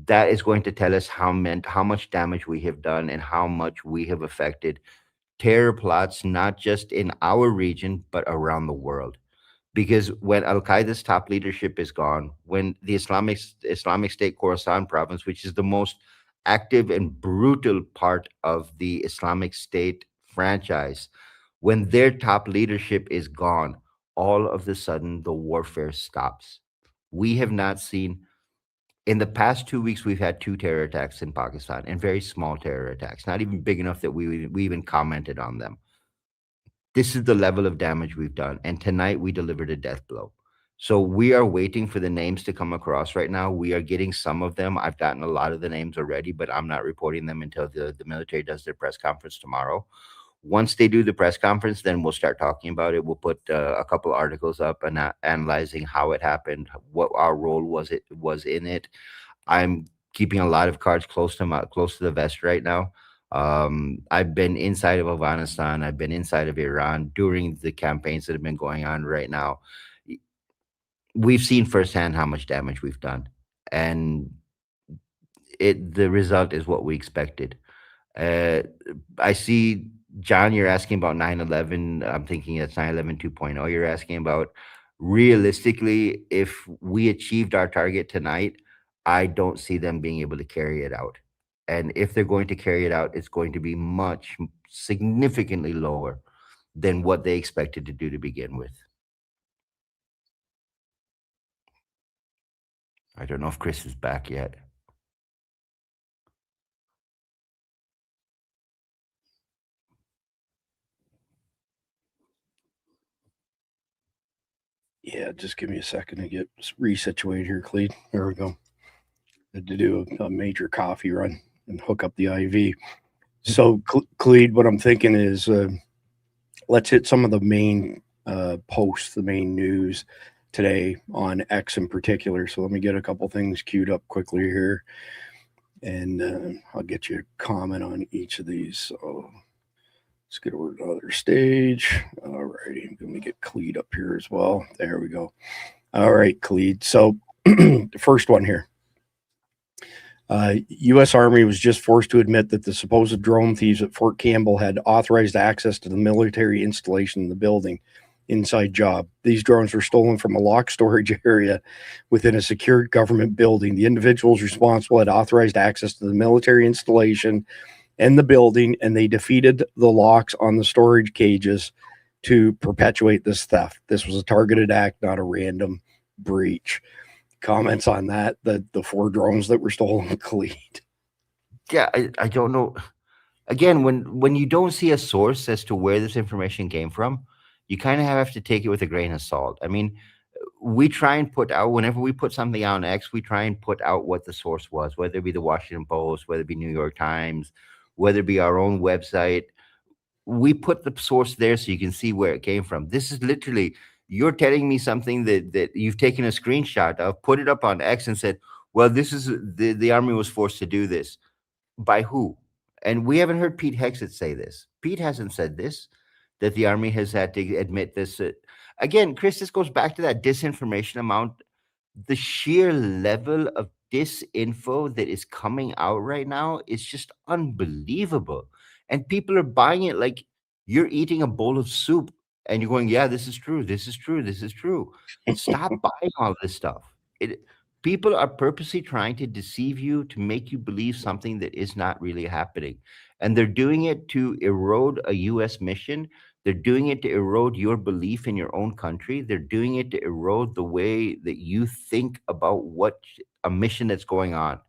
That is going to tell us how much damage we have done and how much we have affected terror plots, not just in our region, but around the world. Because when Al-Qaeda's top leadership is gone, when the Islamic State Khorasan province, which is the most active and brutal part of the Islamic State franchise, when their top leadership is gone, all of a sudden the warfare stops. We have not seen, in the past 2 weeks, we've had 2 terror attacks in Pakistan, and very small terror attacks, not even big enough that we even commented on them. This is the level of damage we've done. And tonight we delivered a death blow. So we are waiting for the names to come across right now. We are getting some of them. I've gotten a lot of the names already, but I'm not reporting them until the military does their press conference tomorrow. Once they do the press conference, then we'll start talking about it. We'll put a couple articles up and analyzing how it happened, what our role was in it. I'm keeping a lot of cards close to the vest right now. I've been inside of Afghanistan. I've been inside of Iran during the campaigns that have been going on right now. We've seen firsthand how much damage we've done, and the result is what we expected. I see, John, you're asking about 9/11. I'm thinking it's 9/11 2.0 you're asking about. Realistically, if we achieved our target tonight, I don't see them being able to carry it out. And if they're going to carry it out, it's going to be significantly lower than what they expected to do to begin with. I don't know if Chris is back yet. Yeah, just give me a second to get resituated here, Clede. There we go. Had to do a major coffee run and hook up the IV. So, Clede, what I'm thinking is let's hit some of the main posts, the main news today on X in particular. So let me get a couple things queued up quickly here, and I'll get you a comment on each of these. So let's Let's get over to another stage. All righty. Let me get Cleed up here as well. There we go. All right, Cleed. So the first one here. U.S. Army was just forced to admit that the supposed drone thieves at Fort Campbell had authorized access to the military installation in the building. Inside job. These drones were stolen from a locked storage area within a secured government building. The individuals responsible had authorized access to the military installation and the building, and they defeated the locks on the storage cages to perpetuate this theft. This was a targeted act, not a random breach. Comments on that, the 4 drones that were stolen, Khalid? Yeah, I don't know. Again, when you don't see a source as to where this information came from, you kind of have to take it with a grain of salt. I mean, we try and put out, whenever we put something out on X, we try and put out what the source was, whether it be the Washington Post, whether it be New York Times, whether it be our own website. We put the source there so you can see where it came from. This is literally, you're telling me something that you've taken a screenshot of, put it up on X and said, well, this is the Army was forced to do this. By who? And we haven't heard Pete Hegseth say this. Pete hasn't said this, that the Army has had to admit this. Again, Chris, this goes back to that disinformation amount. The sheer level of disinfo that is coming out right now is just unbelievable. And people are buying it like you're eating a bowl of soup and you're going, yeah, this is true. This is true. This is true. Stop buying all this stuff. People are purposely trying to deceive you, to make you believe something that is not really happening. And they're doing it to erode a U.S. mission. They're doing it to erode your belief in your own country. They're doing it to erode the way that you think about what a mission that's going on.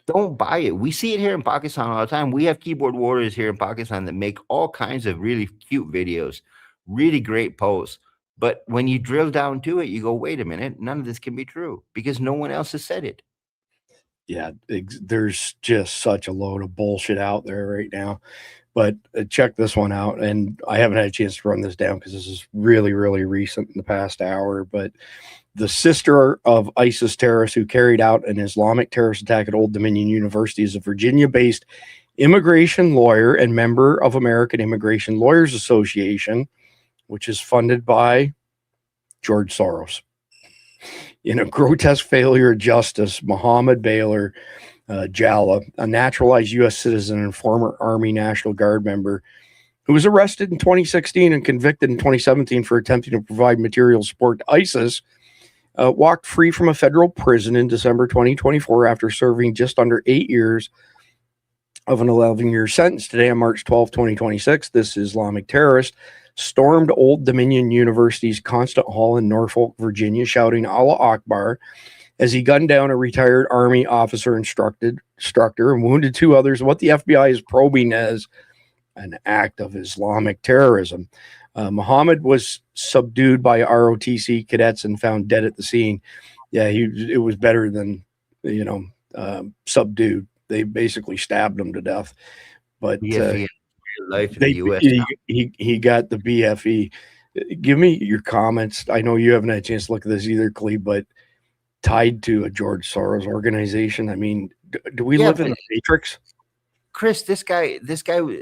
Don't buy it. We see it here in Pakistan all the time. We have keyboard warriors here in Pakistan that make all kinds of really cute videos, really great posts. But when you drill down to it, you go, wait a minute, none of this can be true because no one else has said it. Yeah, there's just such a load of bullshit out there right now. But check this one out. And I haven't had a chance to run this down because this is really, really recent in the past hour. But the sister of ISIS terrorists who carried out an Islamic terrorist attack at Old Dominion University is a Virginia-based immigration lawyer and member of American Immigration Lawyers Association, which is funded by George Soros. In a grotesque failure of justice, Mohammed Baylor Jalla, a naturalized U.S. citizen and former Army National Guard member who was arrested in 2016 and convicted in 2017 for attempting to provide material support to ISIS, walked free from a federal prison in December 2024 after serving just under 8 years of an 11-year sentence. Today, on March 12, 2026, this Islamic terrorist stormed Old Dominion University's Constant Hall in Norfolk, Virginia, shouting Allah Akbar as he gunned down a retired Army officer instructor and wounded 2 others, what the FBI is probing as an act of Islamic terrorism. Muhammad was subdued by ROTC cadets and found dead at the scene. Yeah, it was better than, subdued. They basically stabbed him to death. But life in the US. He got the BFE. Give me your comments. I know you haven't had a chance to look at this either, Cleve, but tied to a George Soros organization. I mean, do we live in the Matrix? Chris, this guy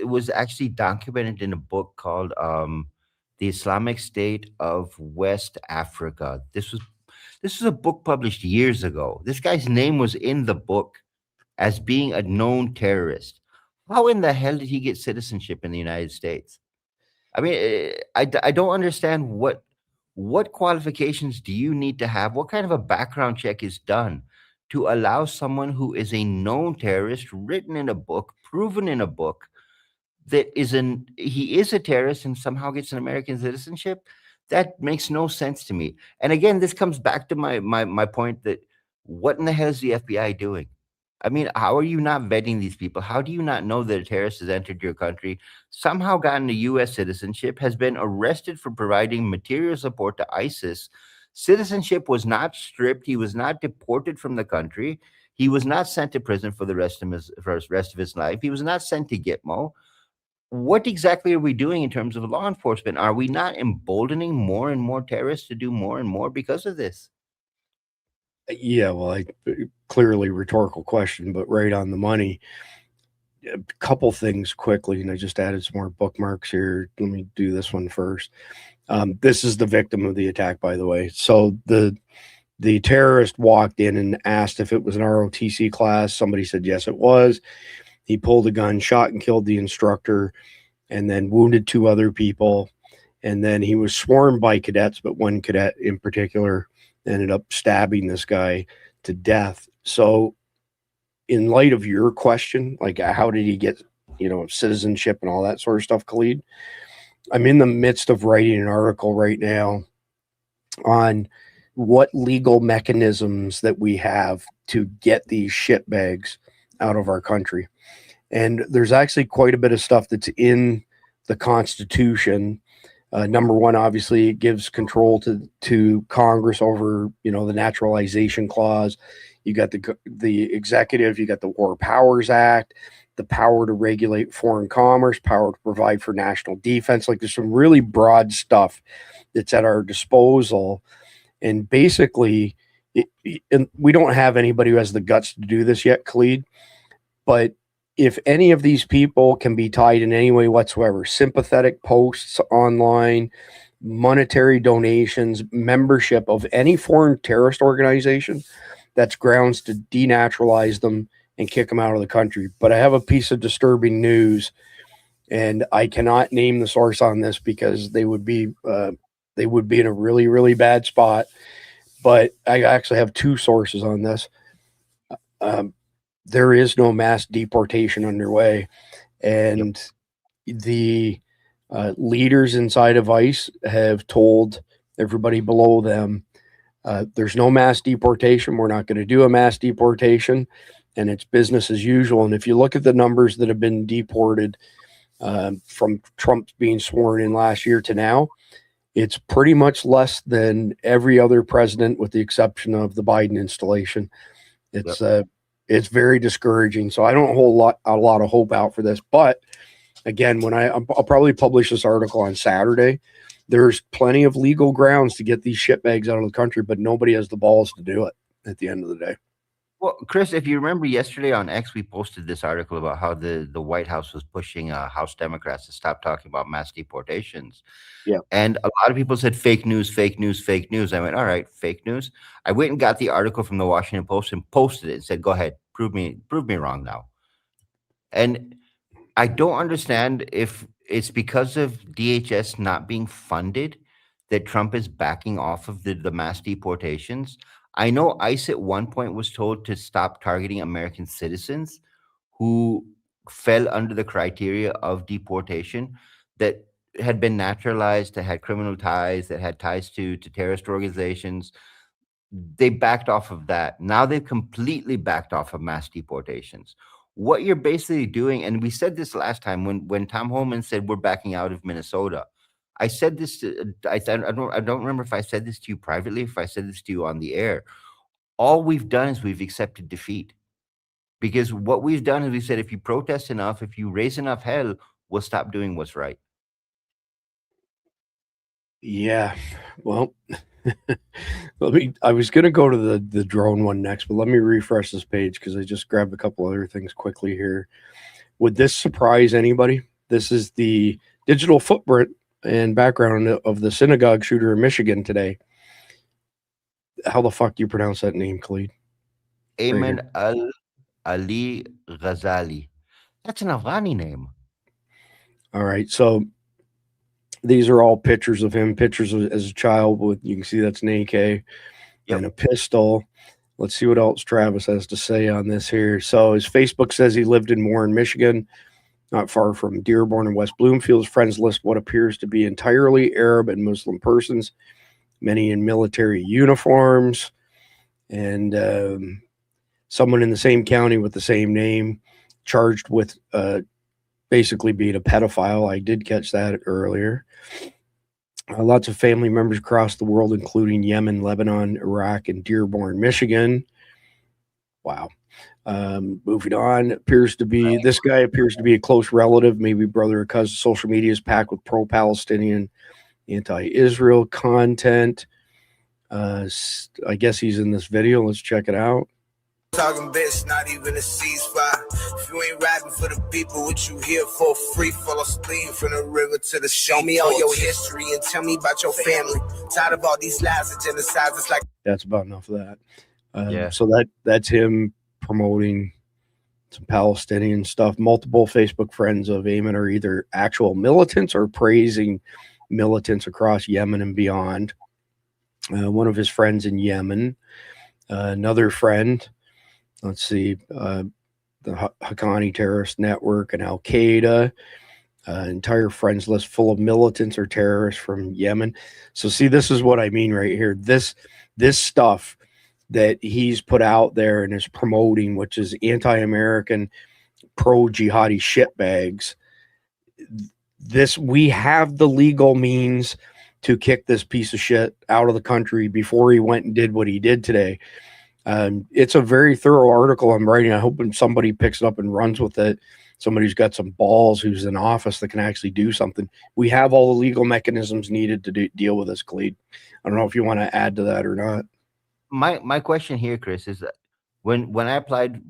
was actually documented in a book called The Islamic State of West Africa. This was a book published years ago. This guy's name was in the book as being a known terrorist. How in the hell did he get citizenship in the United States? I mean, I don't understand what qualifications do you need to have? What kind of a background check is done to allow someone who is a known terrorist, written in a book, proven in a book, that he is a terrorist and somehow gets an American citizenship? That makes no sense to me. And again, this comes back to my point that what in the hell is the FBI doing? I mean, how are you not vetting these people? How do you not know that a terrorist has entered your country, somehow gotten a U.S. citizenship, has been arrested for providing material support to ISIS? Citizenship was not stripped. He was not deported from the country. He was not sent to prison for the rest of his life. He was not sent to Gitmo. What exactly are we doing in terms of law enforcement? Are we not emboldening more and more terrorists to do more and more because of this? Yeah, well, clearly rhetorical question, but right on the money. a couple things quickly, and I just added some more bookmarks here. Let me do this one first. This is the victim of the attack, by the way. So the terrorist walked in and asked if it was an ROTC class. Somebody said yes, it was. He pulled a gun, shot and killed the instructor, and then wounded 2 other people. And then he was swarmed by cadets, but one cadet in particular ended up stabbing this guy to death. So in light of your question, like how did he get, citizenship and all that sort of stuff, Khalid, I'm in the midst of writing an article right now on what legal mechanisms that we have to get these shitbags out of our country. And there's actually quite a bit of stuff that's in the Constitution. Number one, obviously, it gives control to Congress over, the naturalization clause. You got the executive, you got the War Powers Act, the power to regulate foreign commerce, power to provide for national defense. Like there's some really broad stuff that's at our disposal. And basically, and we don't have anybody who has the guts to do this yet, Khalid, but if any of these people can be tied in any way whatsoever, sympathetic posts online, monetary donations, membership of any foreign terrorist organization, that's grounds to denaturalize them and kick them out of the country. But I have a piece of disturbing news, and I cannot name the source on this because they would be in a really, really bad spot. But I actually have 2 sources on this. There is no mass deportation underway, and the leaders inside of ICE have told everybody below them, there's no mass deportation. We're not going to do a mass deportation, and it's business as usual. And if you look at the numbers that have been deported from Trump being sworn in last year to now, it's pretty much less than every other president with the exception of the Biden installation. It's very discouraging. So I don't hold a lot of hope out for this. But again, I'll probably publish this article on Saturday. There's plenty of legal grounds to get these shitbags out of the country, but nobody has the balls to do it at the end of the day. Well, Chris, if you remember yesterday on X, we posted this article about how the White House was pushing House Democrats to stop talking about mass deportations. Yeah. And a lot of people said fake news, fake news, fake news. I went, all right, fake news. I went and got the article from the Washington Post and posted it and said, go ahead, prove me wrong now. And I don't understand if it's because of DHS not being funded that Trump is backing off of the mass deportations. I know ICE at one point was told to stop targeting American citizens who fell under the criteria of deportation, that had been naturalized, that had criminal ties, that had ties to terrorist organizations. They backed off of that. Now they've completely backed off of mass deportations. What you're basically doing, and we said this last time when Tom Homan said we're backing out of Minnesota. I said this to, I don't remember if I said this to you privately, if I said this to you on the air. All we've done is we've accepted defeat, because what we've done is we said, if you protest enough, if you raise enough hell, we'll stop doing what's right. Yeah. Well, I was going to go to the drone one next, but let me refresh this page because I just grabbed a couple other things quickly here. Would this surprise anybody? This is the digital footprint and background of the synagogue shooter in Michigan today. How the fuck do you pronounce that name, Khalid? Ayman Ali Ghazali. That's an Afghani name. All right. So these are all pictures of him, pictures as a child with, you can see that's an AK and a pistol. Let's see what else Travis has to say on this here. So his Facebook says he lived in Warren, Michigan, not far from Dearborn and West Bloomfield. His friends list what appears to be entirely Arab and Muslim persons, many in military uniforms, and someone in the same county with the same name, charged with basically being a pedophile. I did catch that earlier. Lots of family members across the world, including Yemen, Lebanon, Iraq, and Dearborn, Michigan. Wow. Moving on, this guy appears to be a close relative, maybe brother or cousin. Social media is packed with pro-Palestinian, anti-Israel content. I guess he's in this video. Let's check it out. Talking bitch, not even a ceasefire. If you ain't rapping for the people, what you here for? Free fall asleep from the river to the sea. Show me all your history and tell me about your family. Tired of all these lies and genocides. It's like That's about enough of that. Yeah. So that's him promoting some Palestinian stuff. Multiple Facebook friends of Ayman are either actual militants or praising militants across Yemen and beyond. One of his friends in Yemen, another friend, let's see, the Haqqani terrorist network and Al Qaeda, entire friends list full of militants or terrorists from Yemen. So see, this is what I mean right here. This stuff that he's put out there and is promoting, which is anti-American, pro-jihadi shitbags. We have the legal means to kick this piece of shit out of the country before he went and did what he did today. It's a very thorough article I'm writing. I hope somebody picks it up and runs with it. Somebody who's got some balls, who's in office that can actually do something. We have all the legal mechanisms needed to deal with this, Khalid. I don't know if you want to add to that or not. My question here, Chris, is that when I applied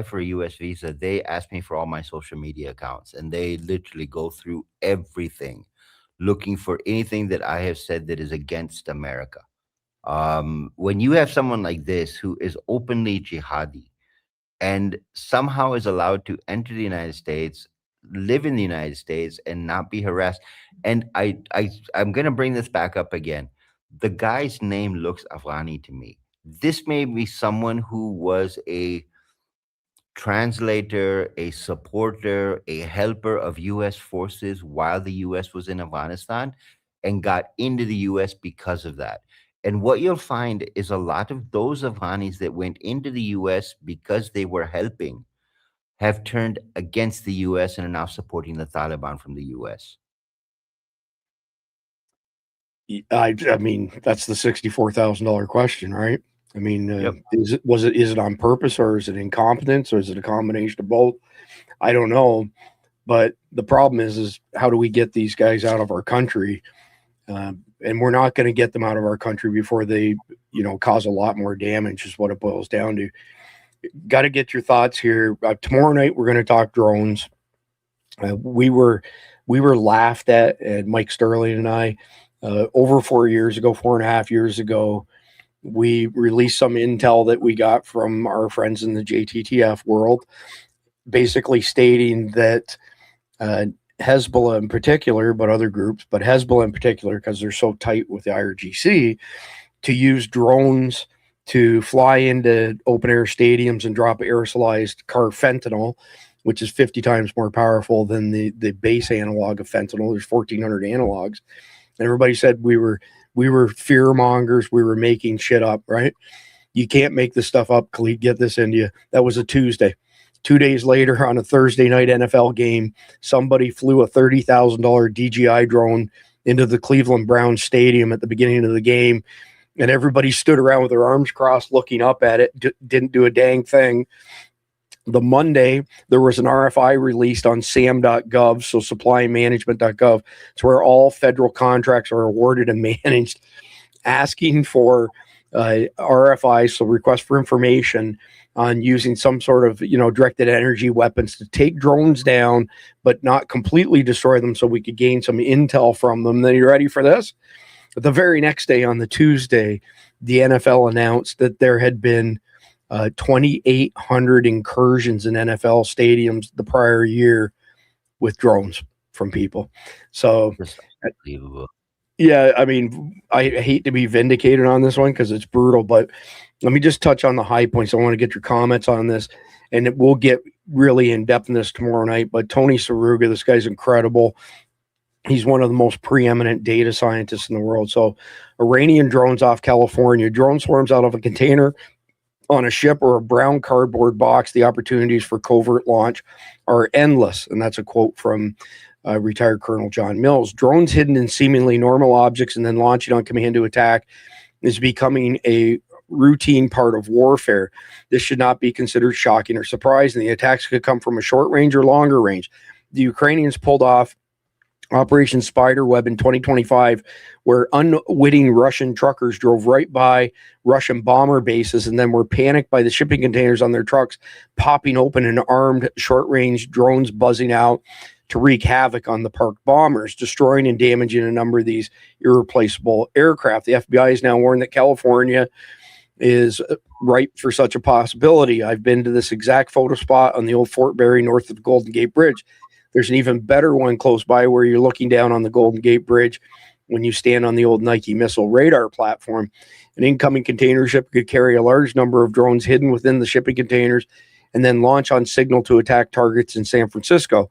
for a US visa, they asked me for all my social media accounts, and they literally go through everything, looking for anything that I have said that is against America. When you have someone like this who is openly jihadi and somehow is allowed to enter the United States, live in the United States, and not be harassed, and I'm going to bring this back up again. The guy's name looks Afghani to me. This may be someone who was a translator, a supporter, a helper of U.S. forces while the U.S. was in Afghanistan and got into the U.S. because of that. And what you'll find is a lot of those Afghanis that went into the U.S. because they were helping have turned against the U.S. and are now supporting the Taliban from the U.S. I mean, that's the $64,000 question, right? I mean, Yep. is it on purpose, or is it incompetence, or is it a combination of both? I don't know. But the problem is how do we get these guys out of our country? And we're not going to get them out of our country before they, cause a lot more damage, is what it boils down to. Got to get your thoughts here. Tomorrow night, we're going to talk drones. We were laughed at, and Mike Sterling and I, over 4.5 years ago, we released some intel that we got from our friends in the JTTF world, basically stating that Hezbollah in particular, but other groups, but Hezbollah in particular, because they're so tight with the IRGC, to use drones to fly into open air stadiums and drop aerosolized carfentanil, which is 50 times more powerful than the base analog of fentanyl. There's 1,400 analogs. And everybody said we were fear mongers. We were making shit up, right? You can't make this stuff up, Khalid. Get this into you. That was a Tuesday. 2 days later, on a Thursday night NFL game, somebody flew a $30,000 DJI drone into the Cleveland Browns stadium at the beginning of the game, and everybody stood around with their arms crossed looking up at it, didn't do a dang thing. The Monday, there was an RFI released on sam.gov, so supplymanagement.gov. It's where all federal contracts are awarded and managed, asking for RFIs, so request for information, on using some sort of, directed energy weapons to take drones down, but not completely destroy them, so we could gain some intel from them. Then, you ready for this? But the very next day, on the Tuesday, the NFL announced that there had been 2,800 incursions in NFL stadiums the prior year with drones from people. So, Unbelievable. yeah, I mean, I hate to be vindicated on this one because it's brutal, but let me just touch on the high points. I want to get your comments on this, and we'll get really in depth in this tomorrow night. But Tony Saruga, this guy's incredible. He's one of the most preeminent data scientists in the world. So, Iranian drones off California, drone swarms out of a container on a ship or a brown cardboard box. The opportunities for covert launch are endless. And that's a quote from retired Colonel John Mills. Drones hidden in seemingly normal objects and then launching on command to attack is becoming a routine part of warfare. This should not be considered shocking or surprising. The attacks could come from a short range or longer range. The Ukrainians pulled off Operation Spiderweb in 2025, where unwitting Russian truckers drove right by Russian bomber bases and then were panicked by the shipping containers on their trucks popping open and armed short-range drones buzzing out to wreak havoc on the parked bombers, destroying and damaging a number of these irreplaceable aircraft. The FBI has now warned that California is ripe for such a possibility. I've been to this exact photo spot on the old Fort Barry north of the Golden Gate Bridge. There's an even better one close by where you're looking down on the Golden Gate Bridge when you stand on the old Nike missile radar platform. An incoming container ship could carry a large number of drones hidden within the shipping containers and then launch on signal to attack targets in San Francisco.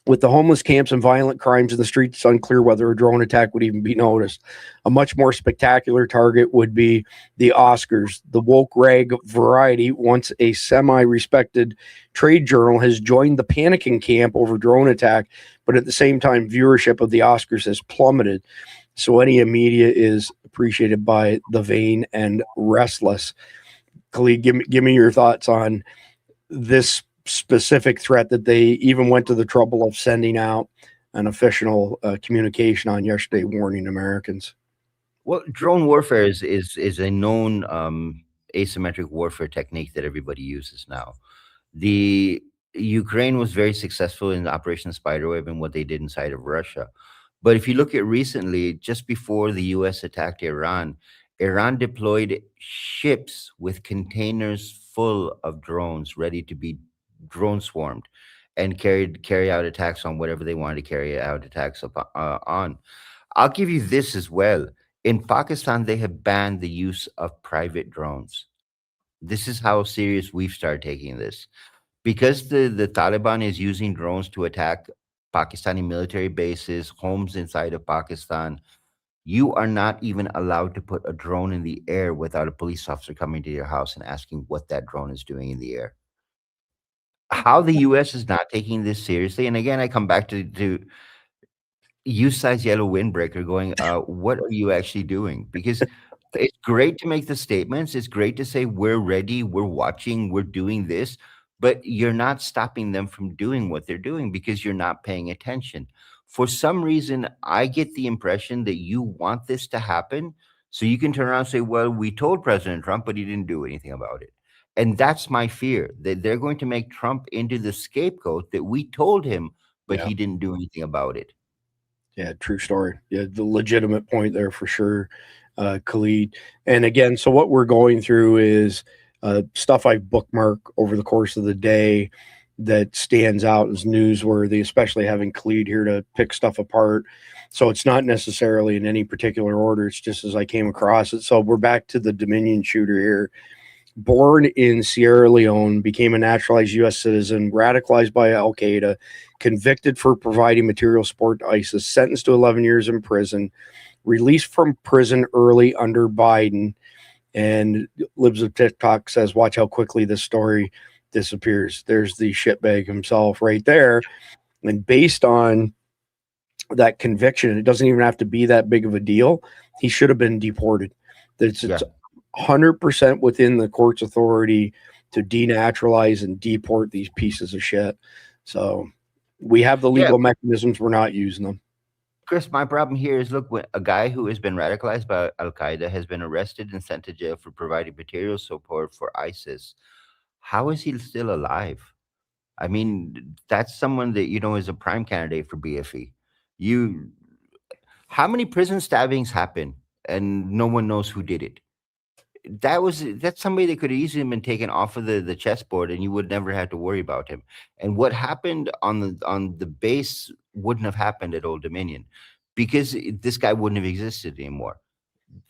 With the homeless camps and violent crimes in the streets, it's unclear whether a drone attack would even be noticed. A much more spectacular target would be the Oscars. The woke rag Variety, once a semi-respected trade journal, has joined the panicking camp over drone attack, but at the same time, viewership of the Oscars has plummeted. So any media is appreciated by the vain and restless. Khalid, give me your thoughts on this specific threat that they even went to the trouble of sending out an official communication on yesterday warning Americans. Well, drone warfare is a known asymmetric warfare technique that everybody uses now. The Ukraine was very successful in Operation Spiderweb and what they did inside of Russia. But if you look at recently, just before the US attacked Iran, Iran deployed ships with containers full of drones ready to be drone swarmed and carry out attacks on whatever they wanted to carry out attacks on. I'll give you this as well. In Pakistan, they have banned the use of private drones. This is how serious we've started taking this. Because the Taliban is using drones to attack Pakistani military bases, homes inside of Pakistan, you are not even allowed to put a drone in the air without a police officer coming to your house and asking what that drone is doing in the air. How the US is not taking this seriously, and again, I come back to use size yellow windbreaker going, what are you actually doing? Because it's great to make the statements. It's great to say, we're ready, we're watching, we're doing this, but you're not stopping them from doing what they're doing because you're not paying attention. For some reason, I get the impression that you want this to happen so you can turn around and say, well, we told President Trump, but he didn't do anything about it. And that's my fear, that they're going to make Trump into the scapegoat that we told him, but he didn't do anything about it. Yeah, true story. Yeah, the legitimate point there for sure, Khalid. And again, so what we're going through is stuff I bookmark over the course of the day that stands out as newsworthy, especially having Khalid here to pick stuff apart. So it's not necessarily in any particular order. It's just as I came across it. So we're back to the Dominion shooter here. Born in Sierra Leone, became a naturalized U.S. citizen, radicalized by Al-Qaeda, convicted for providing material support to ISIS, sentenced to 11 years in prison, released from prison early under Biden, and Libs of TikTok says, watch how quickly this story disappears. There's the shitbag himself right there. And based on that conviction, it doesn't even have to be that big of a deal. He should have been deported. It's 100% within the court's authority to denaturalize and deport these pieces of shit. So we have the legal mechanisms. We're not using them. Chris, my problem here is, look, when a guy who has been radicalized by Al-Qaeda has been arrested and sent to jail for providing material support for ISIS. How is he still alive? I mean, that's someone that, is a prime candidate for BFE. How many prison stabbings happen and no one knows who did it? That's somebody that could have easily been taken off of the chessboard and you would never have to worry about him. And what happened on the base wouldn't have happened at Old Dominion because this guy wouldn't have existed anymore.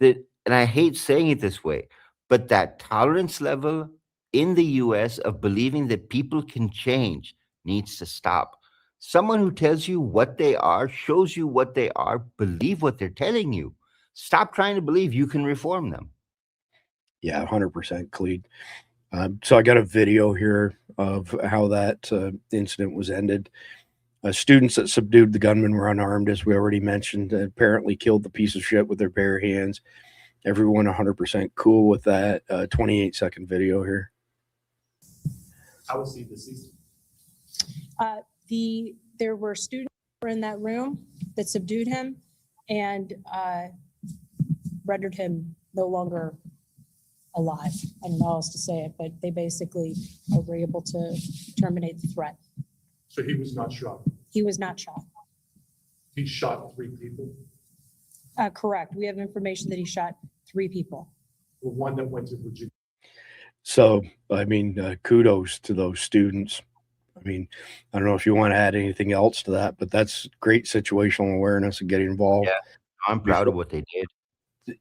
And I hate saying it this way, but that tolerance level in the US of believing that people can change needs to stop. Someone who tells you what they are, shows you what they are, believe what they're telling you. Stop trying to believe you can reform them. Yeah, 100%, Khalid. So I got a video here of how that incident was ended. Students that subdued the gunman were unarmed, as we already mentioned, apparently killed the piece of shit with their bare hands. Everyone 100% cool with that. 28-second video here. I will see the season. There were students who were in that room that subdued him and rendered him no longer alive. I don't know how else to say it, but they basically were able to terminate the threat. So he was not shot. He was not shot. He shot 3 people. Correct. We have information that he shot 3 people. The one that went to Virginia. So, I mean, kudos to those students. I mean, I don't know if you want to add anything else to that, but that's great situational awareness and getting involved. Yeah, I'm proud of what they did.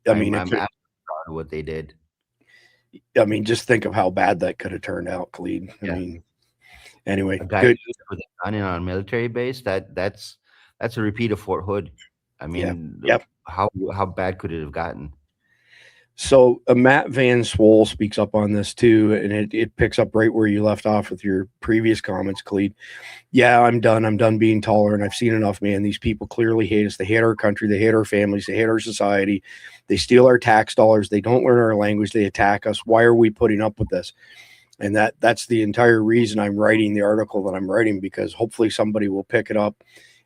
I mean, I'm absolutely proud of what they did. I mean, just think of how bad that could have turned out, Khalid. I mean, anyway, A guy good. with a gun in on a military base, that's a repeat of Fort Hood. I mean, how bad could it have gotten? So Matt Van Swole speaks up on this too, and it picks up right where you left off with your previous comments, Khalid. Yeah, I'm done. I'm done being tolerant. I've seen enough, man. These people clearly hate us. They hate our country. They hate our families. They hate our society. They steal our tax dollars. They don't learn our language. They attack us. Why are we putting up with this? And that's the entire reason I'm writing the article that I'm writing, because hopefully somebody will pick it up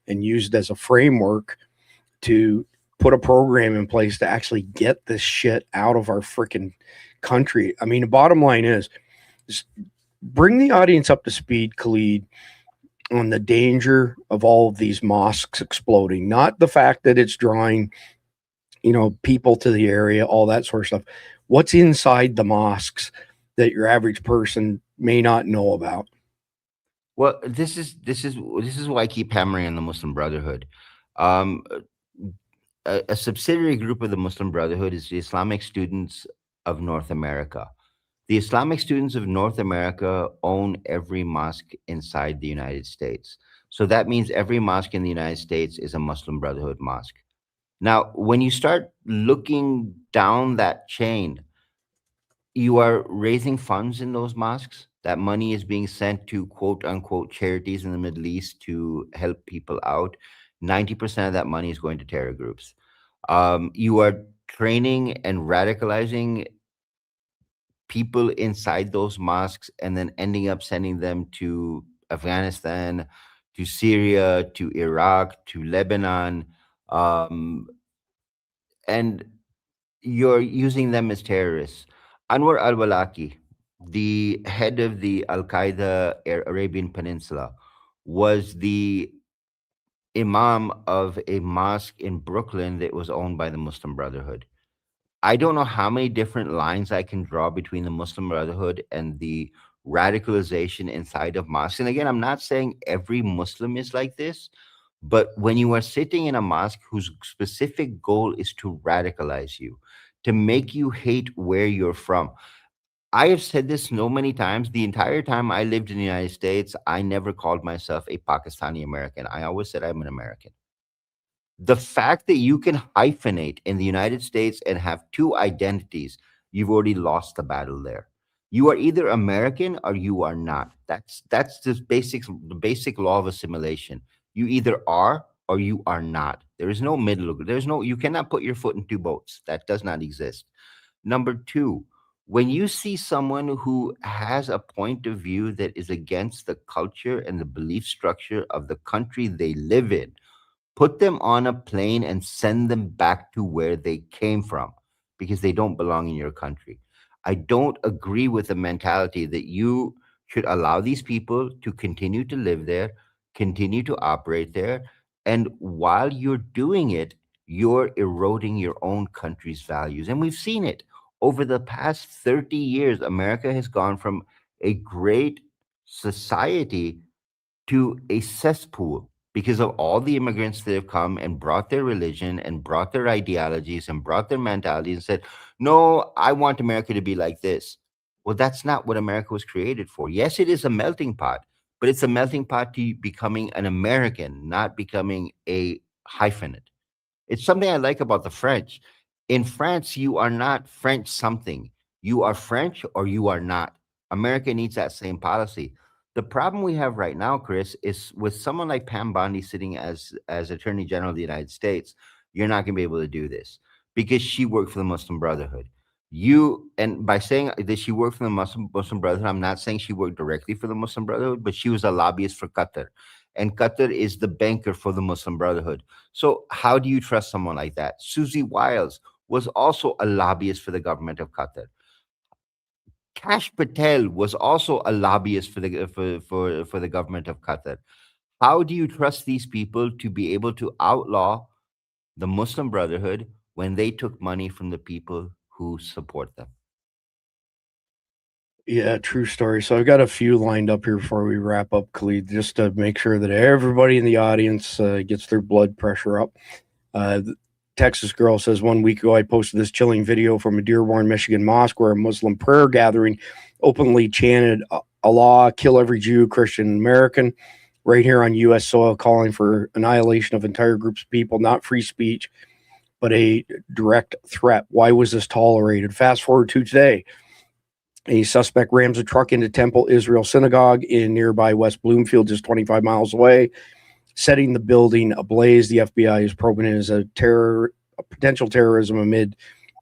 and use it as a framework to put a program in place to actually get this shit out of our freaking country. I mean, the bottom line is bring the audience up to speed, Khalid, on the danger of all of these mosques exploding, not the fact that it's drawing, people to the area, all that sort of stuff. What's inside the mosques that your average person may not know about? Well, this is why I keep hammering on the Muslim Brotherhood. A subsidiary group of the Muslim Brotherhood is the Islamic Students of North America. The Islamic Students of North America own every mosque inside the United States. So that means every mosque in the United States is a Muslim Brotherhood mosque. Now, when you start looking down that chain, you are raising funds in those mosques. That money is being sent to quote unquote charities in the Middle East to help people out. 90% of that money is going to terror groups. You are training and radicalizing people inside those mosques and then ending up sending them to Afghanistan, to Syria, to Iraq, to Lebanon, and you're using them as terrorists. Anwar al-Awlaki, the head of the Al-Qaeda Arabian Peninsula, was the imam of a mosque in Brooklyn that was owned by the Muslim Brotherhood. I don't know how many different lines I can draw between the Muslim Brotherhood and the radicalization inside of mosques. And again, I'm not saying every Muslim is like this, but when you are sitting in a mosque whose specific goal is to radicalize you, to make you hate where you're from. I have said this so many times. The entire time I lived in the United States, I never called myself a Pakistani American. I always said I'm an American. The fact that you can hyphenate in the United States and have 2 identities, you've already lost the battle there. You are either American or you are not. That's the basic law of assimilation. You either are or you are not. There is no middle. You cannot put your foot in 2 boats. That does not exist. Number 2, when you see someone who has a point of view that is against the culture and the belief structure of the country they live in, put them on a plane and send them back to where they came from, because they don't belong in your country. I don't agree with the mentality that you should allow these people to continue to live there, continue to operate there, and while you're doing it, you're eroding your own country's values. And we've seen it. Over the past 30 years, America has gone from a great society to a cesspool because of all the immigrants that have come and brought their religion and brought their ideologies and brought their mentalities and said, no, I want America to be like this. Well, that's not what America was created for. Yes, it is a melting pot, but it's a melting pot to becoming an American, not becoming a hyphenate. It's something I like about the French. In France, you are not French something. You are French or you are not. America needs that same policy. The problem we have right now, Chris, is with someone like Pam Bondi sitting as Attorney General of the United States, you're not going to be able to do this because she worked for the Muslim Brotherhood. And by saying that she worked for the Muslim Brotherhood, I'm not saying she worked directly for the Muslim Brotherhood, but she was a lobbyist for Qatar. and Qatar is the banker for the Muslim Brotherhood. So how do you trust someone like that? Susie Wiles was also a lobbyist for the government of Qatar. Kash Patel was also a lobbyist for the government of Qatar. How do you trust these people to be able to outlaw the Muslim Brotherhood when they took money from the people who support them? Yeah, true story. So I've got a few lined up here before we wrap up, Khalid, just to make sure that everybody in the audience gets their blood pressure up. The Texas girl says, 1 week ago, I posted this chilling video from a Dearborn, Michigan mosque where a Muslim prayer gathering openly chanted, Allah, kill every Jew, Christian, American, right here on U.S. soil, calling for annihilation of entire groups of people, not free speech, but a direct threat. Why was this tolerated? Fast forward to today. A suspect rams a truck into Temple Israel Synagogue in nearby West Bloomfield, just 25 miles away, setting the building ablaze. The FBI is probing it as a potential terrorism amid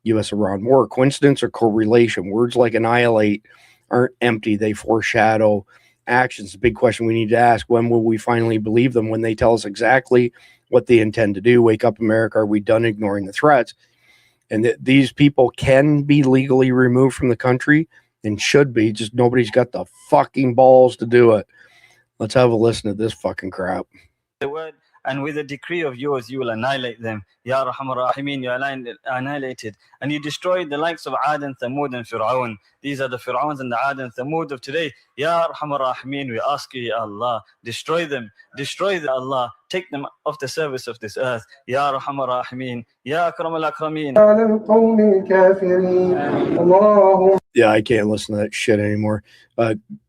U.S.-Iran war. Coincidence or correlation? Words like annihilate aren't empty. They foreshadow actions. The big question we need to ask, when will we finally believe them? When they tell us exactly what they intend to do? Wake up, America. Are we done ignoring the threats? And these people can be legally removed from the country and should be, just nobody's got the fucking balls to do it. Let's have a listen to this fucking crap. The word, and with a decree of yours, you will annihilate them. Ya Rahman Rahimin, you annihilated. And you destroyed the likes of Ad and Thamud and Fir'aun. These are the Fir'auns and the Ad and Thamud of today. Ya Rahman Rahimin, we ask you, Ya Allah, destroy them. Destroy them, Allah. Take them off the surface of this earth. Ya Rahman Rahimin, Ya Akram al-Akramin. Yeah, I can't listen to that shit anymore.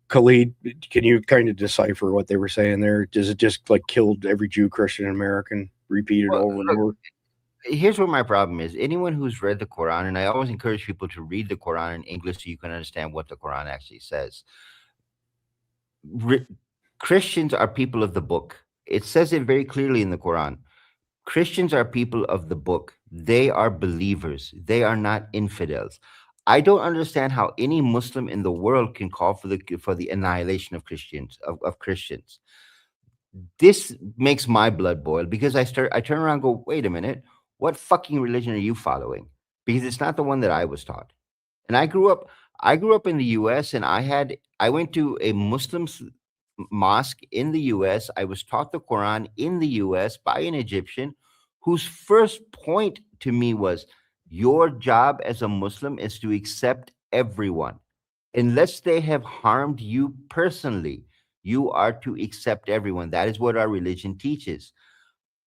Khalid, can you kind of decipher what they were saying there? Does it just like killed every Jew, Christian, and American, repeated over and over? Here's what my problem is. Anyone who's read the Quran, and I always encourage people to read the Quran in English so you can understand what the Quran actually says. Christians are people of the book. It says it very clearly in the Quran. Christians are people of the book. They are believers. They are not infidels. I don't understand how any Muslim in the world can call for the annihilation of Christians, of Christians. This makes my blood boil because I turn around and go, wait a minute, what fucking religion are you following? Because it's not the one that I was taught. And I grew up in the US, and I went to a Muslim mosque in the US. I was taught the Quran in the US by an Egyptian whose first point to me was, your job as a Muslim is to accept everyone. Unless they have harmed you personally, you are to accept everyone. That is what our religion teaches.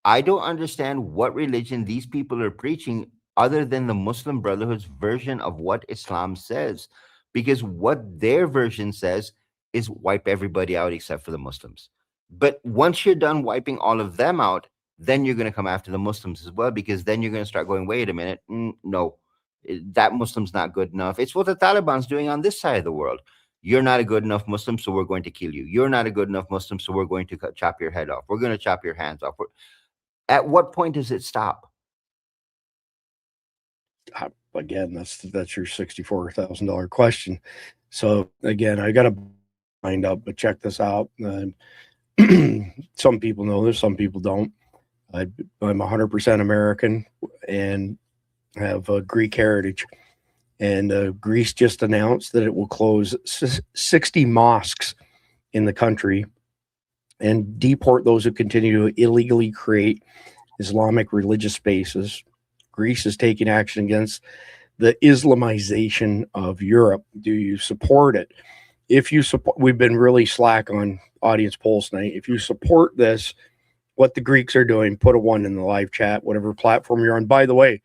I don't understand what religion these people are preaching other than the Muslim Brotherhood's version of what Islam says. Because what their version says is wipe everybody out except for the Muslims. But once you're done wiping all of them out, then you're going to come after the Muslims as well, because then you're going to start going, wait a minute, no, that Muslim's not good enough. It's what the Taliban's doing on this side of the world. You're not a good enough Muslim, so we're going to kill you. You're not a good enough Muslim, so we're going to chop your head off. We're going to chop your hands off. At what point does it stop? Again, that's your $64,000 question. So again, I got to wind up, but check this out. Some people know this, some people don't. I'm 100% American and have a Greek heritage. And Greece just announced that it will close 60 mosques in the country and deport those who continue to illegally create Islamic religious spaces. Greece is taking action against the Islamization of Europe. Do you support it? If you support, we've been really slack on audience polls tonight. If you support this, what the Greeks are doing, put a 1 in the live chat, whatever platform you're on. By the way,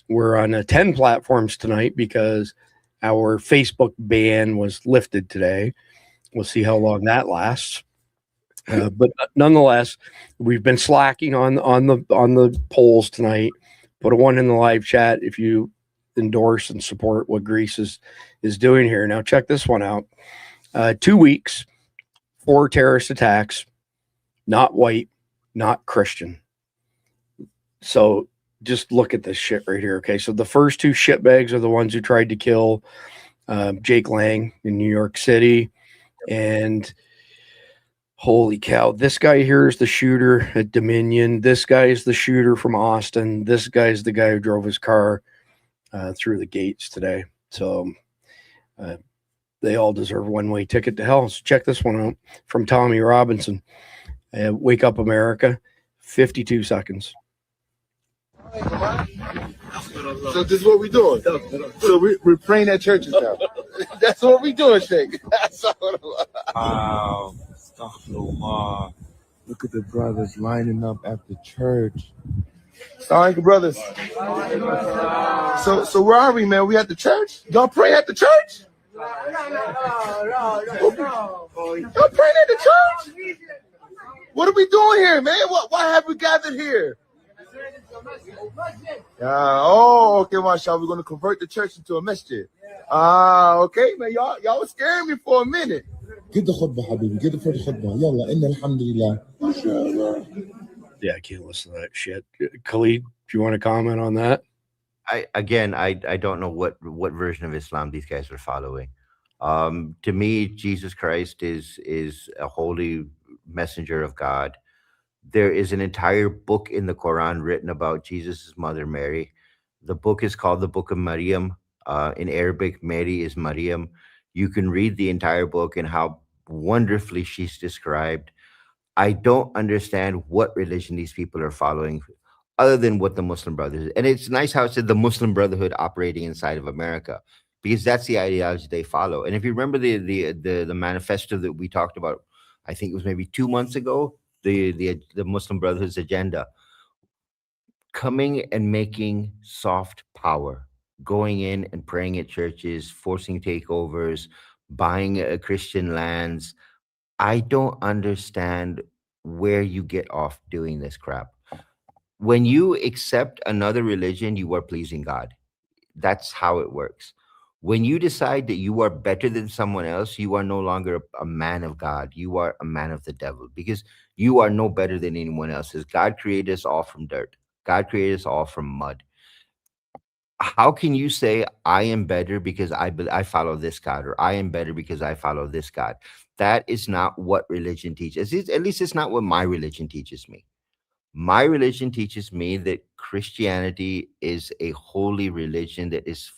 we're on 10 platforms tonight because our Facebook ban was lifted today. We'll see how long that lasts. But nonetheless, we've been slacking on the polls tonight. Put a 1 in the live chat if you endorse and support what Greece is doing here. Now check this one out. 2 weeks, 4 terrorist attacks, not white, not Christian. So just look at this shit right here. Okay, so the first 2 shitbags are the ones who tried to kill Jake Lang in New York City, and Holy cow. This guy here is the shooter at Dominion. This guy is the shooter from Austin. This guy's the guy who drove his car through the gates today. So they all deserve a one-way ticket to hell. So check this one out from Tommy Robinson. Wake Up America, 52 seconds. So this is what we're doing. So we're praying at churches now. That's what we're doing, Sheikh. Wow. Look at the brothers lining up at the church. Assalamu brothers. So where are we, man? We at the church? Y'all pray at the church? No. Y'all praying at the church? What are we doing here, man? Why have we gathered here? Okay, mashallah. We're going to convert the church into a masjid. Okay, man. Y'all was scaring me for a minute. Get the khutbah, habibi. Get the first khutbah. Yalla, inna alhamdulillah. Yeah, I can't listen to that shit. Khalid, do you want to comment on that? I don't know what version of Islam these guys are following. To me, Jesus Christ is a holy messenger of God. There is an entire book in the Quran written about Jesus' mother, Mary. The book is called the Book of Maryam. In Arabic, Mary is Maryam. You can read the entire book and how wonderfully she's described. I don't understand what religion these people are following other than what the Muslim Brothers. And it's nice how it said the Muslim Brotherhood operating inside of America, because that's the ideology they follow. And if you remember the manifesto that we talked about, I think it was maybe 2 months ago, the Muslim Brotherhood's agenda, coming and making soft power, going in and praying at churches, forcing takeovers, buying Christian lands. I don't understand where you get off doing this crap. When you accept another religion, you are pleasing God. That's how it works. When you decide that you are better than someone else, you are no longer a man of God. You are a man of the devil, because you are no better than anyone else. God created us all from dirt. God created us all from mud. How can you say I am better because I follow this God, or I am better because I follow this God? That is not what religion teaches. At least it's not what my religion teaches me. My religion teaches me that Christianity is a holy religion that is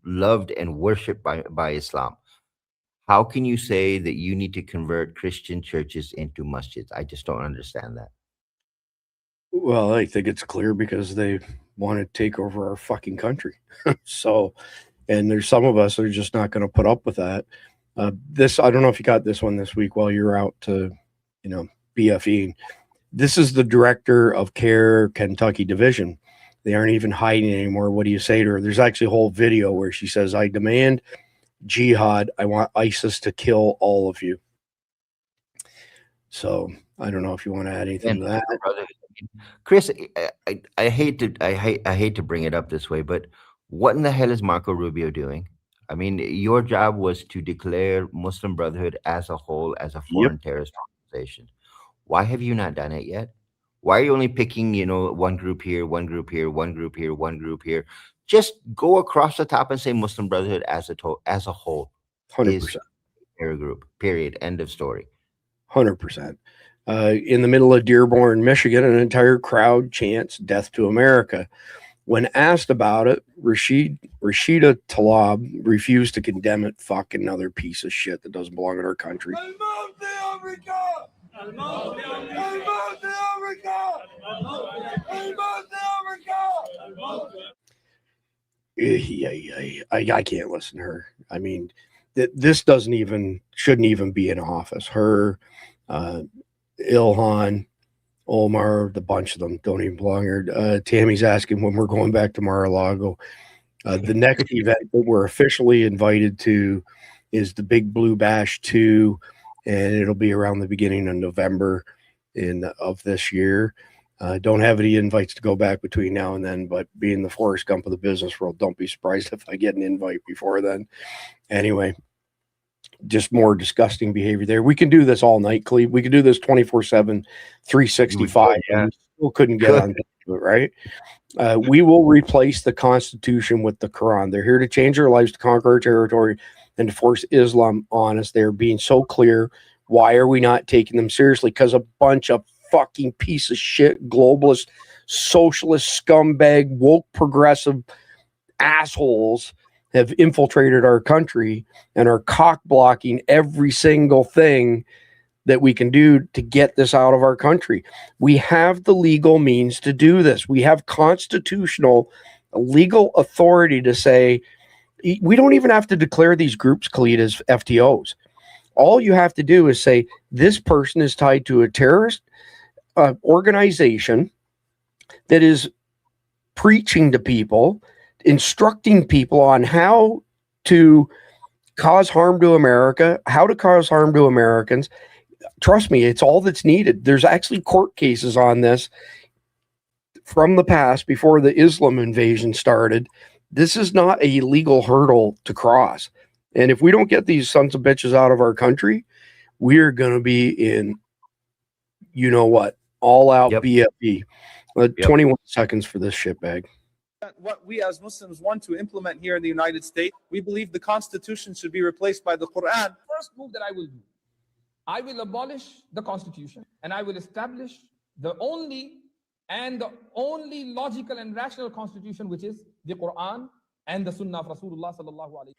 loved and worshipped by Islam. How can you say that you need to convert Christian churches into masjids? I just don't understand that. Well, I think it's clear because they want to take over our fucking country. So, and there's some of us that are just not going to put up with that. I don't know if you got this one this week while you're out to, BFEing. This is the director of CARE Kentucky Division. They aren't even hiding anymore. What do you say to her? There's actually a whole video where she says, I demand jihad. I want ISIS to kill all of you. So I don't know if you want to add anything to that. Chris, I hate to bring it up this way, but what in the hell is Marco Rubio doing? I mean, your job was to declare Muslim Brotherhood as a whole as a foreign terrorist organization. Why have you not done it yet? Why are you only picking, one group here, one group here, one group here, one group here? Just go across the top and say Muslim Brotherhood as a whole 100%. is a terror group. Period. End of story. 100%. In the middle of Dearborn, Michigan, an entire crowd chants "Death to America." When asked about it, Rashida Tlaib refused to condemn it. Fuck another piece of shit that doesn't belong in our country. I can't listen to her. I mean, this shouldn't even be in office. Her, Ilhan, Omar, the bunch of them don't even belong here. Tammy's asking when we're going back to Mar-a-Lago. The next event that we're officially invited to is the Big Blue Bash 2, and it'll be around the beginning of November of this year. Don't have any invites to go back between now and then, but being the Forrest Gump of the business world, don't be surprised if I get an invite before then. Anyway, just more disgusting behavior there. We can do this all night, Cleve. We could do this 24/7, 365. Yeah. And we still couldn't get on to it, right? We will replace the Constitution with the Quran. They're here to change our lives, to conquer our territory, and to force Islam on us. They're being so clear. Why are we not taking them seriously? Because a bunch of fucking piece of shit, globalist, socialist, scumbag, woke, progressive assholes have infiltrated our country and are cock blocking every single thing that we can do to get this out of our country. We have the legal means to do this. We have constitutional legal authority to say, we don't even have to declare these groups, Khalid, as FTOs. All you have to do is say, this person is tied to a terrorist organization that is preaching to people, instructing people on how to cause harm to America, how to cause harm to Americans. Trust me, it's all that's needed. There's actually court cases on this from the past before the Islam invasion started. This is not a legal hurdle to cross. And if we don't get these sons of bitches out of our country, we're going to be in, you know what, all out BFE. 21 seconds for this shitbag. What we as Muslims want to implement here in the United States, we believe the Constitution should be replaced by the Quran. First move that I will do, I will abolish the Constitution and I will establish the only logical and rational Constitution, which is the Quran and the Sunnah of Rasulullah sallallahu alaihi.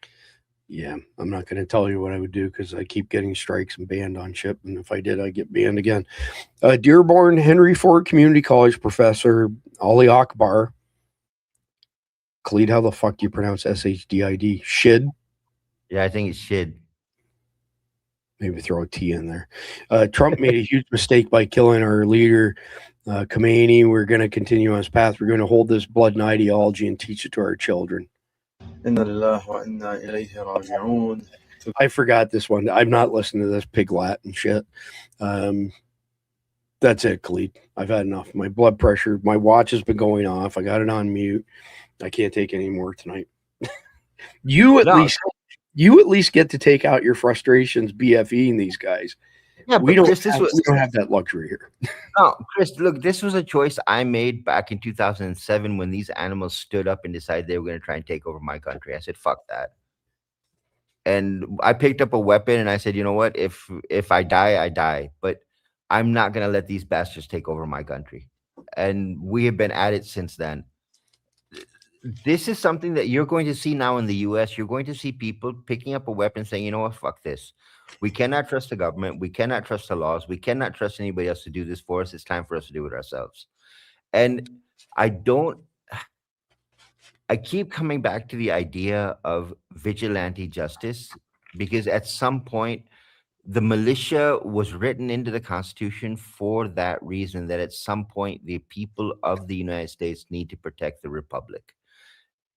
Yeah, I'm not going to tell you what I would do because I keep getting strikes and banned on ship. And if I did, I'd get banned again. Dearborn Henry Ford Community College professor Ali Akbar. Khalid, how the fuck do you pronounce SHDID? Shid? Yeah, I think it's Shid. Maybe throw a T in there. Trump made a huge mistake by killing our leader, Khomeini. We're going to continue on his path. We're going to hold this blood and ideology and teach it to our children. I forgot this one. I'm not listening to this piglet and shit. That's it, Khalid. I've had enough. My blood pressure, my watch has been going off. I got it on mute. I can't take any more tonight. You at least get to take out your frustrations BFEing these guys. Yeah, we don't have that luxury here. No, Chris, look, this was a choice I made back in 2007 when these animals stood up and decided they were going to try and take over my country. I said, fuck that. And I picked up a weapon and I said, you know what? If I die, I die. But I'm not going to let these bastards take over my country. And we have been at it since then. This is something that you're going to see now in the US. You're going to see people picking up a weapon saying, you know what, fuck this. We cannot trust the government. We cannot trust the laws. We cannot trust anybody else to do this for us. It's time for us to do it ourselves. And I keep coming back to the idea of vigilante justice, because at some point, the militia was written into the Constitution for that reason, that at some point, the people of the United States need to protect the Republic.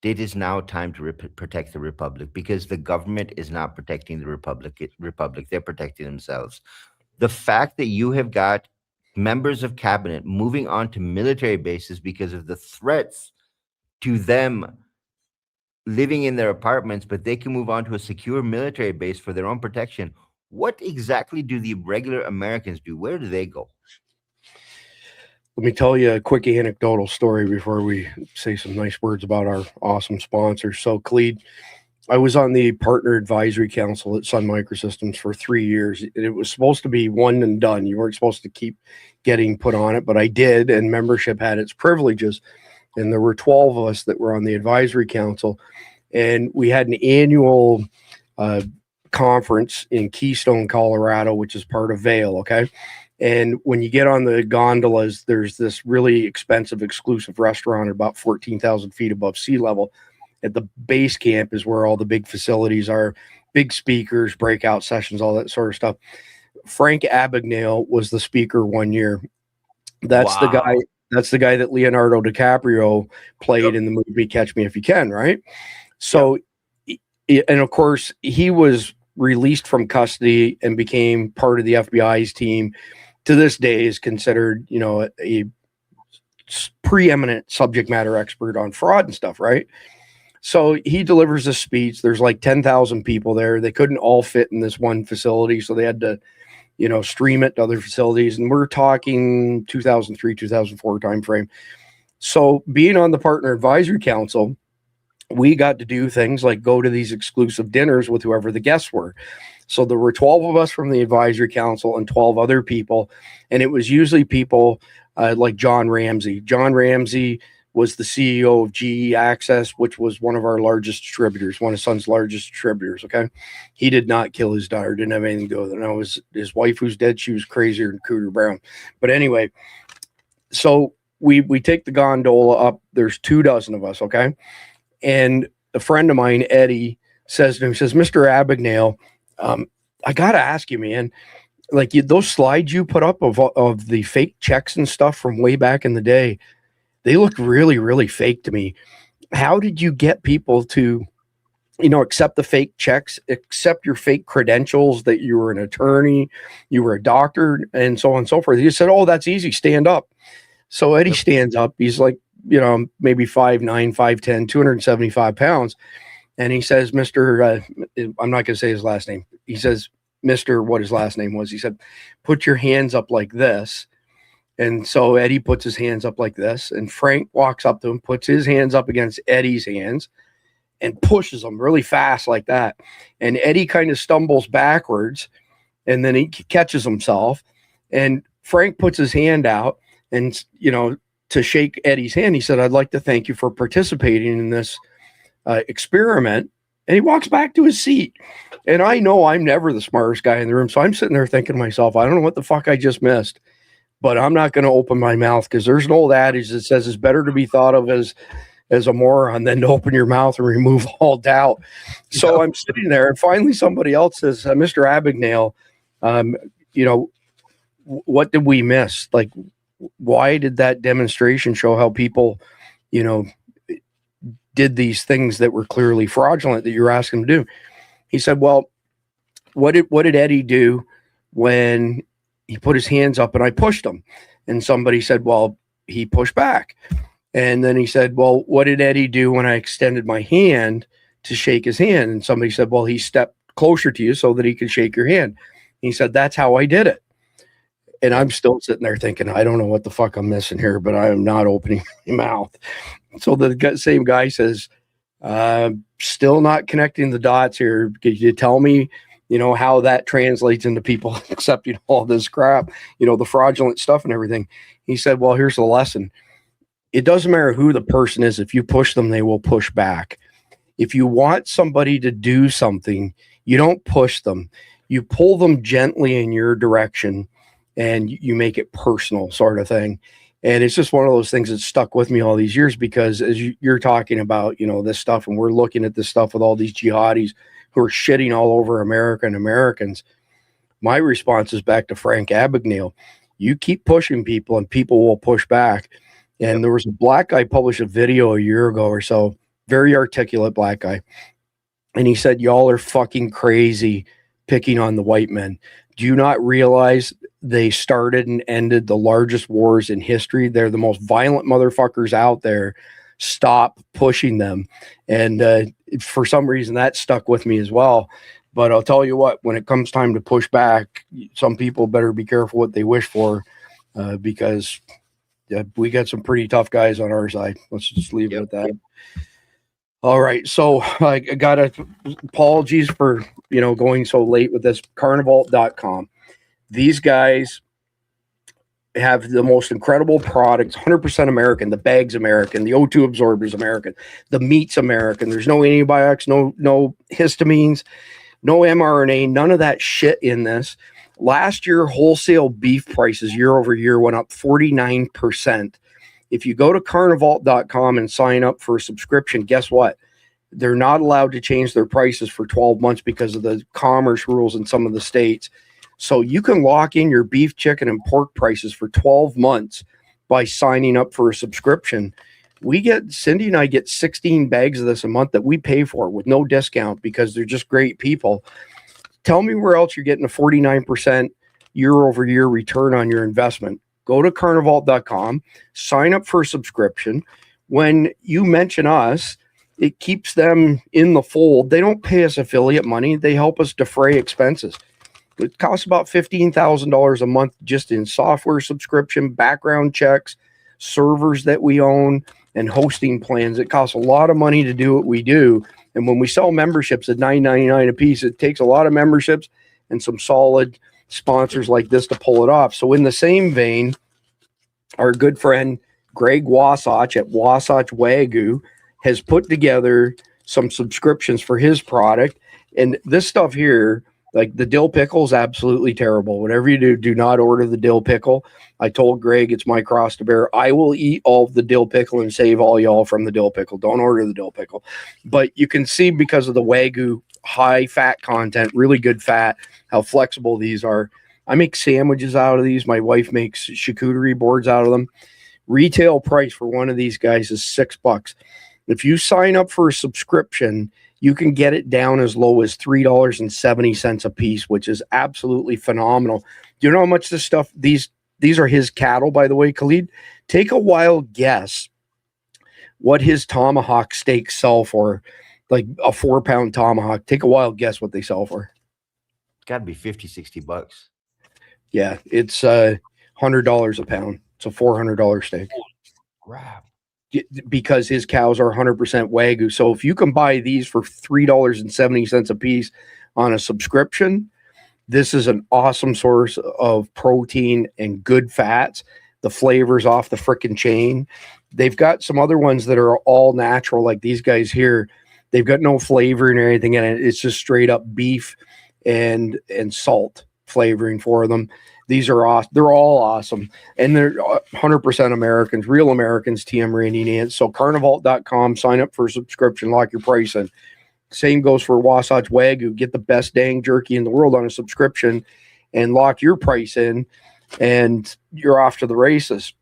It is now time to protect the Republic, because the government is not protecting the Republic. They're protecting themselves. The fact that you have got members of cabinet moving on to military bases because of the threats to them living in their apartments, but they can move on to a secure military base for their own protection. What exactly do the regular Americans do? Where do they go? Let me tell you a quick anecdotal story before we say some nice words about our awesome sponsors. So, Khalid, I was on the Partner Advisory Council at Sun Microsystems for 3 years. It was supposed to be one and done. You weren't supposed to keep getting put on it, but I did, and membership had its privileges. And there were 12 of us that were on the Advisory Council, and we had an annual conference in Keystone, Colorado, which is part of Vail, okay? And when you get on the gondolas, there's this really expensive, exclusive restaurant about 14,000 feet above sea level. At the base camp is where all the big facilities are, big speakers, breakout sessions, all that sort of stuff. Frank Abagnale was the speaker one year. That's the guy. That's the guy that Leonardo DiCaprio played in the movie Catch Me If You Can, right? So, and of course, he was released from custody and became part of the FBI's team. To this day is considered, you know, a preeminent subject matter expert on fraud and stuff, right? So he delivers a speech. There's like 10,000 people there. They couldn't all fit in this one facility, so they had to, you know, stream it to other facilities. And we're talking 2003, 2004 timeframe. So being on the Partner Advisory Council, we got to do things like go to these exclusive dinners with whoever the guests were. So there were 12 of us from the advisory council and 12 other people. And it was usually people like John Ramsey. John Ramsey was the CEO of GE Access, which was one of our largest distributors, one of Sun's largest distributors. Okay. He did not kill his daughter, didn't have anything to do with it. And it was his wife who's dead. She was crazier than Cooter Brown. But anyway, so we take the gondola up. There's 24 of us. Okay. And a friend of mine, Eddie, says to him, says, Mr. Abagnale, I got to ask you, man, like those slides you put up of the fake checks and stuff from way back in the day, they look really, really fake to me. How did you get people to, accept the fake checks, accept your fake credentials that you were an attorney, you were a doctor, and so on and so forth? You said, oh, that's easy. Stand up. So Eddie stands up. He's like, maybe 5'9", 5'10", 275 pounds. And he says, Mr. I'm not going to say his last name. He says, Mr. what his last name was. He said, put your hands up like this. And so Eddie puts his hands up like this. And Frank walks up to him, puts his hands up against Eddie's hands and pushes them really fast like that. And Eddie kind of stumbles backwards and then he catches himself. And Frank puts his hand out and, to shake Eddie's hand. He said, I'd like to thank you for participating in this experiment. And he walks back to his seat. And I know I'm never the smartest guy in the room. So I'm sitting there thinking to myself, I don't know what the fuck I just missed, but I'm not going to open my mouth because there's an old adage that says it's better to be thought of as a moron than to open your mouth and remove all doubt. So I'm sitting there and finally somebody else says, Mr. Abagnale, what did we miss? Like, why did that demonstration show how people, did these things that were clearly fraudulent that you're asking them to do? He said, well, what did Eddie do when he put his hands up and I pushed him? And somebody said, well, he pushed back. And then he said, well, what did Eddie do when I extended my hand to shake his hand? And somebody said, well, he stepped closer to you so that he could shake your hand. He said, that's how I did it. And I'm still sitting there thinking, I don't know what the fuck I'm missing here, but I am not opening my mouth. So the same guy says, still not connecting the dots here. Could you tell me, how that translates into people accepting all this crap, the fraudulent stuff and everything? He said, well, here's the lesson. It doesn't matter who the person is. If you push them, they will push back. If you want somebody to do something, you don't push them. You pull them gently in your direction and you make it personal, sort of thing. And it's just one of those things that stuck with me all these years, because as you're talking about, this stuff, and we're looking at this stuff with all these jihadis who are shitting all over America and Americans, my response is back to Frank Abagnale. You keep pushing people and people will push back. And there was a black guy published a video a year ago or so, very articulate black guy. And he said, y'all are fucking crazy picking on the white men. Do you not realize they started and ended the largest wars in history? They're the most violent motherfuckers out there. Stop pushing them. And for some reason that stuck with me as well. But I'll tell you what, when it comes time to push back, some people better be careful what they wish for, because we got some pretty tough guys on our side. Let's just leave it at that. All right. So I got apologies for, going so late with this. Carnival.com. These guys have the most incredible products, 100% American. The bag's American. The O2 absorber's American. The meat's American. There's no antibiotics, no histamines, no mRNA, none of that shit in this. Last year, wholesale beef prices year over year went up 49%. If you go to carnival.com and sign up for a subscription, guess what? They're not allowed to change their prices for 12 months because of the commerce rules in some of the states. So you can lock in your beef, chicken, and pork prices for 12 months by signing up for a subscription. Cindy and I get 16 bags of this a month that we pay for with no discount because they're just great people. Tell me where else you're getting a 49% year over year return on your investment. Go to carnival.com, sign up for a subscription. When you mention us, it keeps them in the fold. They don't pay us affiliate money. They help us defray expenses. It costs about $15,000 a month just in software subscription, background checks, servers that we own, and hosting plans. It costs a lot of money to do what we do, And when we sell memberships at $9.99 a piece, it takes a lot of memberships and some solid sponsors like this to pull it off. So in the same vein, our good friend Greg Wasatch at Wasatch Wagyu has put together some subscriptions for his product. And this stuff here, like the dill pickle, is absolutely terrible. Whatever you do, do not order the dill pickle. I told Greg it's my cross to bear. I will eat all of the dill pickle and save all y'all from the dill pickle. Don't order the dill pickle. But you can see, because of the Wagyu high fat content, really good fat, how flexible these are. I make sandwiches out of these. My wife makes charcuterie boards out of them. Retail price for one of these guys is $6. If you sign up for a subscription, you can get it down as low as $3.70 a piece, which is absolutely phenomenal. Do you know how much this stuff, these are his cattle, by the way, Khalid? Take a wild guess what his tomahawk steaks sell for, like a 4-pound tomahawk. Take a wild guess what they sell for. Got to be $50-$60. Yeah, it's $100 a pound. It's a $400 steak. Crap. Because his cows are 100% Wagyu. So if you can buy these for $3.70 a piece on a subscription, this is an awesome source of protein and good fats. The flavor's off the frickin' chain. They've got some other ones that are all natural, like these guys here. They've got no flavoring or anything in it. It's just straight up beef and salt flavoring for them. These are awesome. They're all awesome. And they're 100% Americans, real Americans, TM Randy Nance. So carnivalt.com, sign up for a subscription, lock your price in. Same goes for Wasatch Wagyu. Get the best dang jerky in the world on a subscription and lock your price in, and you're off to the races.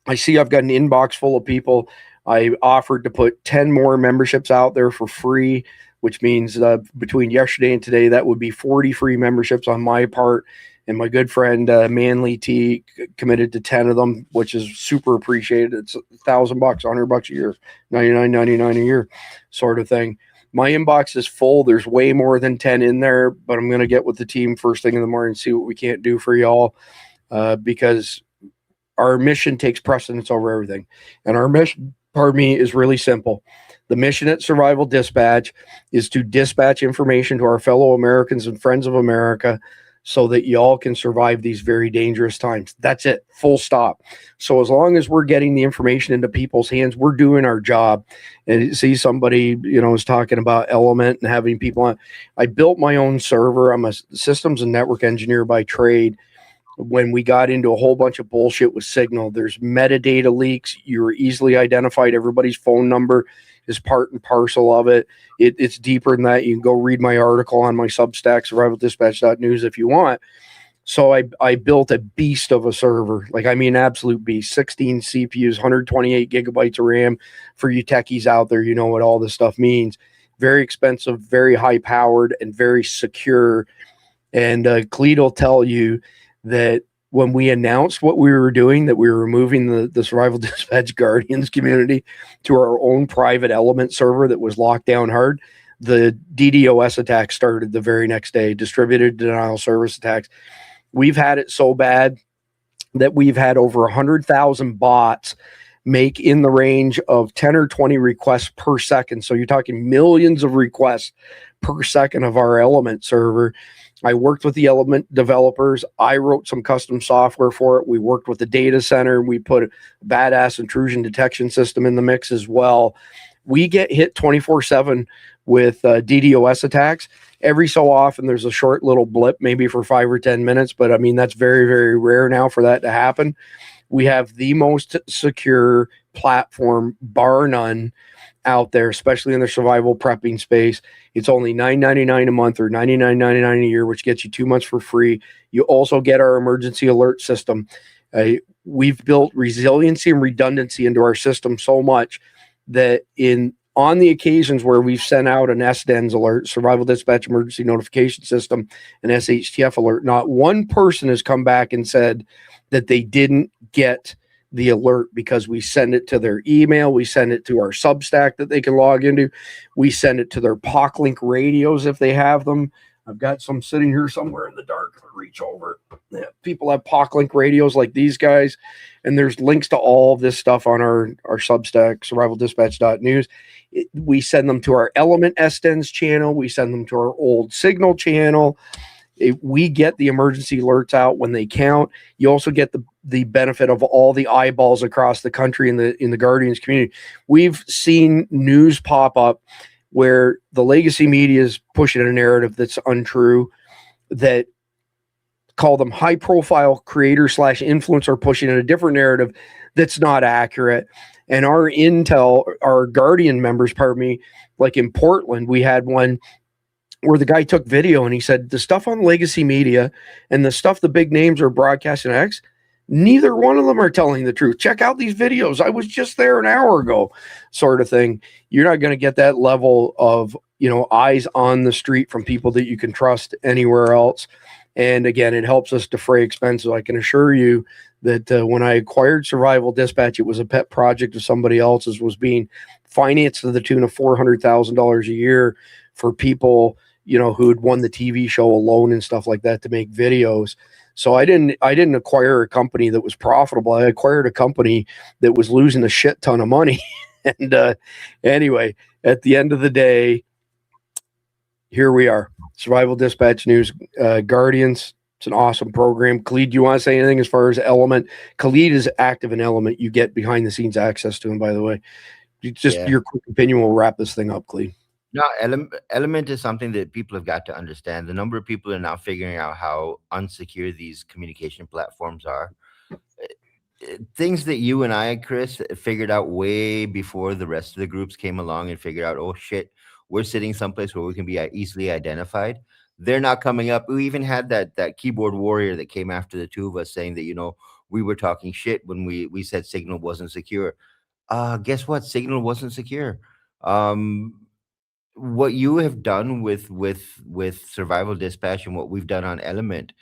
I see I've got an inbox full of people. I offered to put 10 more memberships out there for free, which means between yesterday and today, that would be 40 free memberships on my part. And my good friend Manly T committed to 10 of them, which is super appreciated. It's $1,000, $100 a year, $99.99 a year sort of thing. My inbox is full. There's way more than 10 in there, but I'm going to get with the team first thing in the morning and see what we can't do for y'all, because our mission takes precedence over everything. And our mission, pardon me, is really simple. The mission at Survival Dispatch is to dispatch information to our fellow Americans and friends of America so that y'all can survive these very dangerous times. That's it, full stop. So as long as we're getting the information into people's hands, we're doing our job. And see, somebody, is talking about Element and having people on. I built my own server. I'm a systems and network engineer by trade. When we got into a whole bunch of bullshit with Signal, there's metadata leaks. You're easily identified. Everybody's phone number is part and parcel of it. It's deeper than that. You can go read my article on my Substack, survivaldispatch.news, if you want. So I built a beast of a server. Like, I mean, absolute beast. 16 CPUs, 128 gigabytes of RAM. For you techies out there, you know what all this stuff means. Very expensive, very high powered, and very secure. And Cleet will tell you that when we announced what we were doing, that we were moving the Survival Dispatch Guardians community to our own private Element server that was locked down hard, the DDoS attack started the very next day, distributed denial service attacks. We've had it so bad that we've had over 100,000 bots make in the range of 10 or 20 requests per second. So you're talking millions of requests per second of our Element server. I worked with the Element developers. I wrote some custom software for it. We worked with the data center. We put a badass intrusion detection system in the mix as well. We get hit 24/7 with DDoS attacks. Every so often, there's a short little blip, maybe for 5 or 10 minutes. But I mean, that's very, very rare now for that to happen. We have the most secure platform, bar none, out there, especially in the survival prepping space. It's only $9.99 a month or $99.99 a year, which gets you 2 months for free. You also get our emergency alert system. We've built resiliency and redundancy into our system so much that on the occasions where we've sent out an SDN's alert, Survival Dispatch Emergency Notification System, an SHTF alert, not one person has come back and said that they didn't get the alert, because we send it to their email, we send it to our Substack that they can log into, we send it to their POC link radios if they have them. I've got some sitting here somewhere in the dark. I reach over. Yeah, people have POC-link radios like these guys, and there's links to all of this stuff on our Substack, survivaldispatch.news. We send them to our Element SDN's channel. We send them to our old Signal channel. We get the emergency alerts out when they count. You also get the benefit of all the eyeballs across the country in the Guardians community. We've seen news pop up where the legacy media is pushing a narrative that's untrue, that call them high profile creator / influencer pushing in a different narrative that's not accurate. And our intel, our Guardian members, like in Portland, we had one where the guy took video and he said the stuff on legacy media and the stuff the big names are broadcasting X, neither one of them are telling the truth. Check out these videos. I was just there an hour ago, sort of thing. You're not going to get that level of, eyes on the street from people that you can trust anywhere else. And again, it helps us defray expenses. I can assure you that when I acquired Survival Dispatch, it was a pet project of somebody else's, was being financed to the tune of $400,000 a year for people, who had won the TV show alone and stuff like that to make videos. So I didn't acquire a company that was profitable. I acquired a company that was losing a shit ton of money. And anyway, at the end of the day, here we are. Survival Dispatch News, Guardians. It's an awesome program. Khalid, do you want to say anything as far as Element? Khalid is active in Element. You get behind the scenes access to him, by the way. Your quick opinion will wrap this thing up, Khalid. No, Element is something that people have got to understand. The number of people are now figuring out how unsecure these communication platforms are. Things that you and I, Chris, figured out way before the rest of the groups came along and figured out, oh shit, we're sitting someplace where we can be easily identified. They're not coming up. We even had that keyboard warrior that came after the two of us saying that, we were talking shit when we said Signal wasn't secure. Guess what? Signal wasn't secure. What you have done with Survival Dispatch and what we've done on Element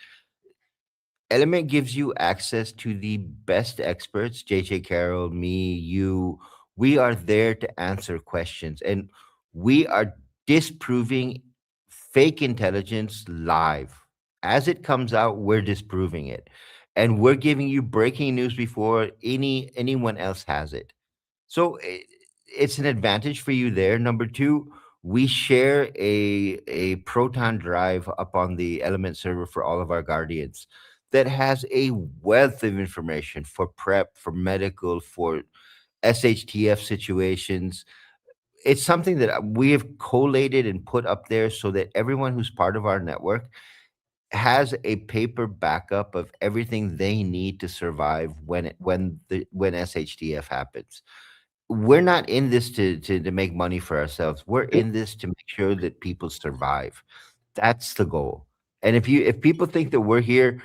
gives you access to the best experts, JJ Carroll, me, you. We are there to answer questions, and we are disproving fake intelligence live. As it comes out, we're disproving it, and we're giving you breaking news before anyone else has it. So it's an advantage for you there. Number two, we share a Proton drive up on the Element server for all of our Guardians that has a wealth of information for prep, for medical, for SHTF situations. It's something that we have collated and put up there so that everyone who's part of our network has a paper backup of everything they need to survive when SHTF happens. We're not in this to make money for ourselves. We're in this to make sure that people survive. That's the goal. And if people think that we're here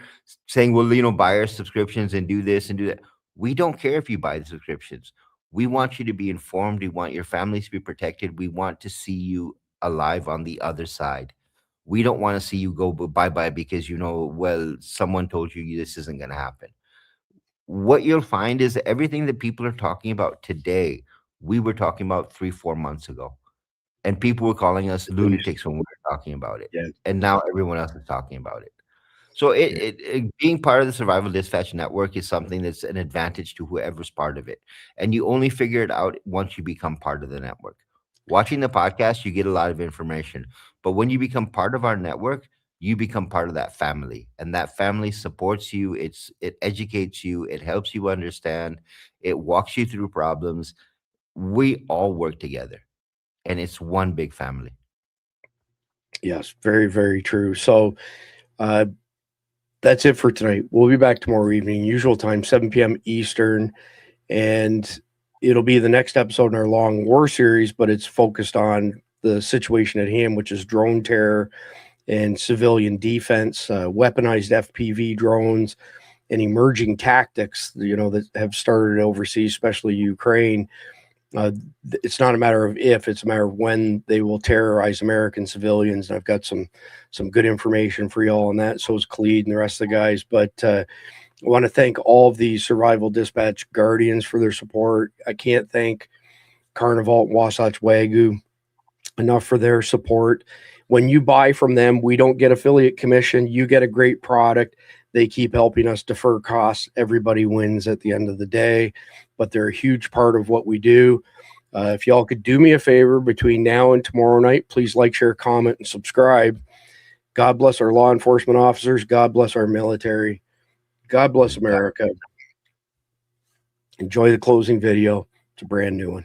saying, well, buy our subscriptions and do this and do that, we don't care if you buy the subscriptions. We want you to be informed. We want your families to be protected. We want to see you alive on the other side. We don't want to see you go bye-bye because, someone told you this isn't going to happen. What you'll find is that everything that people are talking about today, we were talking about 3-4 months ago. And people were calling us lunatics when we were talking about it. Yeah. And now everyone else is talking about it. So it being part of the Survival Dispatch Network is something that's an advantage to whoever's part of it. And you only figure it out once you become part of the network. Watching the podcast, you get a lot of information. But when you become part of our network, you become part of that family, and that family supports you. It educates you. It helps you understand. It walks you through problems. We all work together, and it's one big family. Yes, very, very true. So that's it for tonight. We'll be back tomorrow evening, usual time, 7 p.m. Eastern, and it'll be the next episode in our long war series, but it's focused on the situation at hand, which is drone terror and civilian defense, weaponized FPV drones, and emerging tactics, that have started overseas, especially Ukraine. It's not a matter of if, it's a matter of when they will terrorize American civilians. And I've got some good information for y'all on that. So is Khalid and the rest of the guys. But I want to thank all of the Survival Dispatch Guardians for their support. I can't thank Carnival, Wasatch Wagyu enough for their support. When you buy from them, we don't get affiliate commission. You get a great product. They keep helping us defer costs. Everybody wins at the end of the day, but they're a huge part of what we do. If y'all could do me a favor between now and tomorrow night, please like, share, comment, and subscribe. God bless our law enforcement officers. God bless our military. God bless America. Enjoy the closing video. It's a brand new one.